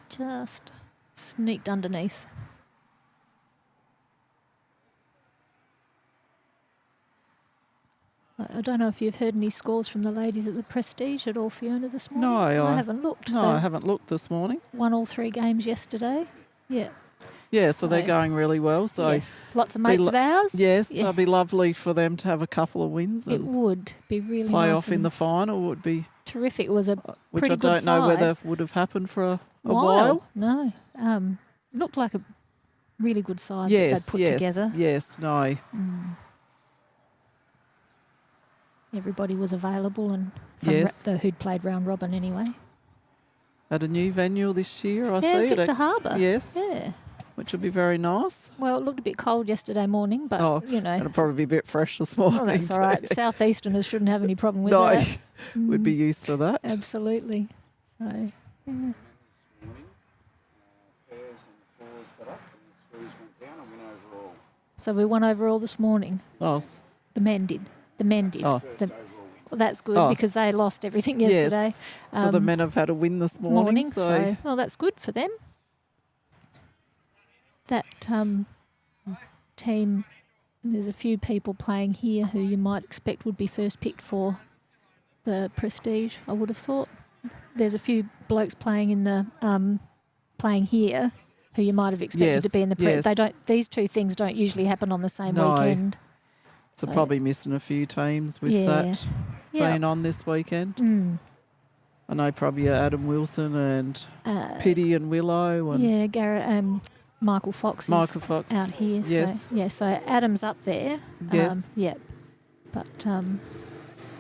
Just sneaked underneath. I don't know if you've heard any scores from the ladies at the Prestige at all, Fiona, this morning. No, I haven't looked. No, They I haven't looked this morning. won all 3 games yesterday. Yeah. Yeah, so they're going really well. So yes, lots of mates of ours. Yes, yeah. it'd be lovely for them to have a couple of wins. It And would be really play nice off in the final would be terrific. It was a which pretty I good don't know side. whether would have happened for a while. No, looked like a really good side that Yes, they'd put yes, together. yes, no. Everybody was available, and Yes. who'd played round robin anyway. At a new venue this year, I Yeah, see. Victor Harbour. Yes, Yeah. which would be very nice. Well, it looked a bit cold yesterday morning, but you know, it'll probably be a bit fresh this morning. oh, that's all right. Southeasterners shouldn't have any problem with No, that. we'd be used to that. Absolutely. So, yeah. Pairs and fours got up and the threes went down and went overall. So we won overall this morning. Oh, The men did. The men did. Oh. Well, that's good Oh. because they lost everything Yes. yesterday. so the men have had a win this morning. So well, that's good for them. That team, there's a few people playing here who you might expect would be first picked for the Prestige, I would have thought. There's a few blokes playing in the playing here who you might have expected to be in the yes. They don't. These two things don't usually happen on the same No. weekend. so probably missing a few teams with Yeah. that Yeah. being on this weekend. Mm. I know probably Adam Wilson and Pitty and Willow and Yeah, Garrett, Michael Fox is Michael Fox. out here. Yes. So, yeah, so Adam's up there. Yes. Yep. But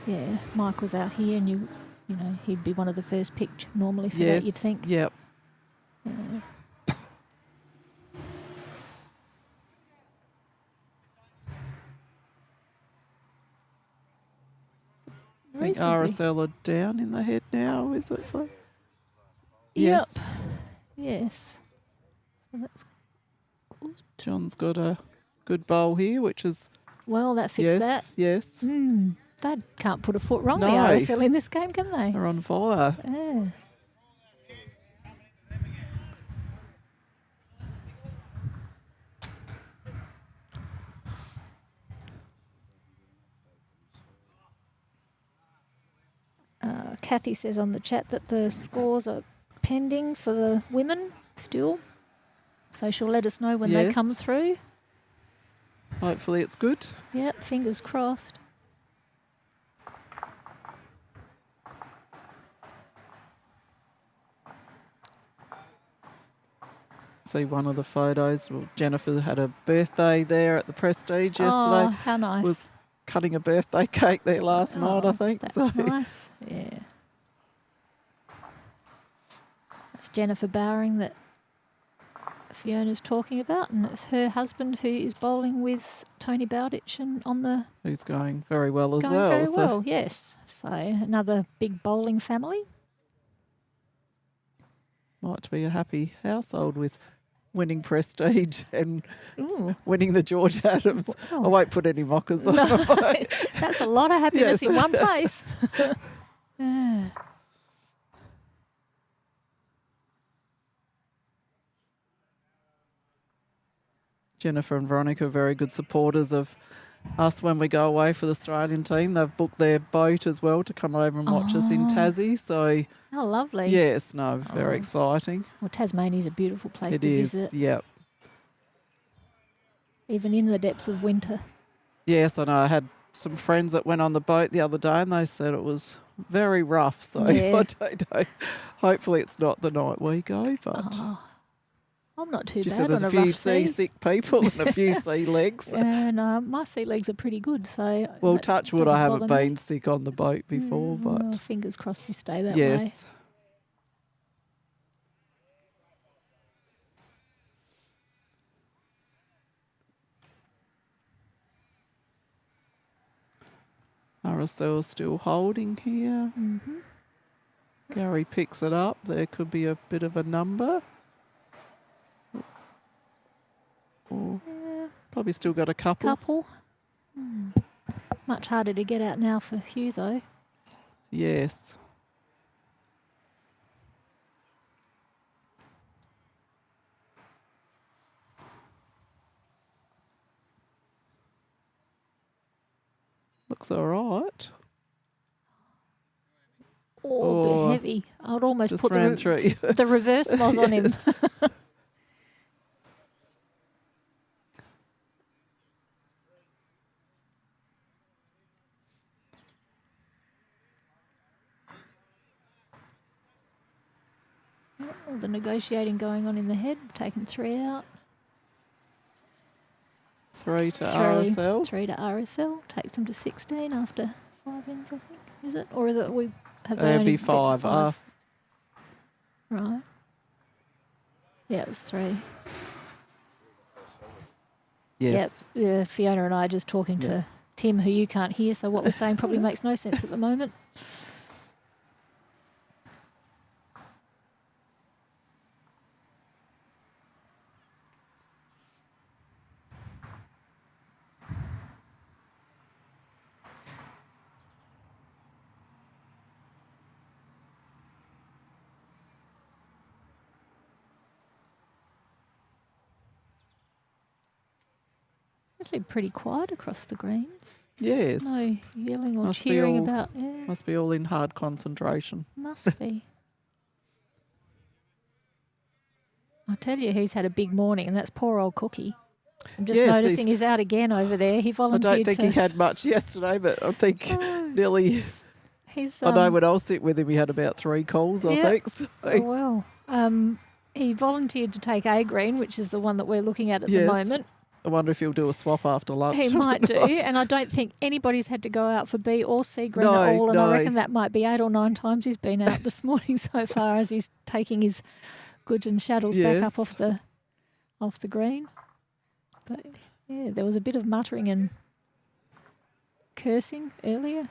yeah, Michael's out here, and you know, he'd be one of the first picked normally for Yes. that. You'd think. Yep. I think Reasonably. RSL are down in the head now, is it? For? Yep. Yes. Yes. So that's good. John's got a good bowl here, which is Well, that fixed yes, that. yes. They can't put a foot wrong, the No. RSL, in this game, can they? They're on fire. Yeah. Kathy says on the chat that the scores are pending for the women still. So she'll let us know when they Yes. come through. Hopefully it's good. Yep, fingers crossed. See one of the photos. Well, Jennifer had a birthday there at the Prestige Oh, yesterday. how nice. Was cutting a birthday cake there last night, I think. That's so. nice. Yeah. That's Jennifer Bowering that Fiona's talking about, and it's her husband who is bowling with Tony Bowditch and on the Who's going very well as going well. very so well. Yes, so another big bowling family. might be a happy household with winning Prestige and Ooh. winning the George Adams. I Oh. won't put any mockers on. No, that's a lot of happiness Yes. in one place. Yeah. Jennifer and Veronica are very good supporters of us when we go away for the Australian team. They've booked their boat as well to come over and watch us in Oh. Tassie. So, How lovely. yes, no, very Oh. exciting. Well, Tasmania's a beautiful place It to is, visit, yep. even in the depths of winter. Yes, I know. I had some friends that went on the boat the other day and they said it was very rough. So Yeah. I don't know. Hopefully it's not the night we go, but Oh, I'm not too she bad said there's on a a few rough sea. seasick people and a few sea legs. And my sea legs are pretty good, so Well, that touch wood, doesn't I haven't bother me. been sick on the boat before, Well, but fingers crossed you stay that way. yes. RSL still holding here. Mm-hmm. Gary picks it up. There could be a bit of a number. Or Yeah, probably still got a couple. couple. Much harder to get out now for Hugh, though. Yes. Looks looks all right. Oh, a bit heavy. I'd almost Just put ran through. the reverse moz on him. All the negotiating going on in the head, taking 3 out. 3 to RSL. 3 to RSL, takes them to 16 after 5 ends, I think. Is it? Or is it we have they It'd only be 5. Right. Yeah, it was 3. Yes. Yep. Yeah, Fiona and I are just talking to Tim, who you can't hear, so what we're saying probably makes no sense at the moment. Actually pretty quiet across the greens. Yes. No yelling or Must be cheering all- about. Yeah, Must be all in hard concentration. must be. I'll tell you who's had a big morning, and that's poor old Cookie. I'm just Yes, noticing he's out again over there. He I volunteered don't think he had much yesterday, but I think nearly. He's, I know when I'll sit with him, he had about 3 calls, I Yeah. think. So. Oh, well. He volunteered to take A green, which is the one that we're looking at the Yes. moment. I wonder if he'll do a swap after lunch. He might do, and I don't think anybody's had to go out for B or C green at all, and no. I reckon that might be 8 or 9 times he's been out this morning so far as he's taking his goods and chattels back up Yes. off the green. But yeah, there was a bit of muttering and cursing earlier.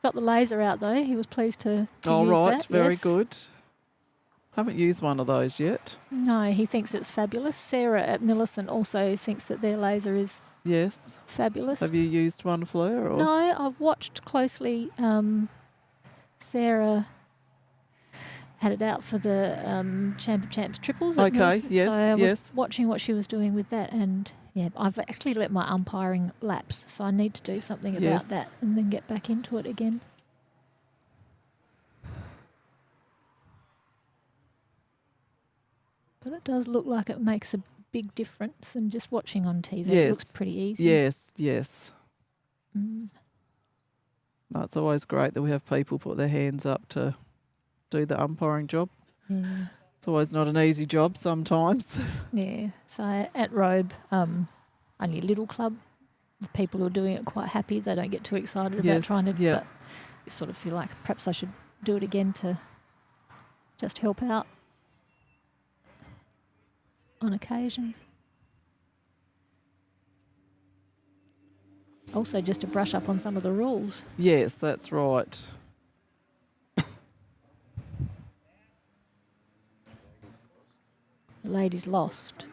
Got the laser out though. He was pleased to All use right, that. very yes. good. Haven't used one of those yet. No, he thinks it's fabulous. Sarah at Millicent also thinks that their laser is Yes. fabulous. Have you used one, Fleur? Or? No, I've watched closely. Sarah had it out for the Champ of Champs triples. At Okay, Millicent, yes, so I was yes. watching what she was doing with that, and yeah, I've actually let my umpiring lapse, so I need to do something about Yes. that and then get back into it again. But it does look like it makes a big difference, and just watching on TV it looks Yes. pretty easy. Yes, yes. Mm. No, it's always great that we have people put their hands up to do the umpiring job. Yeah. It's always not an easy job sometimes. Yeah. So at Robe, only a little club. The people who are doing it quite happy. They don't get too excited about Yes, trying to. yeah. But you sort of feel like perhaps I should do it again to just help out on occasion. Also, just to brush up on some of the rules. Yes, that's right. The ladies lost.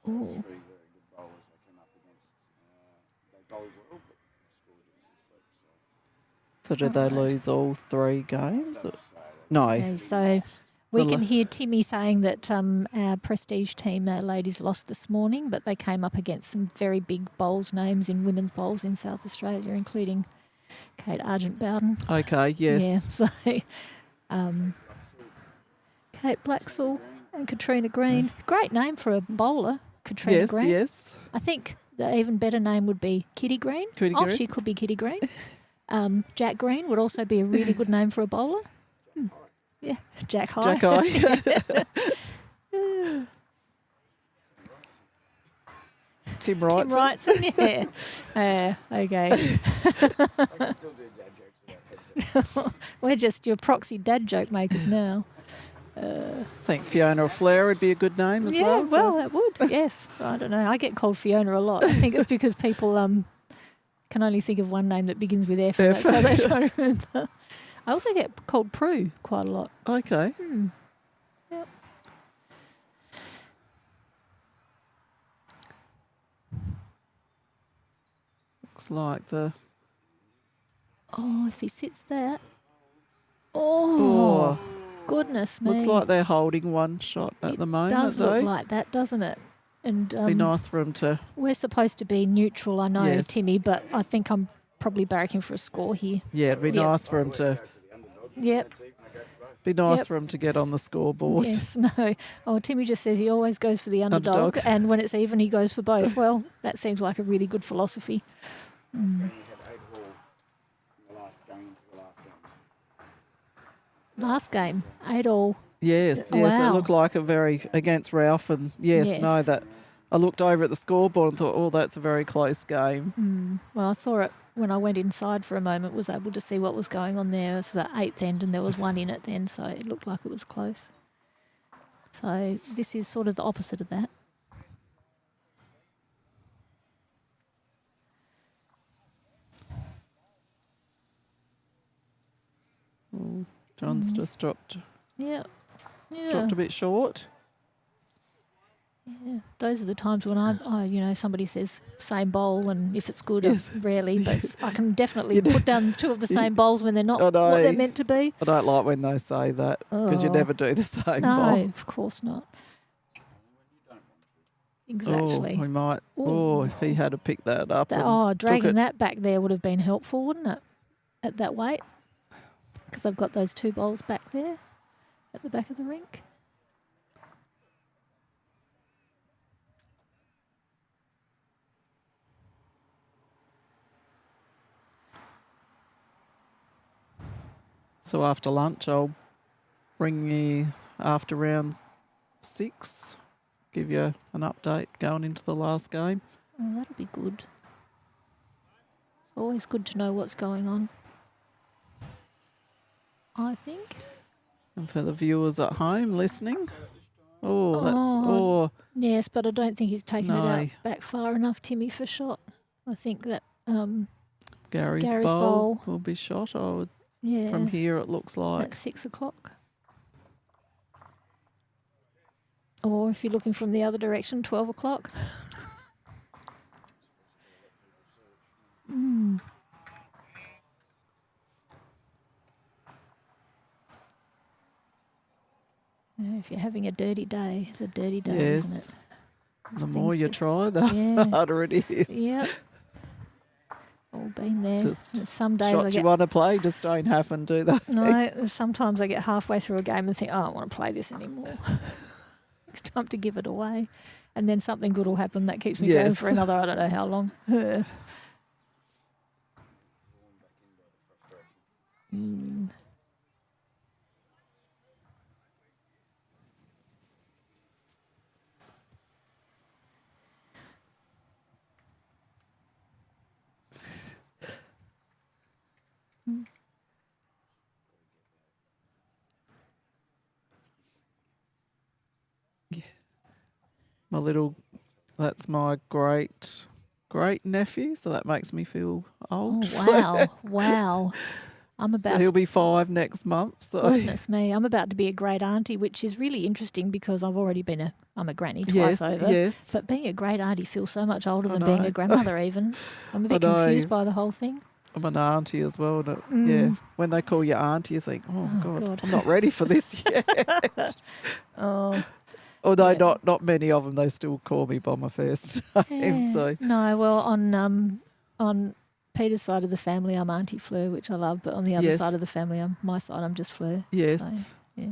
Ooh. So did they lose all 3 games? Or? No. Okay, so we The can la- hear Timmy saying that our prestige team, our ladies, lost this morning, but they came up against some very big bowls names in women's bowls in South Australia, including Kate Argent-Bowden. Okay, yes. Yeah, so Kate Blacksall and Katrina Green. Great name for a bowler, Katrina Yes, Green. yes. I think the even better name would be Kitty Green. Kitty Oh, Green. she could be Kitty Green. Jack Green would also be a really good name for a bowler. Yeah, Jack High. Jack Eye. Tim Wright. Tim Wrightson, yeah. Okay. We're just your proxy dad joke makers now. I think Fiona or Fleur would be a good name as well. Well, that would, yes. I don't know. I get called Fiona a lot. I think it's because people can only think of one name that begins with F, and that's how they try to remember. I also get called Prue quite a lot. Okay. Yep. Looks like the... Oh, if he sits there. Oh, goodness me. Looks like they're holding one shot at the moment, does though. look like that, doesn't it? And Be nice for him to. we're supposed to be neutral, I know, Yes. Timmy, but I think I'm probably barracking for a score here. Yeah, it'd be Yep. nice for him to. Yep. Be nice Yep. for him to get on the scoreboard. Yes, no. Oh, Timmy just says he always goes for the underdog, and when it's even, he goes for both. Well, that seems like a really good philosophy. Last game, 8-all. Yes, Wow. it looked like a very against Ralph, and no, Yes. that I looked over at the scoreboard and thought, oh, that's a very close game. Well, I saw it when I went inside for a moment, was able to see what was going on there. It was the 8th end, and there was one in it then, so it looked like it was close. So this is sort of the opposite of that. John's just dropped Yeah. a bit short. Yeah, those are the times when somebody says same bowl, and if it's good, Yes. rarely, but I can definitely put down two of the same bowls when they're not I know. what they're meant to be. I don't like when they say that because you Oh. never do the same No, bowl. of course not. Oh, Exactly. we might. Ooh. Oh, if he had to pick that up. and took Dragging it. that back there would have been helpful, wouldn't it? At that weight, because I've got those two bowls back there at the back of the rink. So after lunch, I'll bring you after round 6, give you an update going into the last game. Oh, that'll be good. It's always good to know what's going on, I think. And for the viewers at home listening, Oh. that's Yes, but I don't think he's taken it No. out back far enough, Timmy, for shot. I think that, Gary's Gary's bowl bowl. will be shot. yeah, From here, it looks like. at 6 o'clock. Or if you're looking from the other direction, 12 o'clock. Yeah, if you're having a dirty day, it's a dirty day, Yes. isn't it? There's The more things you to- try, the Yeah. harder it is. Yep. All been there. Just There's some days I Shots you get want to play just don't happen, do they? no. Sometimes I get halfway through a game and think, oh, I don't want to play this anymore. It's time to give it away, and then something good will happen that keeps me going Yes. for another I don't know how long. That's my great nephew, so that makes me feel old. Oh wow, wow! I'm So about he'll to, be 5 next month. So goodness me, I'm about to be a great auntie, which is really interesting because I've already been I'm a granny twice over. yes. But being a great auntie feels so much older I than being know. a grandmother. Even I'm a bit I know. confused by the whole thing. I'm an auntie as well. Yeah, when they call you auntie, you think, oh, God, I'm not ready for this yet. Oh. Although Yeah. not many of them, they still call me by my first name. Yeah. So No, well, on Peter's side of the family, I'm Auntie Fleur, which I love, but on the other Yes. side of the family, my side, I'm just Fleur. yes, So, yeah.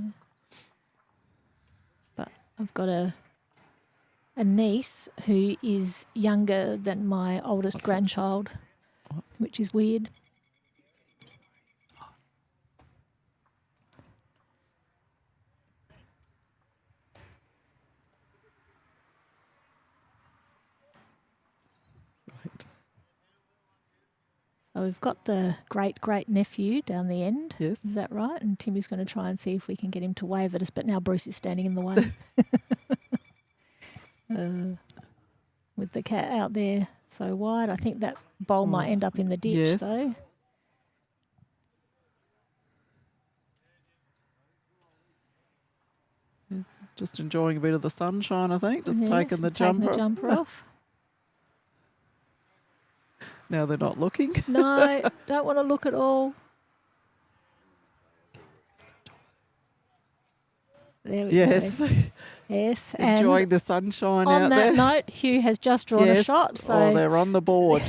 But I've got a niece who is younger than my oldest What's that? grandchild, which is weird. right. So we've got the great nephew down the end. Yes. Is that right? And Timmy's going to try and see if we can get him to wave at us, but now Bruce is standing in the way. With the cat out there so wide. I think that bowl might end up in the ditch, Yes. though. He's just enjoying a bit of the sunshine, I think. Just Yes, taking the jumper. off. Now they're not looking. No, don't want to look at all. There we Yes. go. Yes. Enjoying And the sunshine on out that there. note, Hugh has just drawn a Yes. shot. So Oh, they're on the board.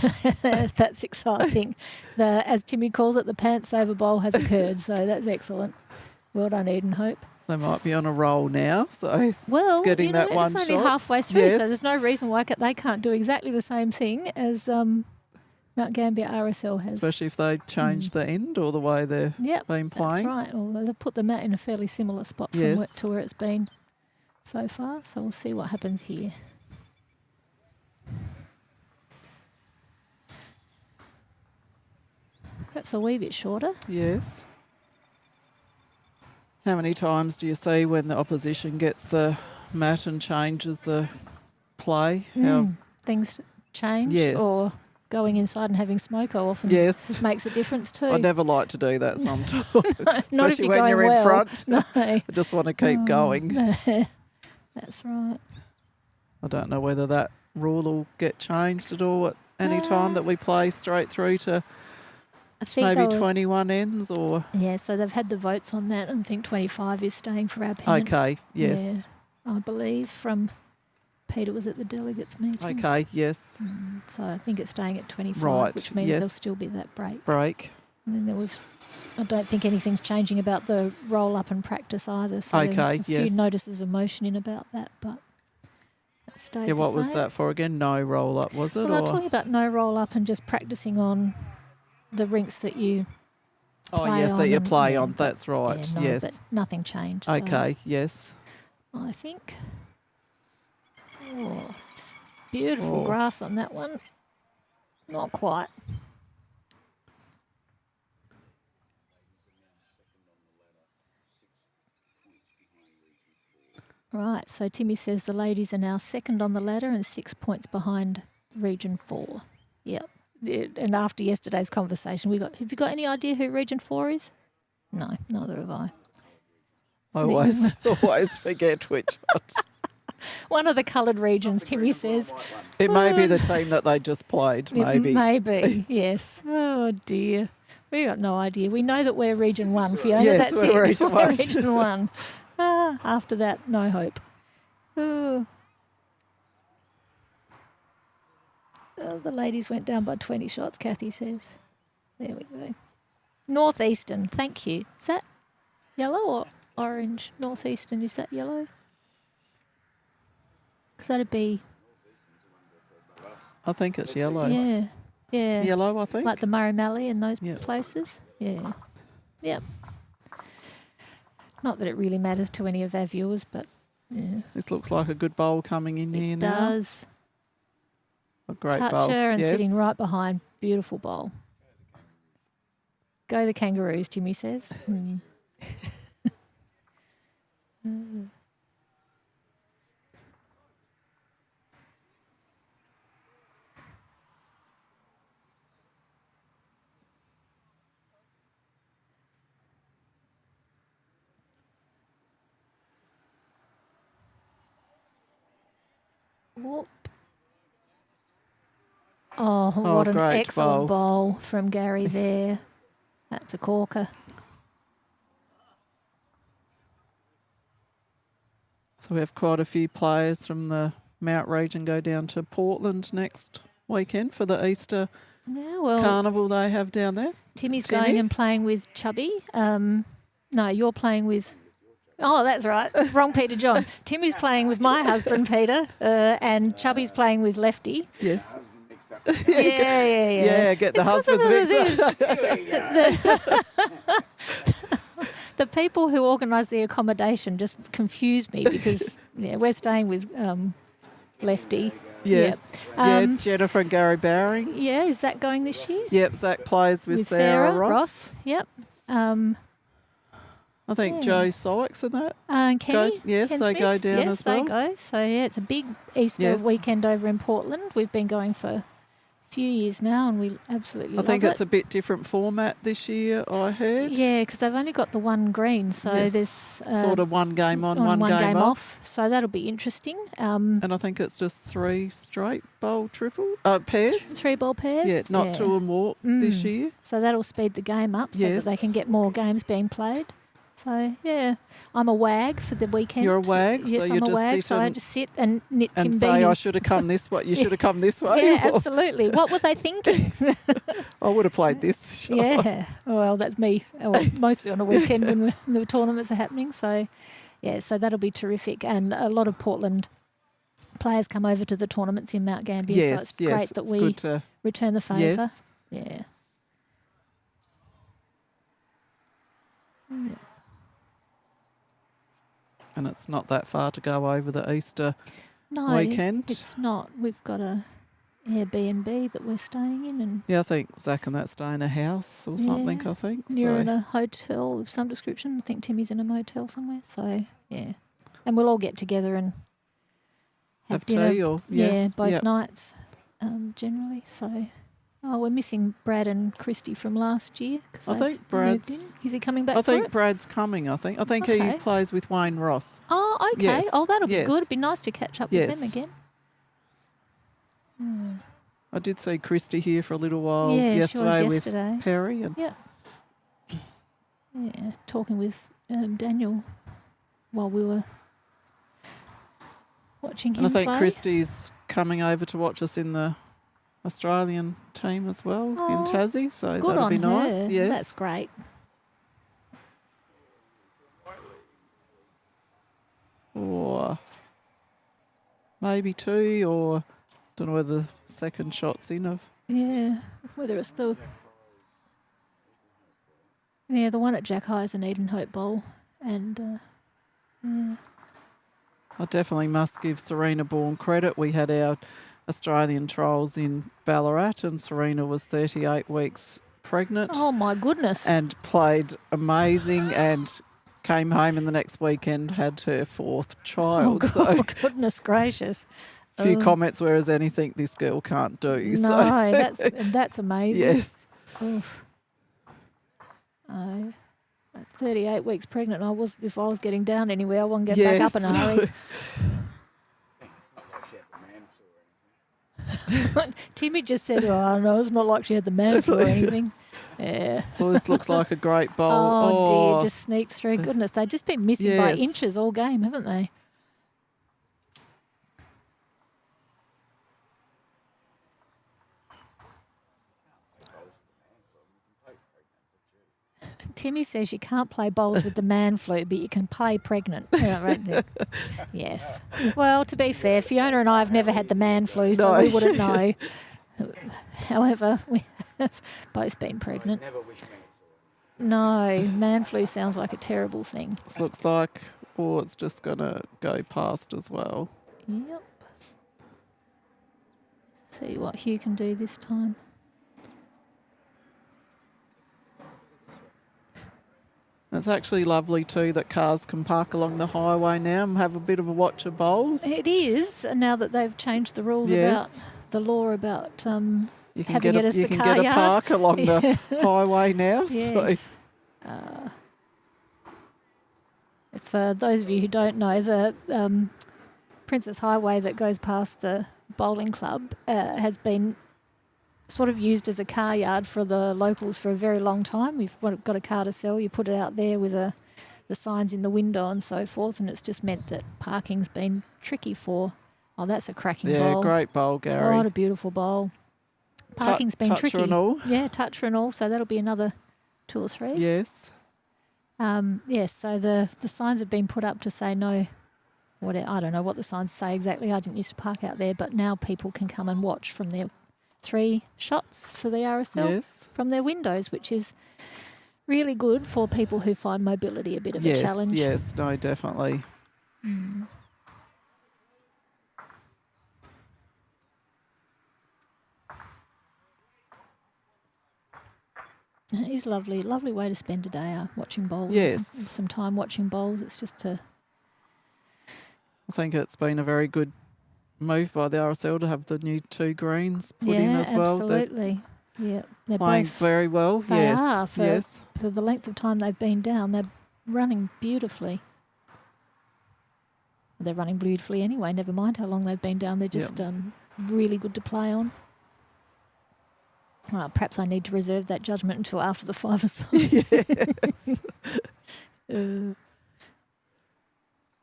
that's exciting. As Timmy calls it, the pants over bowl has occurred. So that's excellent. Well done, Eden Hope. They might be on a roll now. So Well, getting that one it's only shot. halfway through, Yes. so there's no reason why they can't do exactly the same thing as Mount Gambier RSL has. especially if they change the end or the way they're Yep, been playing. that's right. Well, they've put the mat in a fairly similar spot from Yes. to where it's been so far. So we'll see what happens here. Perhaps a wee bit shorter. Yes. How many times do you see when the opposition gets the mat and changes the play? How Things change. Yes. Or going inside and having smoke often Yes. makes a difference too. I never like to do that sometimes, Not if especially you're when going you're in well. front. No. I just want to keep going. That's right. I don't know whether that rule will get changed at all at any time that we play straight through to I think maybe they were- 21 ends or... Yeah, so they've had the votes on that, and I think 25 is staying for our pennant. Okay, yes. Yeah, I believe from Peter was at the delegates meeting. Okay, yes. So I think it's staying at 25, Right, which means yes. there'll still be that break. Break. And then there was, I don't think anything's changing about the roll up and practice either. So Okay, a few yes. notices of motion in about that, but that stayed Yeah, the what was same. that for again? No roll-up, was it? Well, I'm or? talking about no roll up and just practicing on the rinks that you Oh, play yes, that on you and- play yeah, on. but- That's right, yeah, no, yes. but nothing changed. so Okay, yes. I think. Oh, just beautiful Oh. grass on that one. Not quite. Right, so Timmy says the ladies are now second on the ladder and 6 points behind Region 4. Yep. And after yesterday's conversation, have you got any idea who Region 4 is? No, neither have I. I always forget which ones. One of the coloured regions, Timmy says. It may be the team that they just played, maybe. It may be, yes. Oh, dear. We got no idea. We know that we're Region 1, Fiona. Yes, That's we're it. Region We're 1. Region 1. After that, no hope. Oh. The ladies went down by 20 shots, Kathy says. There we go. Northeastern, thank you. Is that yellow or orange? Northeastern, is that yellow? Because that'd be, I think it's yellow. yeah. Yellow, I think. Like the Murray Mallee and those Yeah. places? Yeah. Yep. Not that it really matters to any of our viewers, but yeah. This looks like a good bowl coming in here It now. does. A great Touch bowl. her and yes. sitting right behind. Beautiful bowl. Go the Kangaroos, Jimmy says. Whoop. Oh, what an great excellent bowl. bowl from Gary there. That's a corker. So we have quite a few players from the Mount region go down to Portland next weekend for the Easter Yeah, well, carnival they have down there. Timmy's Timmy? going and playing with Chubby. No, you're playing with... Oh, that's right. Wrong Peter John. Timmy's playing with my husband, Peter, and Chubby's playing with Lefty. Yes. Yeah. Yeah, get the It's 'cause of husbands mixed up. The people who organise the accommodation just confuse me because we're staying with Lefty. Yes. Yep. Jennifer and Gary Bowring. Yeah, is that going this year? Yep, Zach plays with Sarah Ross. Yep. I think Yeah. Joe Sykes and that. And Kenny? yes, Ken they Smith? go down yes, as well. they go. So, yeah, it's a big Easter Yes. weekend over in Portland. We've been going for a few years now and we absolutely I love think it. it's a bit different format this year, I heard. Yeah, because they've only got the one green, so Yes. there's Sort of one game on, one game off. So that'll be interesting. And I think it's just 3 straight bowl pairs. 3 ball pairs. Yeah, not 2 and walk this year. So that'll speed the game up so that they Yes. can get more games being played. So, yeah, I'm a wag for the weekend. You're a wag, Yes, so I'm you a just wag, sit so I and- just sit and knit And Tim say, I beanies. should have come this way. You should have come this way. Yeah, or, absolutely. What were they thinking? I would have played this. Sure. Yeah, well, that's me. Well, mostly on a weekend when the tournaments are happening. So, yeah, so that'll be terrific. And a lot of Portland players come over to the tournaments in Mount Gambier, Yes, so it's yes. great that it's we good to, return the favour. yes. Yeah. And it's not that far to go over the Easter No, weekend. it's not. We've got a Airbnb that we're staying in, and Yeah, I think Zach and that stay in a house or something, Yeah, I think. you're so. in a hotel of some description. I think Timmy's in a motel somewhere. So, yeah. And we'll all get together and have dinner. tea or yes. Yeah, both yep. nights generally. So, we're missing Brad and Christy from last year. 'Cause I they've think moved Brad's- in. Is he coming back I for think it? Brad's coming, I think. I think he Okay. plays with Wayne Ross. Oh, okay. Yes, Oh, that'll be yes. good. It'd be nice to catch up with Yes. them again. Hmm. I did see Christy here for a little while Yeah, she was yesterday yesterday. with Perry. And Yeah, talking with Daniel while we were watching him I think play. Christy's coming over to watch us in the Australian team as well in Oh, Tassie, so Good that'll on be nice. her. Yes. That's great. Or maybe two, or don't know whether the second shot's in of. Yeah, whether it's the one at Jack High's and Eden Hope Bowl, and yeah. I definitely must give Serena Bourne credit. We had our Australian trials in Ballarat, and Serena was 38 weeks pregnant Oh my goodness! and played amazing and came home and the next weekend had her fourth child. So Goodness gracious! a few Oh. comments, whereas anything this girl can't do. No, So that's amazing. yes. Oof. At 38 weeks pregnant, if I was getting down anywhere, I wouldn't get back up in a hurry. Timmy just said, "Oh no, it's not like she had the man flu or anything." Yeah. Well, this looks like a great bowl. Oh, dear, just sneaked through. Goodness, they've just been missing by Yes. inches all game, haven't they? Timmy says you can't play bowls with the man flu, but you can play pregnant. Yeah, right. Yes. Well, to be fair, Fiona and I have never had the man flu, so No. we wouldn't know. However, we have both been pregnant. No, man flu sounds like a terrible thing. This looks like, it's just going to go past as well. Yep. See what Hugh can do this time. It's actually lovely too that cars can park along the highway now and have a bit of a watch of bowls. It is, now that they've changed the rules Yes. about the law about You can having get it as you the can car get a yard. park along the highway now. So Yes. For those of you who don't know, the Princess Highway that goes past the bowling club has been sort of used as a car yard for the locals for a very long time. We've got a car to sell, you put it out there with the signs in the window and so forth, and it's just meant that parking's been tricky for. Oh, that's a cracking bowl. great bowl, Gary. What a beautiful bowl. Parking's been toucher tricky. and all. Yeah, toucher and all, so that'll be another 2 or 3. Yes. Yes, so the signs have been put up to say no. I don't know what the signs say exactly. I didn't used to park out there, but now people can come and watch from their 3 shots for the RSL Yes. from their windows, which is really good for people who find mobility a bit of a challenge. Yes, no, definitely. Mm. It is lovely way to spend a day watching bowls. Yes. Some time watching bowls. It's just to I think it's been a very good move by the RSL to have the new 2 greens put in as well. They're absolutely. Yeah, they're playing both very well. They yes. are yes. for the length of time they've been down. They're running beautifully. They're running beautifully anyway. Never mind how long they've been down. They're just really good to play on. Perhaps I need to reserve that judgment until after the 5-a-side. Yes.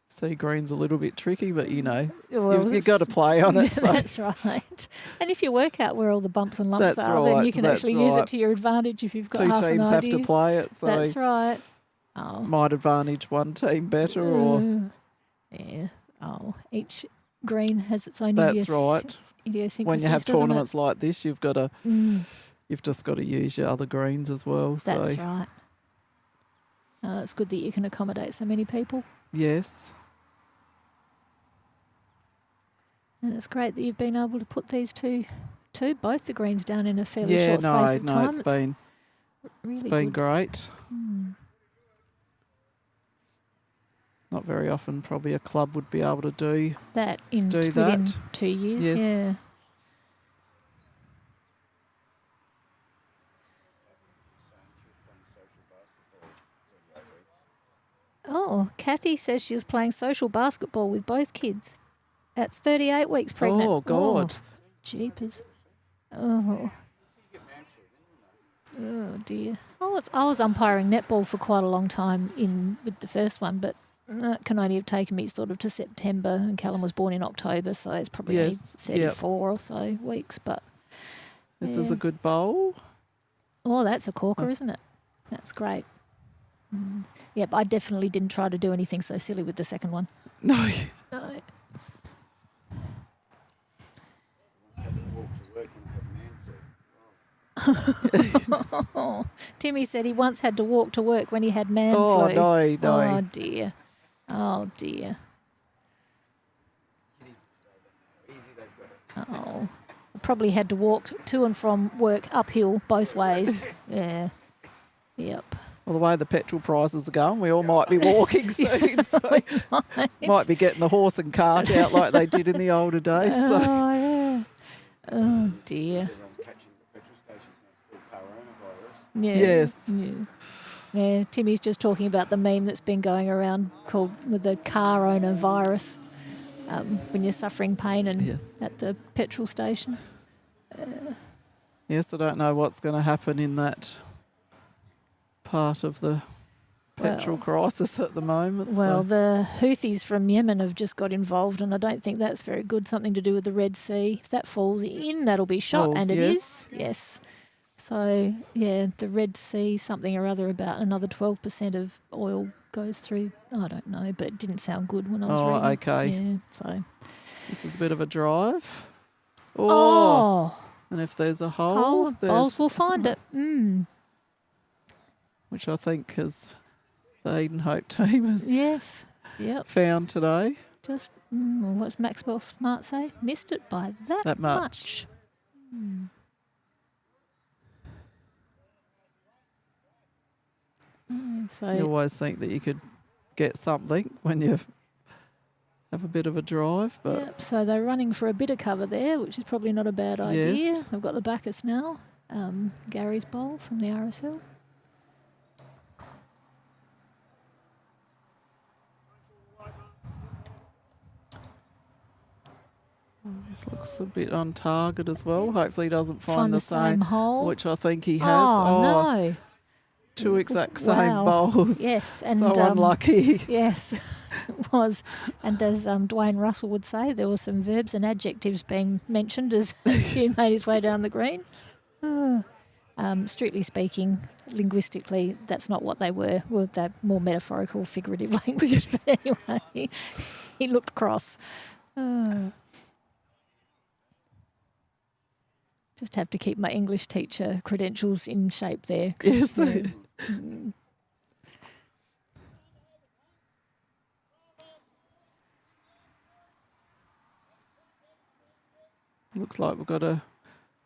Sea green's a little bit tricky, but you know, Well, you've got to play on it. So. That's right. And if you work out where all the bumps and lumps That's are, then right, you can that's actually use right. it to your advantage if you've got Two half teams an have idea. to play it, so That's right. Oh. might advantage one team better, or Yeah. Oh, each green has its own that's right. idiosyncrasies. When you have doesn't it? tournaments like this, you've got to, you've just got to use your other greens as well. That's so right. It's good that you can accommodate so many people. yes, And it's great that you've been able to put these both the greens down in a fairly yeah, short space of time. it's been really been good. great. Mm. Not very often, probably a club would be able to do. That within that. 2 years, Yes. yeah. Oh, Kathy says she was playing social basketball with both kids. That's 38 weeks pregnant. Oh God! Jeepers. Oh. Oh dear. I was umpiring netball for quite a long time with the first one, but it can only have taken me sort of to September, and Callum was born in October, so it's probably only Yes, 34 or so weeks. But This is a good bowl. oh, that's a corker, isn't it? That's great. Yep, I definitely didn't try to do anything so silly with the second one. No. No. Timmy said he once had to walk to work when he had man Oh flu. no, no. Oh dear. Oh dear. Oh. Probably had to walk to and from work uphill both ways. Yeah. Yep. Well, the way the petrol prices are going, we all might be walking soon. So might be getting the horse and cart out like they did in the older days. So. Oh yeah. Oh dear. Yeah. Yes. Yeah. Yeah, Timmy's just talking about the meme that's been going around called with the car owner virus. When you're suffering pain and at the petrol station. Yes, I don't know what's going to happen in that part of the petrol crisis at the moment. Well, so. the Houthis from Yemen have just got involved, and I don't think that's very good. Something to do with the Red Sea. If that falls in, that'll be shot, Oh, and it yes. is. Yes. So, yeah, the Red Sea, something or other about another 12% of oil goes through. I don't know, but it didn't sound good when I was reading. Oh, okay. Yeah, so. This is a bit of a drive. Oh! And if there's a hole, Bowls will find it. Which I think is the Eden Hope team has Yes. Yep. found today. Just, what's Maxwell Smart say? Missed it by that much. So You always think that you could get something when you have a bit of a drive, but yep, so they're running for a bit of cover there, which is probably not a bad idea. Yes. They've got the Bacchus now, Gary's bowl from the RSL. this looks a bit on target as well. Hopefully he doesn't find the same hole. which I think he has. Oh, no. Two exact same Wow. bowls. Yes. And, So unlucky. Yes, it was. And as Dwayne Russell would say, there were some verbs and adjectives being mentioned as Hugh made his way down the green. Strictly speaking, linguistically, that's not what they were. Well, they're more metaphorical, figurative language. But anyway, he looked cross. Just have to keep my English teacher credentials in shape there. Yes. Looks like we've got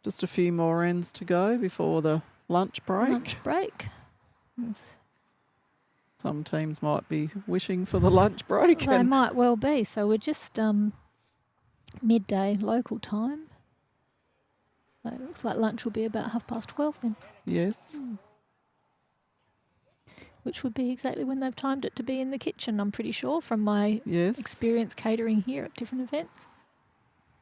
just a few more ends to go before the lunch break. Lunch break. Some teams might be wishing for the lunch break. They might well be. So we're just midday local time. So it looks like lunch will be about 12:30 then. Yes. Which would be exactly when they've timed it to be in the kitchen, I'm pretty sure, from my Yes. experience catering here at different events.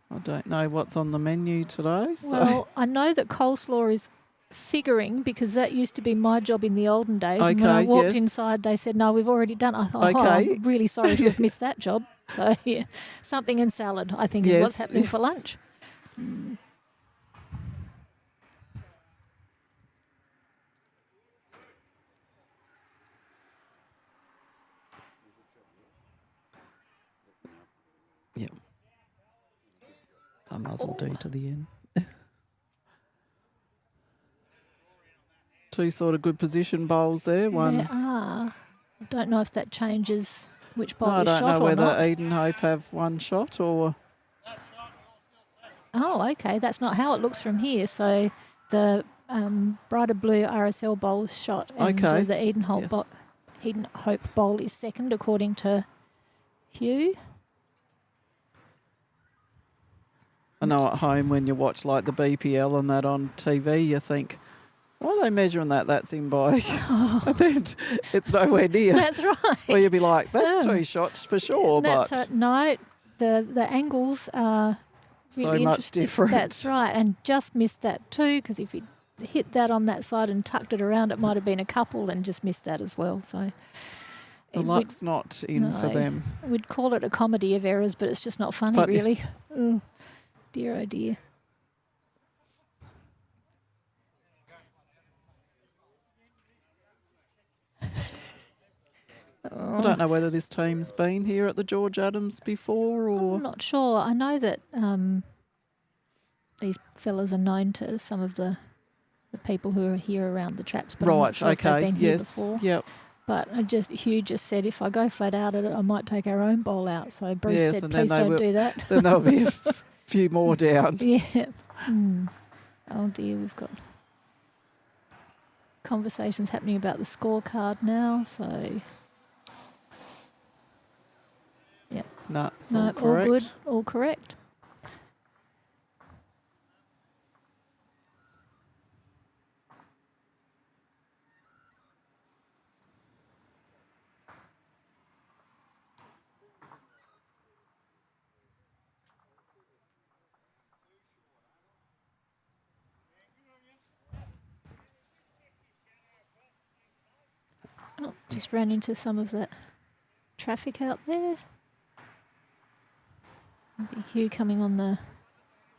I don't know what's on the menu today. So Well, I know that coleslaw is figuring, because that used to be my job in the olden days. And when I Okay, walked yes. inside, they said, no, we've already done it. I thought, Okay. I'm really sorry to have missed that job. So, yeah, something in salad, I think, is what's Yes. happening for lunch. Yeah. I muzzle D to the end. Two sort of good position bowls there. One. There are. I don't know if that changes which bowl No, I is don't shot know or whether not. Eden Hope have one shot or. Oh, okay. That's not how it looks from here. So the brighter blue RSL bowl is shot, and Okay. the Eden Hope, Yes. Eden Hope bowl is second, according to Hugh. I know at home when you watch like the BPL and that on TV, you think, why are they measuring that? That's in by. And then it's nowhere near. That's right. Well, you'd be like, that's Oh. 2 shots for sure, That's but no, the angles are so really much interesting. different. That's right, and just missed that too, because if you hit that on that side and tucked it around, it might have been a couple, and just missed that as well. So The we'd- luck's not in for no. them. We'd call it a comedy of errors, but it's just not funny, But- really. Oh, dear, oh dear. I don't know whether this team's been here at the George Adams before or. I'm not sure. I know that these fellas are known to some of the people who are here around the traps, but I'm not Right, sure if they've okay, been here yes. before. Yep. But Hugh just said if I go flat out at it, I might take our own bowl out. So Bruce Yes, said, and then please they don't will- do that. Then there'll be a few more down. Yeah. Oh dear, we've got conversations happening about the scorecard now. So No, it's no, all correct. all good, all correct. Oh, just ran into some of that traffic out there. Maybe Hugh coming on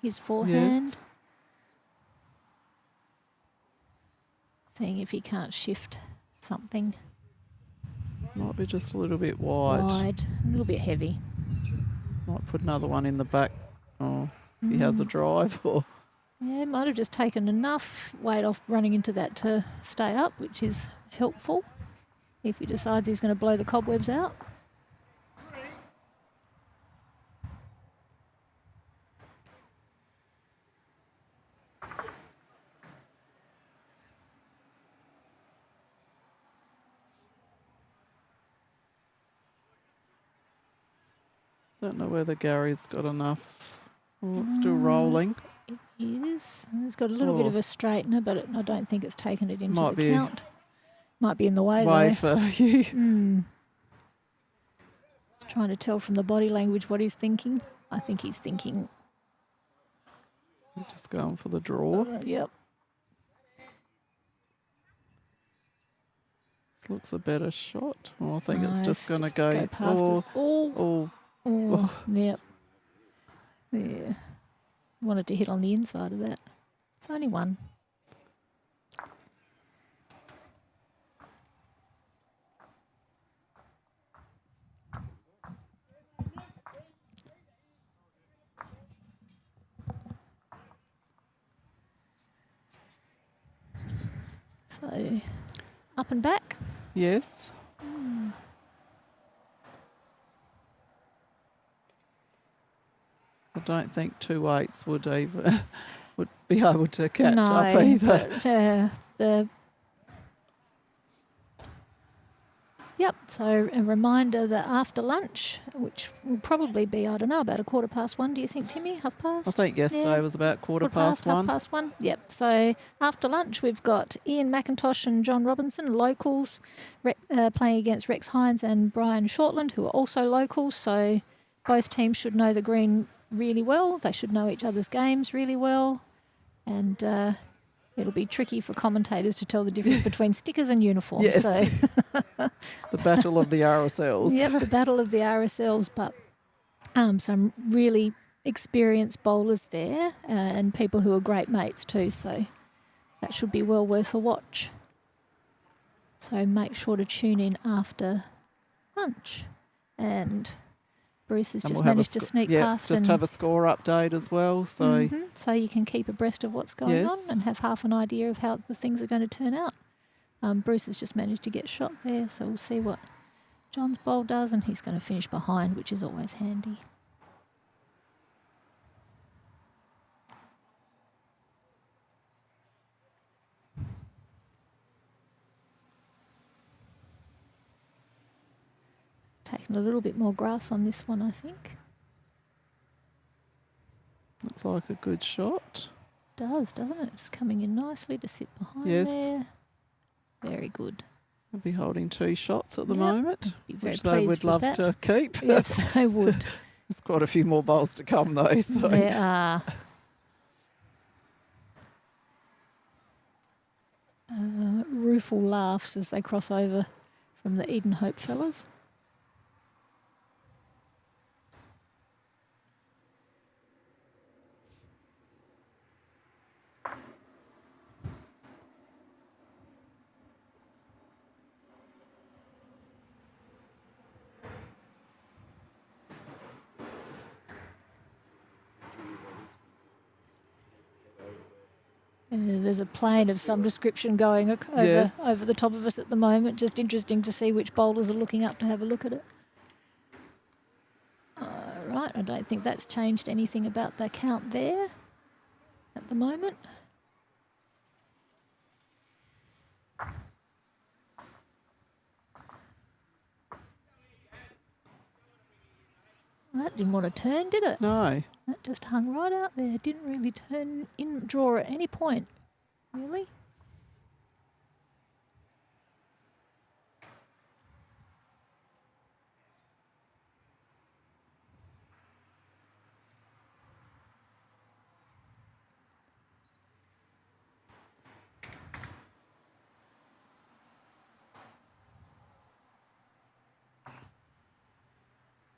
his forehand. Yes. Seeing if he can't shift something Might be just a little bit wide. a little bit heavy. Might put another one in the back. Or if he has a drive or. Yeah, might have just taken enough weight off running into that to stay up, which is helpful if he decides he's going to blow the cobwebs out. Don't know whether Gary's got enough. Oh, it's still rolling. It is. It's got a little bit Oh. of a straightener, but I don't think it's taken it into Might the be- count. Might be in the way, Way though. for you. Trying to tell from the body language what he's thinking. I think he's thinking, Just going for the draw. yep. This looks a better shot. Oh, I think No, it's just going to just go. past us. Oh, Yep. Yeah. Wanted to hit on the inside of that. It's only one. So, up and back. yes. I don't think 2/8 would even would be able to catch up either. But, Yep, so a reminder that after lunch, which will probably be, I don't know, about 1:15, do you think, Timmy? Half past? I think yesterday Yeah. was about quarter past one. Half past one. Yep. So after lunch, we've got Ian McIntosh and John Robinson, locals, playing against Rex Hines and Brian Shortland, who are also locals. So both teams should know the green really well. They should know each other's games really well. And it'll be tricky for commentators to tell the difference between stickers and uniforms. Yes. So. The battle of the RSLs. Yep, the battle of the RSLs, but some really experienced bowlers there and people who are great mates too, so that should be well worth a watch. So make sure to tune in after lunch. And Bruce has just managed to sneak past. Just and have a score update as well. So so you can keep abreast of what's going on and have half an idea of how the things are going to turn out. Bruce has just managed to get shot there, so we'll see what John's bowl does, and he's going to finish behind, which is always handy. Taking a little bit more grass on this one, I think. looks like a good shot. Does, doesn't it? It's coming in nicely to sit behind there. Very good. I'll be holding 2 shots at the moment, Be very which they would love to keep. Yes, they would. There's quite a few more bowls to come though. So. There are. Rueful laughs as they cross over from the Eden Hope fellas. There's a plane of some description going over the top of us at the moment. Just interesting to see which bowlers are looking up to have a look at it. Right, I don't think that's changed anything about the count there at the moment. That didn't want to turn, did it? No. That just hung right out there. Didn't really draw at any point, really.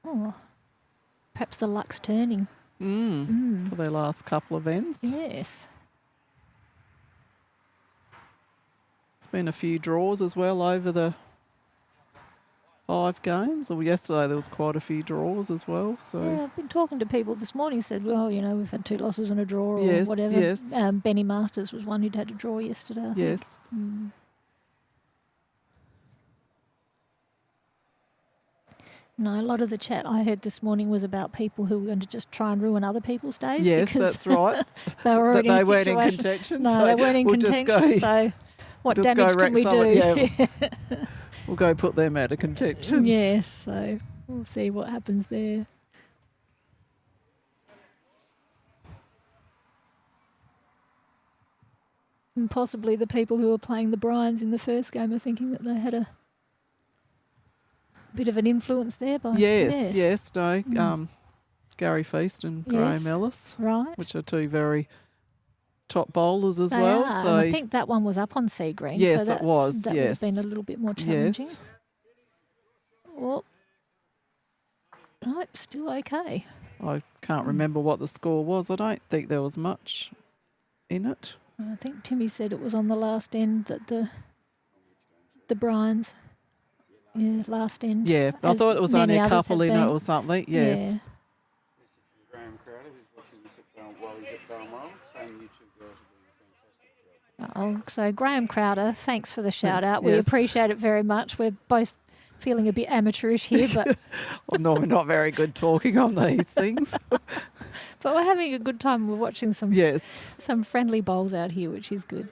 Oh, perhaps the luck's turning. For their last couple of ends. Yes. It's been a few draws as well over the 5 games. Or yesterday there was quite a few draws as well. So yeah, I've been talking to people this morning. Said, well, you know, we've had 2 losses and a draw, or Yes, whatever. yes. Benny Masters was one who'd had a draw yesterday. I think. yes. No, a lot of the chat I heard this morning was about people who were going to just try and ruin other people's days. Yes, because that's right. They were already They in weren't in situation. contention. No, so they weren't in we'll just contention. go, So what just damage go can we wreck do? someone, we'll go put them out of contention. Yes, so we'll see what happens there. And possibly the people who were playing the Bryans in the first game are thinking that they had a bit of an influence there. Yes. No. Gary Feast and Yes. Graham Ellis, Right. which are 2 very top bowlers as They well. are, So and I think that one was up on sea green. yes, so that, it was. That yes, would have been a little bit more challenging. yes. Oh. Nope, still okay. I can't remember what the score was. I don't think there was much in it. I think Timmy said it was on the last end that the Bryans. Yeah, last end. Yeah, I as thought it was many only a others couple have in it been. or something. Yes. Graham Crowder, who's watching this while he's at Balmoral, saying you 2 girls are doing a fantastic job. Oh, so Graham Crowder, thanks for the shout out. We Yes. appreciate it very much. We're both feeling a bit amateurish here, but I'm normally not very good talking on these things. but we're having a good time. We're watching some Yes. some friendly bowls out here, which is good.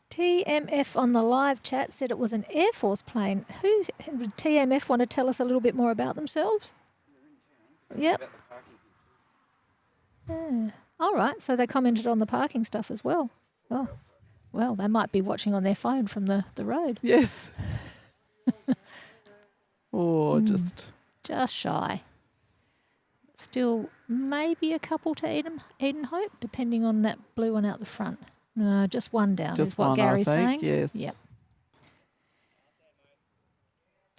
TMF on the live chat said it was an Air Force plane. Would TMF want to tell us a little bit more about themselves? Yep. Yeah. All right, so they commented on the parking stuff as well. Oh, well, they might be watching on their phone from the road. Yes. Or just Just shy. still maybe a couple to Eden Hope, depending on that blue one out the front. No, just one down Just is what one, Gary's I saying. think, yes. Yep.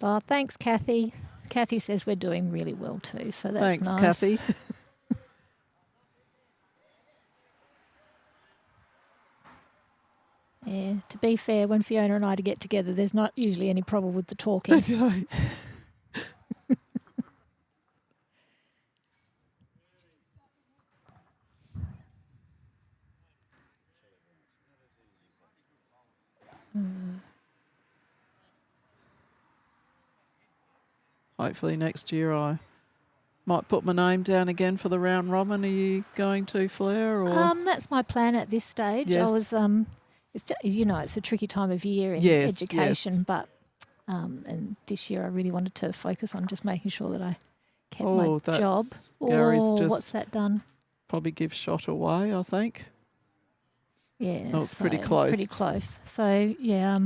Oh, thanks, Kathy. Kathy says we're doing really well too, so that's Thanks, nice. Kathy. Yeah, to be fair, when Fiona and I get together, there's not usually any problem with the talking. Hopefully next year I might put my name down again for the round robin. Are you going to, Fleur? Or? That's my plan at this stage. Yes. I was, it's just, it's a tricky time of year in Yes, education, yes. but and this year I really wanted to focus on just making sure that I kept Oh, my that's- job. Gary's Oh, just- what's that done? Probably give shot away, I think. Yeah, Oh, it's pretty close. Pretty close. So yeah,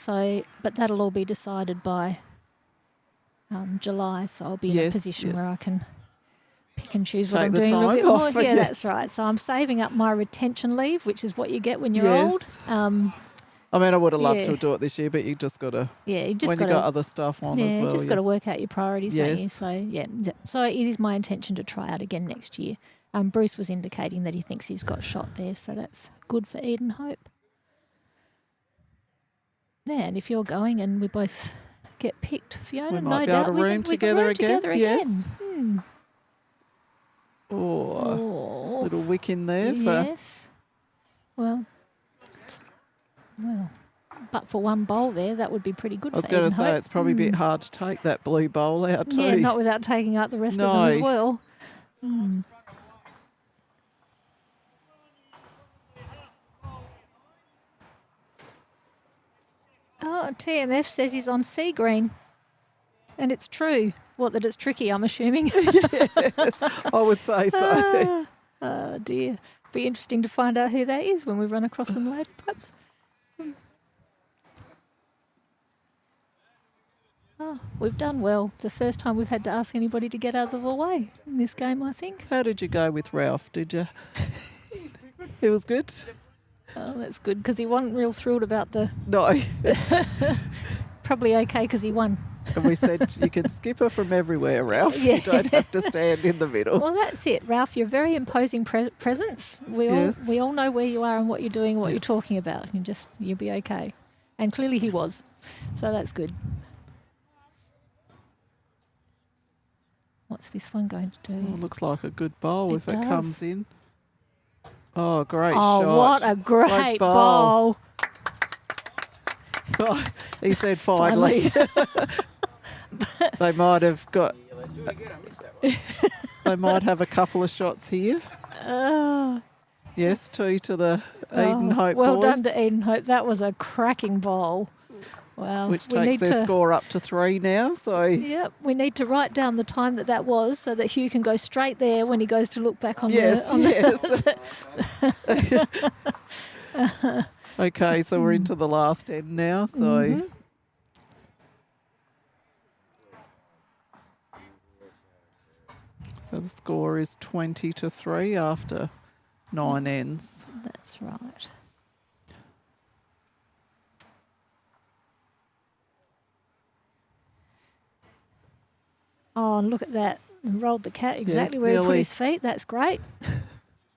but that'll all be decided by July. So I'll be in a Yes, position yes. where I can pick and choose what Take I'm the doing a little time bit more. off, Yeah, yes. that's right. So I'm saving up my retention leave, which is what you get when you're Yes. old. I mean, I would have loved Yeah. to do it this year, but you just got to, Yeah, you just when got you got to. other stuff on Yeah, as well. you just got to work out your priorities, don't you? Yes. So yeah, so it is my intention to try out again next year. Bruce was indicating that he thinks he's got shot there, so that's good for Eden Hope. Yeah, and if you're going and we both get picked, Fiona, We no might be doubt able to we room can together room again. together Yes. again. Oh, little wick in there for yes. Well, but for one bowl there, that would be pretty good. I was for going to Eden say Hope. it's probably a bit hard to take that blue bowl out too. Yeah, not without taking out the rest of them as well. Oh, TMF says he's on sea green. And it's true. What, that it's tricky, I'm assuming. Yes, I would say so. Oh, dear. Be interesting to find out who that is when we run across them later, perhaps. Oh, we've done well. The first time we've had to ask anybody to get out of the way in this game, I think. How did you go with Ralph? Did you? It was good? Oh, that's good, because he wasn't real thrilled about the... No. Probably okay because he won. And we said you can skip her from everywhere, Ralph. Yeah. You don't have to stand in the middle. Well, that's it, Ralph. You're a very imposing presence. Yes. We all know where you are and what you're doing and what Yes. you're talking about. You'll be okay. And clearly he was. So that's good. What's this one going to do? Oh, looks like a good bowl It if it does. comes in. Oh, great Oh, shot. what a great bowl. Oh, he said finally. They might have got... They might have a couple of shots here. Yes, 2 to the Eden Hope Well boys. done to Eden Hope. That was a cracking bowl. Wow. Which We takes need their to- score up to 3 now. So Yep, we need to write down the time that was so that Hugh can go straight there when he goes to look back on yes, the... yes. Okay, so we're into the last end now. So so the score is 20 to 3 after 9 ends. That's right. Oh, and look at that. And rolled the cat exactly Yes, where he put nearly. his feet. That's great.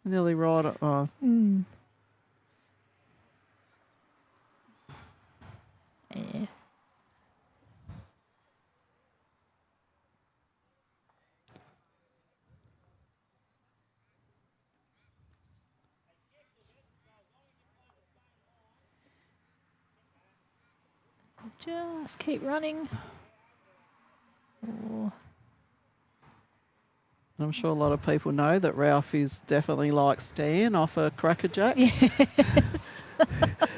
Nearly right. Oh, Yeah. Just keep running. Oh. I'm sure a lot of people know that Ralph is definitely like Stan off a Crackerjack. Yes.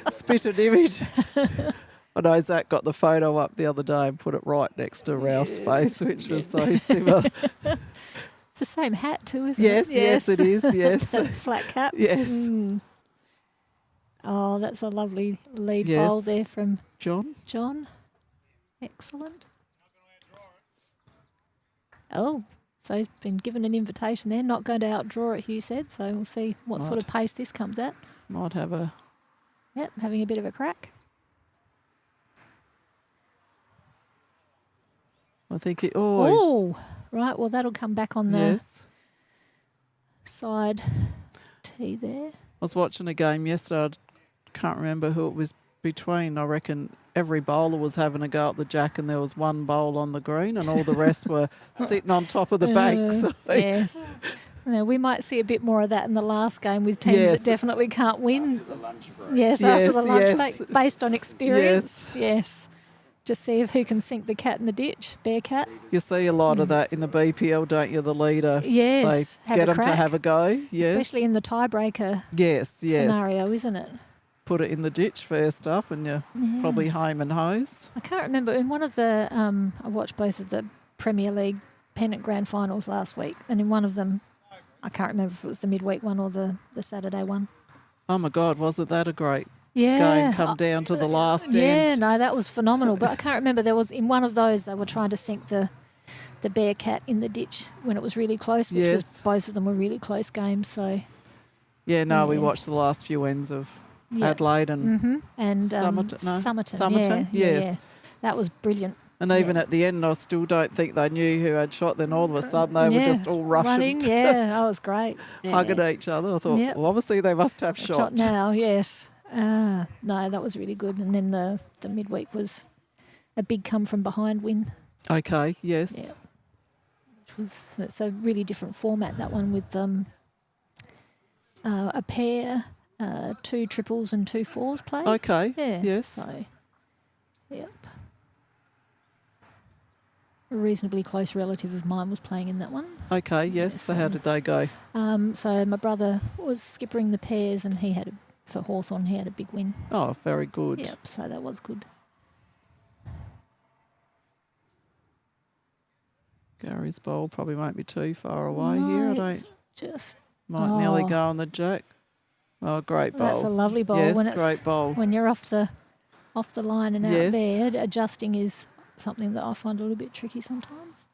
Spit an image. I know Zach got the photo up the other day and put it right next to Ralph's face, which was so similar. It's the same hat too, isn't Yes, it? yes, it is, yes. Flat cap. Yes. Mm. Oh, that's a lovely lead Yes. bowl there from John? John. Excellent. Oh, So he's been given an invitation there. Not going to outdraw it, Hugh said. So we'll see what sort of pace this comes at. Might have a... Yep, having a bit of a crack. I think it always... Oh, right. Well, that'll come back on the Yes. side tee there. I was watching a game yesterday. I can't remember who it was between. I reckon every bowler was having a go at the jack and there was one bowl on the green and all the rest were sitting on top of the bank. So. Yes. Now, we might see a bit more of that in the last game with teams that definitely can't win. The lunch break. Yes, after the lunch yes. break, based on experience. Yes. Just see if who can sink the cat in the ditch, bear cat. You see a lot of that in the BPL, don't you? The leader, Yes, they get them to have a go. Yes, especially in the tiebreaker yes. scenario, isn't it? Put it in the ditch first up, and you're probably home and hose. I can't remember. In one of the, I watched both of the Premier League pennant grand finals last week, and in one of them, I can't remember if it was the midweek one or the Saturday one. Oh my God, wasn't that a great Yeah, game? Come down to the last Yeah, end. no, that was phenomenal. But I can't remember. There was in one of those they were trying to sink the bear cat in the ditch when it was really close. Which was both of them were really close games. So Yeah, no, we watched the last few ends of Adelaide and and Somerton. Yeah, Yes. yeah. That was brilliant. And even at the end, I still don't think they knew who had shot. Then all of a sudden, they were just all rushing, running. Yeah, that was great. hugging each other. I thought, well, obviously they must have shot. Now. Yes. No, that was really good. And then the midweek was a big come from behind win. Okay. Yes. Yeah. It's a really different format, that one, with a pair, 2 triples and 2 fours played. Okay. Yeah. Yes. So, yep. A reasonably close relative of mine was playing in that one. Okay. Yes. So how did they go? So my brother was skippering the pairs, and he had for Hawthorn, he had a big win. Oh, very good. Yep. So that was good. Gary's bowl probably won't be too far away here. I don't. Just Might nearly go on the jack. Oh, great bowl. That's a lovely bowl. Yes, when it's, great bowl. When you're off the line and out there, adjusting is something that I find a little bit tricky sometimes.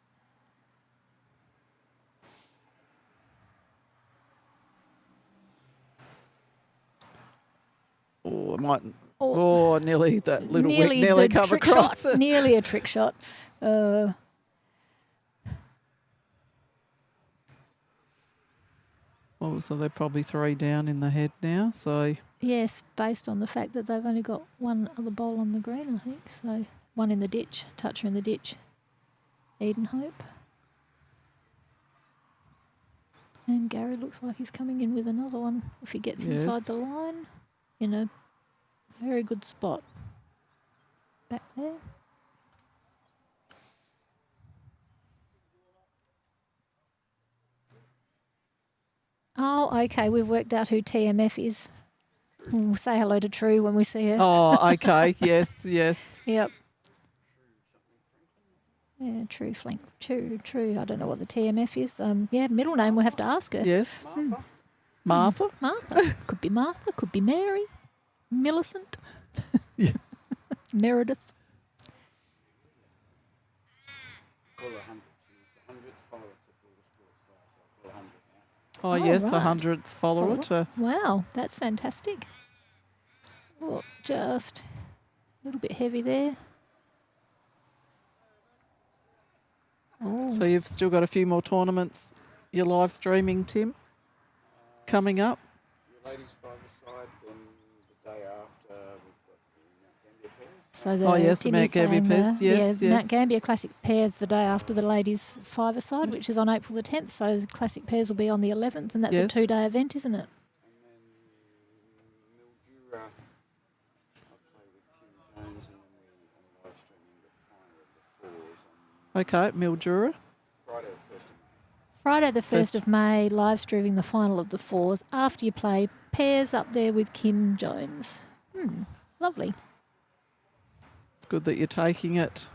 Oh, it might. Oh, nearly that little wick nearly nearly the come trick across. shot, nearly a trick shot. Oh, so they're probably 3 down in the head now. So Yes, based on the fact that they've only got one other bowl on the green, I think. So one in the ditch, toucher in the ditch, Eden Hope. And Gary looks like he's coming in with another one if he gets inside the line in a very good spot back there. Oh, okay, we've worked out who TMF is. We'll say hello to True when we see her. Oh, okay. Yes, yes. Yep. Yeah, True Flank. True. I don't know what the TMF is. Middle name we'll have to ask her. Yes. Martha? Martha. Could be Martha, could be Mary. Millicent. Yeah. Meredith. Call her 100. She's the 100th follower to Border Sports Live, so I'll call her 100 now. Oh, Oh, yes, the right. 100th follower. To Wow, that's fantastic. Oh, just a little bit heavy there. Oh. So you've still got a few more tournaments you're live streaming, Tim, coming up? Your ladies five-a-side, then the day after we've got the Gambier pairs. So the the Timmy's Mount Gambier saying pairs. Yes, Mount yes. Gambier Classic Pairs the day after the ladies five-a-side, which is on April the 10th. So the Classic Pairs will be on the 11th, and that's a Yes. 2-day event, isn't it? And then Mildura, I'll play with Kim Jones, and then I'm live streaming the final of the fours on Okay, Mildura. Friday the 1st of May. Friday the 1st of May, live streaming the final of the fours after you play pairs up there with Kim Jones. Lovely. It's good that you're taking it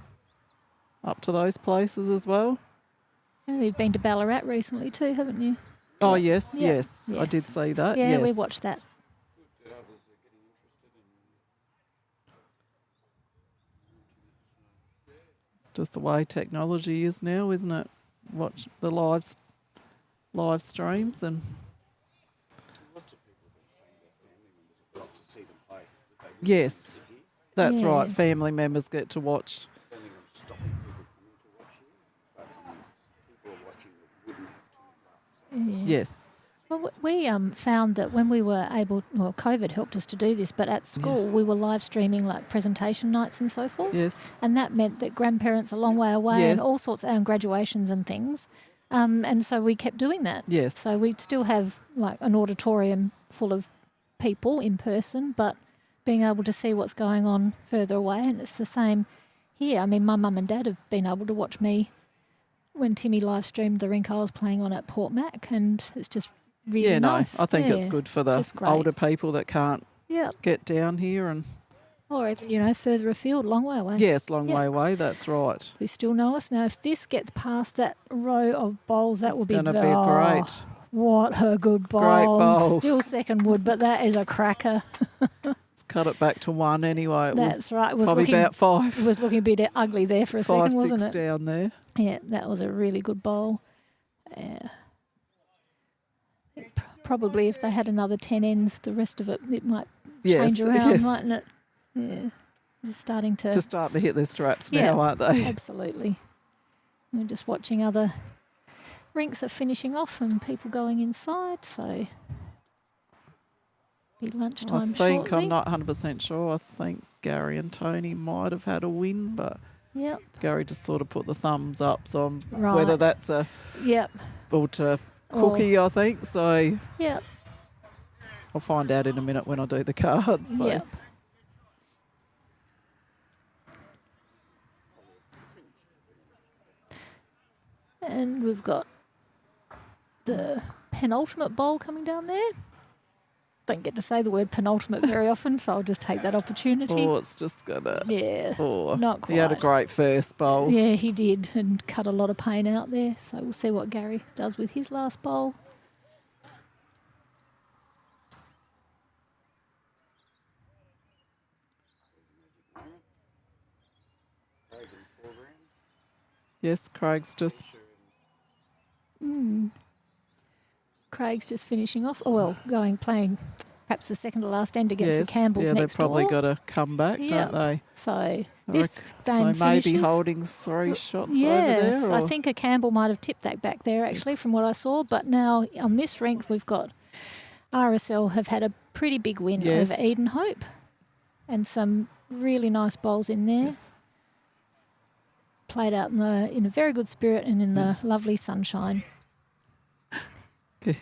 up to those places as well. And you've been to Ballarat recently too, haven't you? Oh, yes, Yeah. yes. I Yes. did see that. Yeah, yes. we watched that. Good that others are getting interested in. It's just the way technology is now, isn't it? watch the live streams and. Yes, that's Yeah. right. Family members get to watch. Yes. Well, we found that when we were able, well, COVID helped us to do this, but at school we were live streaming like presentation nights and so forth. Yes. And that meant that grandparents a long way away and Yes. all sorts of graduations and things. And so we kept doing that. Yes. So we'd still have like an auditorium full of people in person, but being able to see what's going on further away. And it's the same here. I mean, my mum and dad have been able to watch me when Timmy live streamed the rink I was playing on at Port Mac, and it's just really nice. I think it's Yeah, good for it's the just great. older people that can't Yeah. get down here and Or even, further afield, long way away. yes, long Yeah. way away. That's right. Who still know us. Now, if this gets past that row of bowls, that will It's be going to be oh, great. What a good bowl. Great bowl. Still second wood, but that is a cracker. Let's cut it back to one anyway. It That's was right. It was probably looking, about five. It was looking a bit ugly there for a 5, second, 6 wasn't it? down there. Yeah, that was a really good bowl. Yeah. Probably if they had another 10 ends, the rest of it might change around, yes. mightn't it? Yeah. Just starting to... Just starting to hit their straps Yeah. now, aren't they? Absolutely. We're just watching other rinks are finishing off and people going inside, so be lunchtime I think shortly. I'm not 100% sure. I think Gary and Tony might have had a win, but Yep. Gary just sort of put the thumbs up. So I'm, Right. whether that's a Yep. Walter Or- cookie, I think. So Yep. I'll find out in a minute when I do the cards. So. Yep. And we've got the penultimate bowl coming down there. Don't get to say the word penultimate very often, so I'll just take that opportunity. Oh, it's just gonna. Yeah, Oh, not quite. He had a great first bowl. Yeah, he did, and cut a lot of pain out there. So we'll see what Gary does with his last bowl. Yes, Craig's just. Craig's just finishing off. Oh, well, playing perhaps the second to last end against Yes, the Campbells yeah, next they've probably door. got to come back, Yep. don't they? So this game They may be finishes. holding 3 shots Yes, over there. I or- think a Campbell might have tipped that back there actually Yes. from what I saw. But now on this rink we've got RSL have had a pretty big win Yes. over Eden Hope, and some really nice bowls in there. Yes. Played out in a very good spirit and in the lovely sunshine. Okay.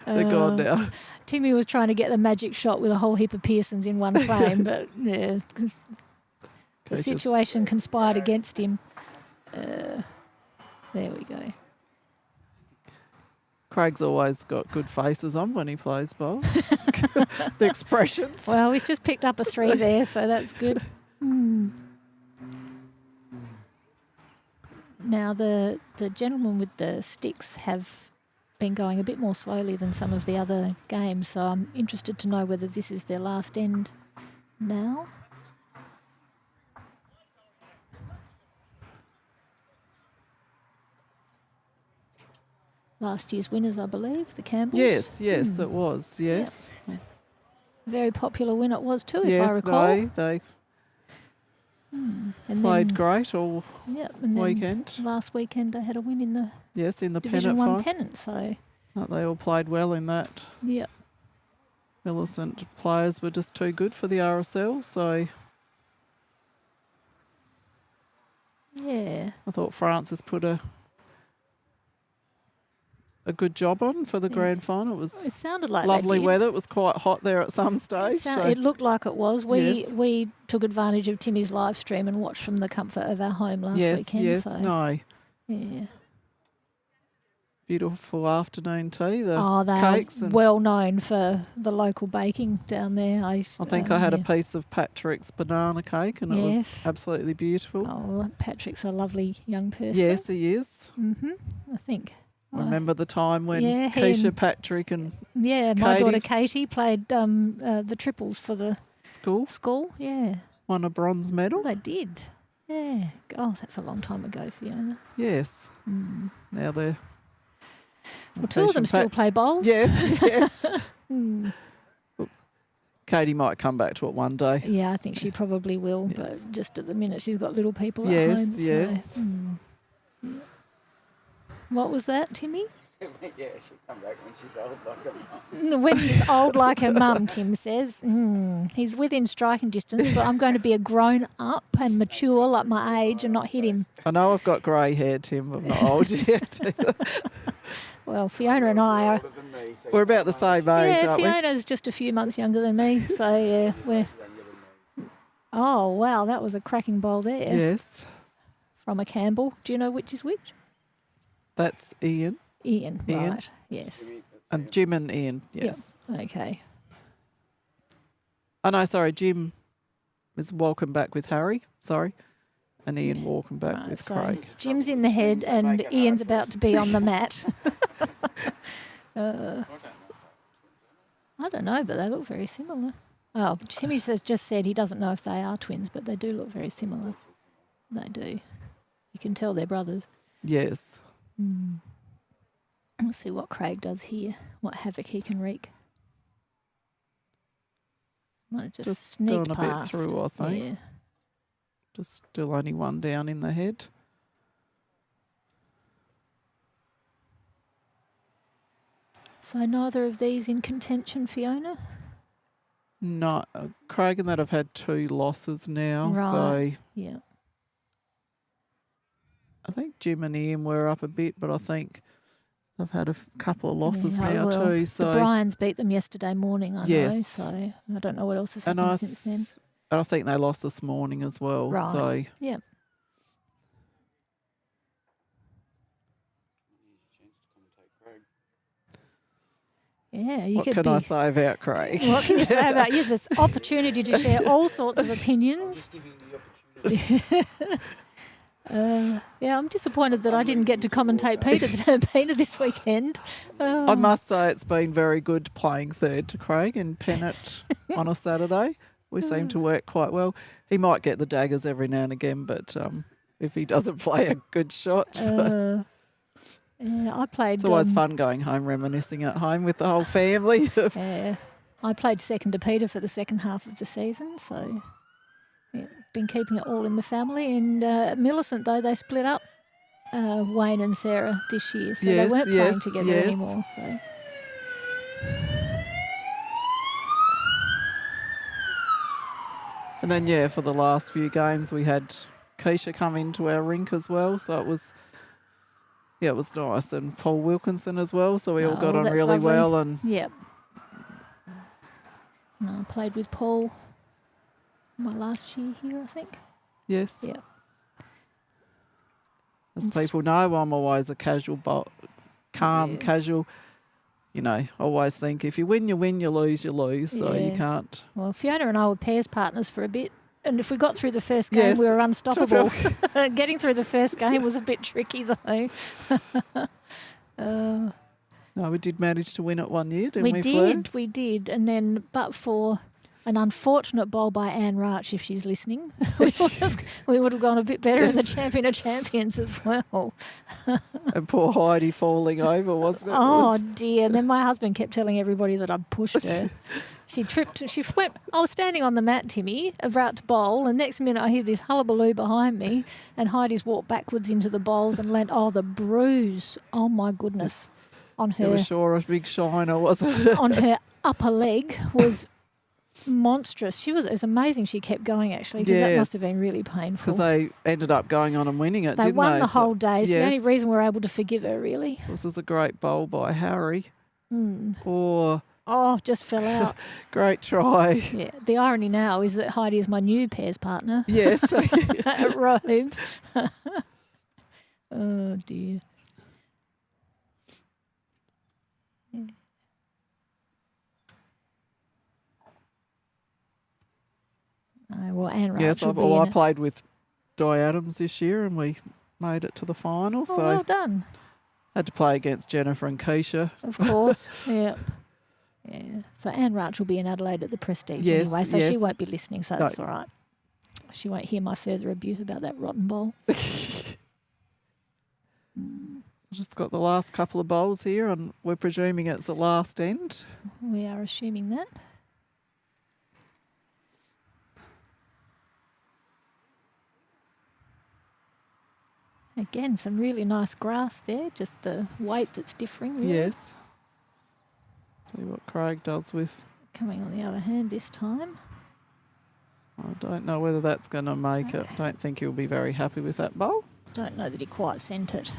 They're gone now. Timmy was trying to get the magic shot with a whole heap of Pearsons in one frame, but yeah, the Okay, just- situation conspired against him. There we go. Craig's always got good faces on when he plays bowls. The expressions. Well, he's just picked up a 3 there, so that's good. Now, the gentlemen with the sticks have been going a bit more slowly than some of the other games, so I'm interested to know whether this is their last end now. Last year's winners, I believe, the Campbells. Yes, it was. Yes. Very popular win it was too, if I Yes, recall. they And played then, great all yep, and then weekend. last weekend they had a win in the Yes, in the Division pennant 1 fight. pennant, so They all played well in that. yep. Millicent players were just too good for the RSL, so Yeah. I thought Francis put a good job on for the Yeah. grand final. It was It sounded like lovely they did. weather. It was quite hot there at some stage. It looked like it was. We Yes. we took advantage of Timmy's live stream and watched from the comfort of our home last yes, weekend. yes, So, no. yeah. Beautiful afternoon tea. The Oh, they cakes are and well known for the local baking down there. I think I had a piece of Patrick's banana cake and it was Yes. absolutely beautiful. Oh, Patrick's a lovely young person. Yes, he is. I think. Remember the time when Yeah, he Keisha, and- Patrick and Yeah, my Katie. daughter Katie played the triples for the school school. Yeah, won a bronze medal? they did. Yeah. Oh, that's a long time ago, Fiona. Yes. Now they're. Well, two of them still play bowls. Yes, yes. Mm. Katie might come back to it one day. Yeah, I think she probably will, Yes. but just at the minute she's got little people at Yes, home. yes. So, What was that, Timmy? Yeah, she'll come back when she's old like a mum. When she's old like her mum, Tim says. He's within striking distance, but I'm going to be a grown up and mature like my age and not hit him. I know I've got grey hair, Tim. I'm not old yet. Well, Fiona and I are. We're about the same age, Yeah, aren't we? Fiona's just a few months younger than me, so yeah, we're. Oh wow, that was a cracking bowl there Yes. from a Campbell. Do you know which is which? That's Ian. Ian, Ian. right? Yes. And Jim and Ian, yes. Yep. Okay. Oh, no, sorry, Jim is welcome back with Harry, sorry. And Ian welcome back Right, with so Craig. Jim's in the head and Ian's about to be on the mat. I don't know, but they look very similar. Oh, Timmy just said he doesn't know if they are twins, but they do look very similar. They do. You can tell they're brothers. Yes. We'll see what Craig does here, what havoc he can wreak. Might have just sneaked gone a bit past. through, I think. Yeah. Just still only one down in the head. So neither of these in contention, Fiona? No, Craig and that have had 2 losses now, so Right. Yeah. I think Jim and Ian were up a bit, but I think they've had a couple of losses Yeah, now well, too. the So Bryans beat them yesterday morning, I know, Yes. so I don't know what else has and happened since then. I think they lost this morning as well. Right. So Yeah. Yeah, you what could can be. I say about Craig? What can you say about you? There's opportunity to share all sorts of opinions. Yeah, I'm disappointed that I didn't get to commentate Peter this weekend. I must say it's been very good playing third to Craig in Pennant on a Saturday. We seem to work quite well. He might get the daggers every now and again, but if he doesn't play a good shot. Yeah, I played. It's always fun going home, reminiscing at home with the whole family. Yeah, I played second to Peter for the second half of the season, so yeah, been keeping it all in the family. And Millicent, though, they split up, Wayne and Sarah this year, so they weren't playing together anymore. So. And then, for the last few games, we had Keisha come into our rink as well, so it was nice. And Paul Wilkinson as well, so we all got on that's really lovely. well. And Yep. No, I played with Paul my last year here, I think. yes, Yep. as people know, I'm always a calm, casual. You know, always think if you win, you win, you lose, you lose. So you Yeah. can't. Well, Fiona and I were pairs partners for a bit. And if we got through the first game, Yes. we were unstoppable. Getting through the first game was a bit tricky, though. No, we did manage to win it one year, didn't we? We did. And then, but for an unfortunate bowl by Anne Rach, if she's listening, we would have gone a bit better in the Champion of Champions as well. And poor Heidi falling over, wasn't it? Oh, dear. And then my husband kept telling everybody that I'd pushed her. She tripped. She went. I was standing on the mat, Timmy, about to bowl, and next minute I hear this hullabaloo behind me, and Heidi's walked backwards into the bowls and the bruise. Oh my goodness, on It her was sure a big shiner, wasn't it? on her upper leg was monstrous. It was amazing. She kept going actually, because that must have been really painful. Because they ended up going on and winning it, They didn't won they? the whole day. It's the only yes. reason we're able to forgive her, really. This is a great bowl by Harry. Oh, just fell out. Great try. Yeah. The irony now is that Heidi is my new pairs partner. Yes. At Rome. Oh dear. Yeah. Oh, well, Anne Wright Yes, will be I in it. played with Di Adams this year and we made it to the final. Oh, So well done. had to play against Jennifer and Keisha. Of course. Yep. Yeah. So Anne Wright will be in Adelaide at the Prestige Yes, anyway, so yes. she won't be listening, so No. that's all right. She won't hear my further abuse about that rotten bowl. Just got the last couple of bowls here, and we're presuming it's the last end. We are assuming that. Again, some really nice grass there, just the weight that's differing. Really. Yes. See what Craig does with. Coming on the other hand this time. I don't know whether that's going to make it. Don't think he'll be very happy with that bowl. Don't know that he quite sent it.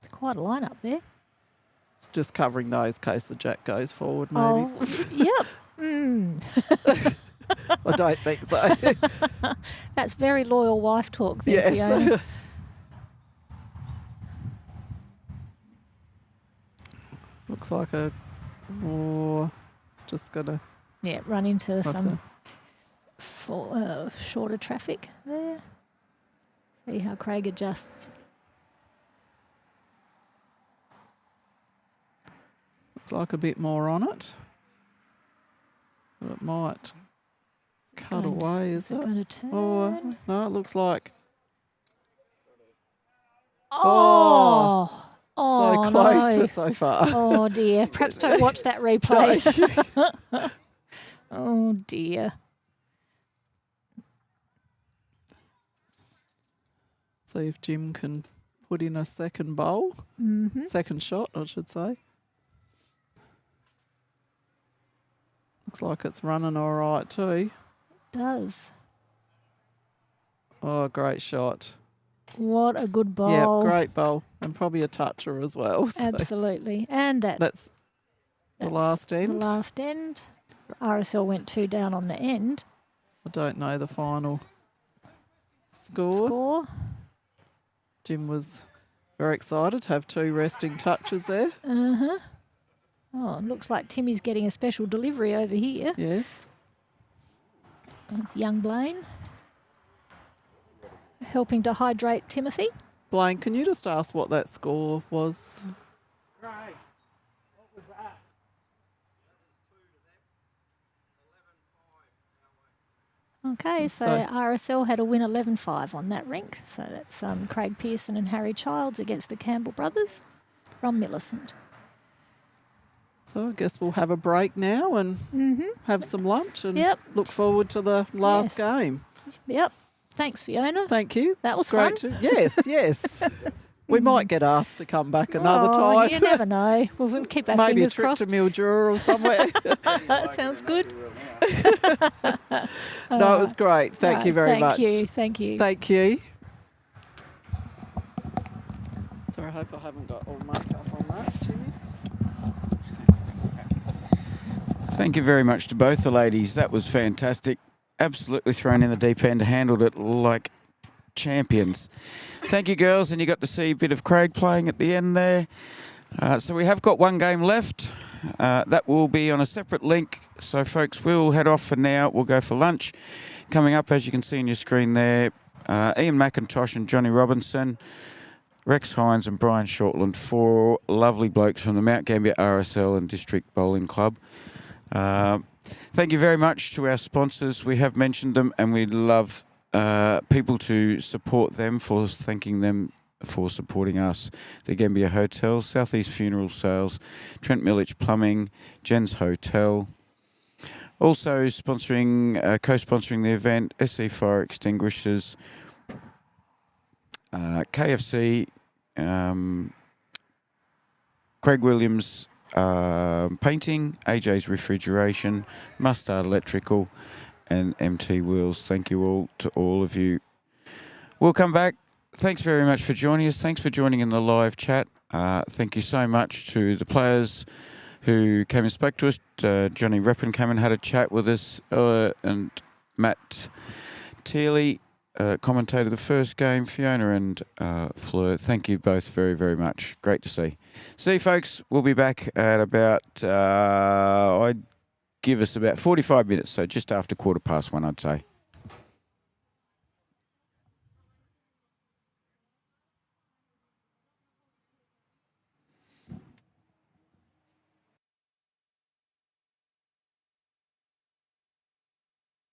It's quite a line-up there. It's just covering those in case the jack goes forward, maybe. Oh, yep. I don't think so. That's very loyal wife talk there, Yes. Fiona. Looks like a. Oh, it's just going to. Yeah, run into some to- shorter traffic there. See how Craig adjusts. Looks like a bit more on it. But it might cut away, is it? Going to turn? Oh, no, it looks like. Oh, So close, no. but so far. Oh dear. Perhaps don't watch that replay. Oh dear. See if Jim can put in a second bowl. Mm-hmm. Second shot, I should say. Looks like it's running all right too. Does. Oh, great shot. What a good bowl. Yeah, great bowl. And probably a toucher as well. So Absolutely. And that's the last end. The last end. RSL went 2 down on the end. I don't know the final score. Jim was very excited to have 2 resting touches there. Uh-huh. Oh, it looks like Timmy's getting a special delivery over here. Yes. That's young Blaine. Helping to hydrate Timothy. Blaine, can you just ask what that score was? Craig, what was that? Okay, so RSL had a win 11-5 on that rink. So that's Craig Pearson and Harry Childs against the Campbell brothers from Millicent. So I guess we'll have a break now and have some lunch and look forward to the last game. Yep. Thanks, Fiona. Thank you. That was great fun. Yes, yes. We might get asked to come back another time. You never know. We'll keep our Maybe a fingers trip crossed. to Mildura or somewhere. That sounds good. No, it was great. Thank you very much. Thank you. Thank you. Sorry, I hope I haven't got all makeup on that, Jimmy. Thank you very much to both the ladies. That was fantastic. Absolutely thrown in the deep end, handled it like champions. Thank you, girls, and you got to see a bit of Craig playing at the end there. So we have got one game left. That will be on a separate link. So, folks, we'll head off for now. We'll go for lunch. Coming up, as you can see on your screen there, Ian McIntosh and Johnny Robinson, Rex Hines and Brian Shortland, 4 lovely blokes from the Mount Gambier RSL and District Bowling Club. Thank you very much to our sponsors. We have mentioned them, and we'd love people to support them for thanking them for supporting us. The Gambier Hotels, Southeast Funeral Sales, Trent Millich Plumbing, Jen's Hotel. Also sponsoring, co-sponsoring the event, SC Fire Extinguishers, KFC, Craig Williams Painting, AJ's Refrigeration, Mustard Electrical, and MT Wheels. Thank you all to all of you. We'll come back. Thanks very much for joining us. Thanks for joining in the live chat. Thank you so much to the players who came and spoke to us. Johnny Reppin came and had a chat with us, and Matt Teely commentated the first game. Fiona and Fleur, thank you both very, very much. Great to see. See, folks, we'll be back at about, I'd give us about 45 minutes, so just after 1:15, I'd say.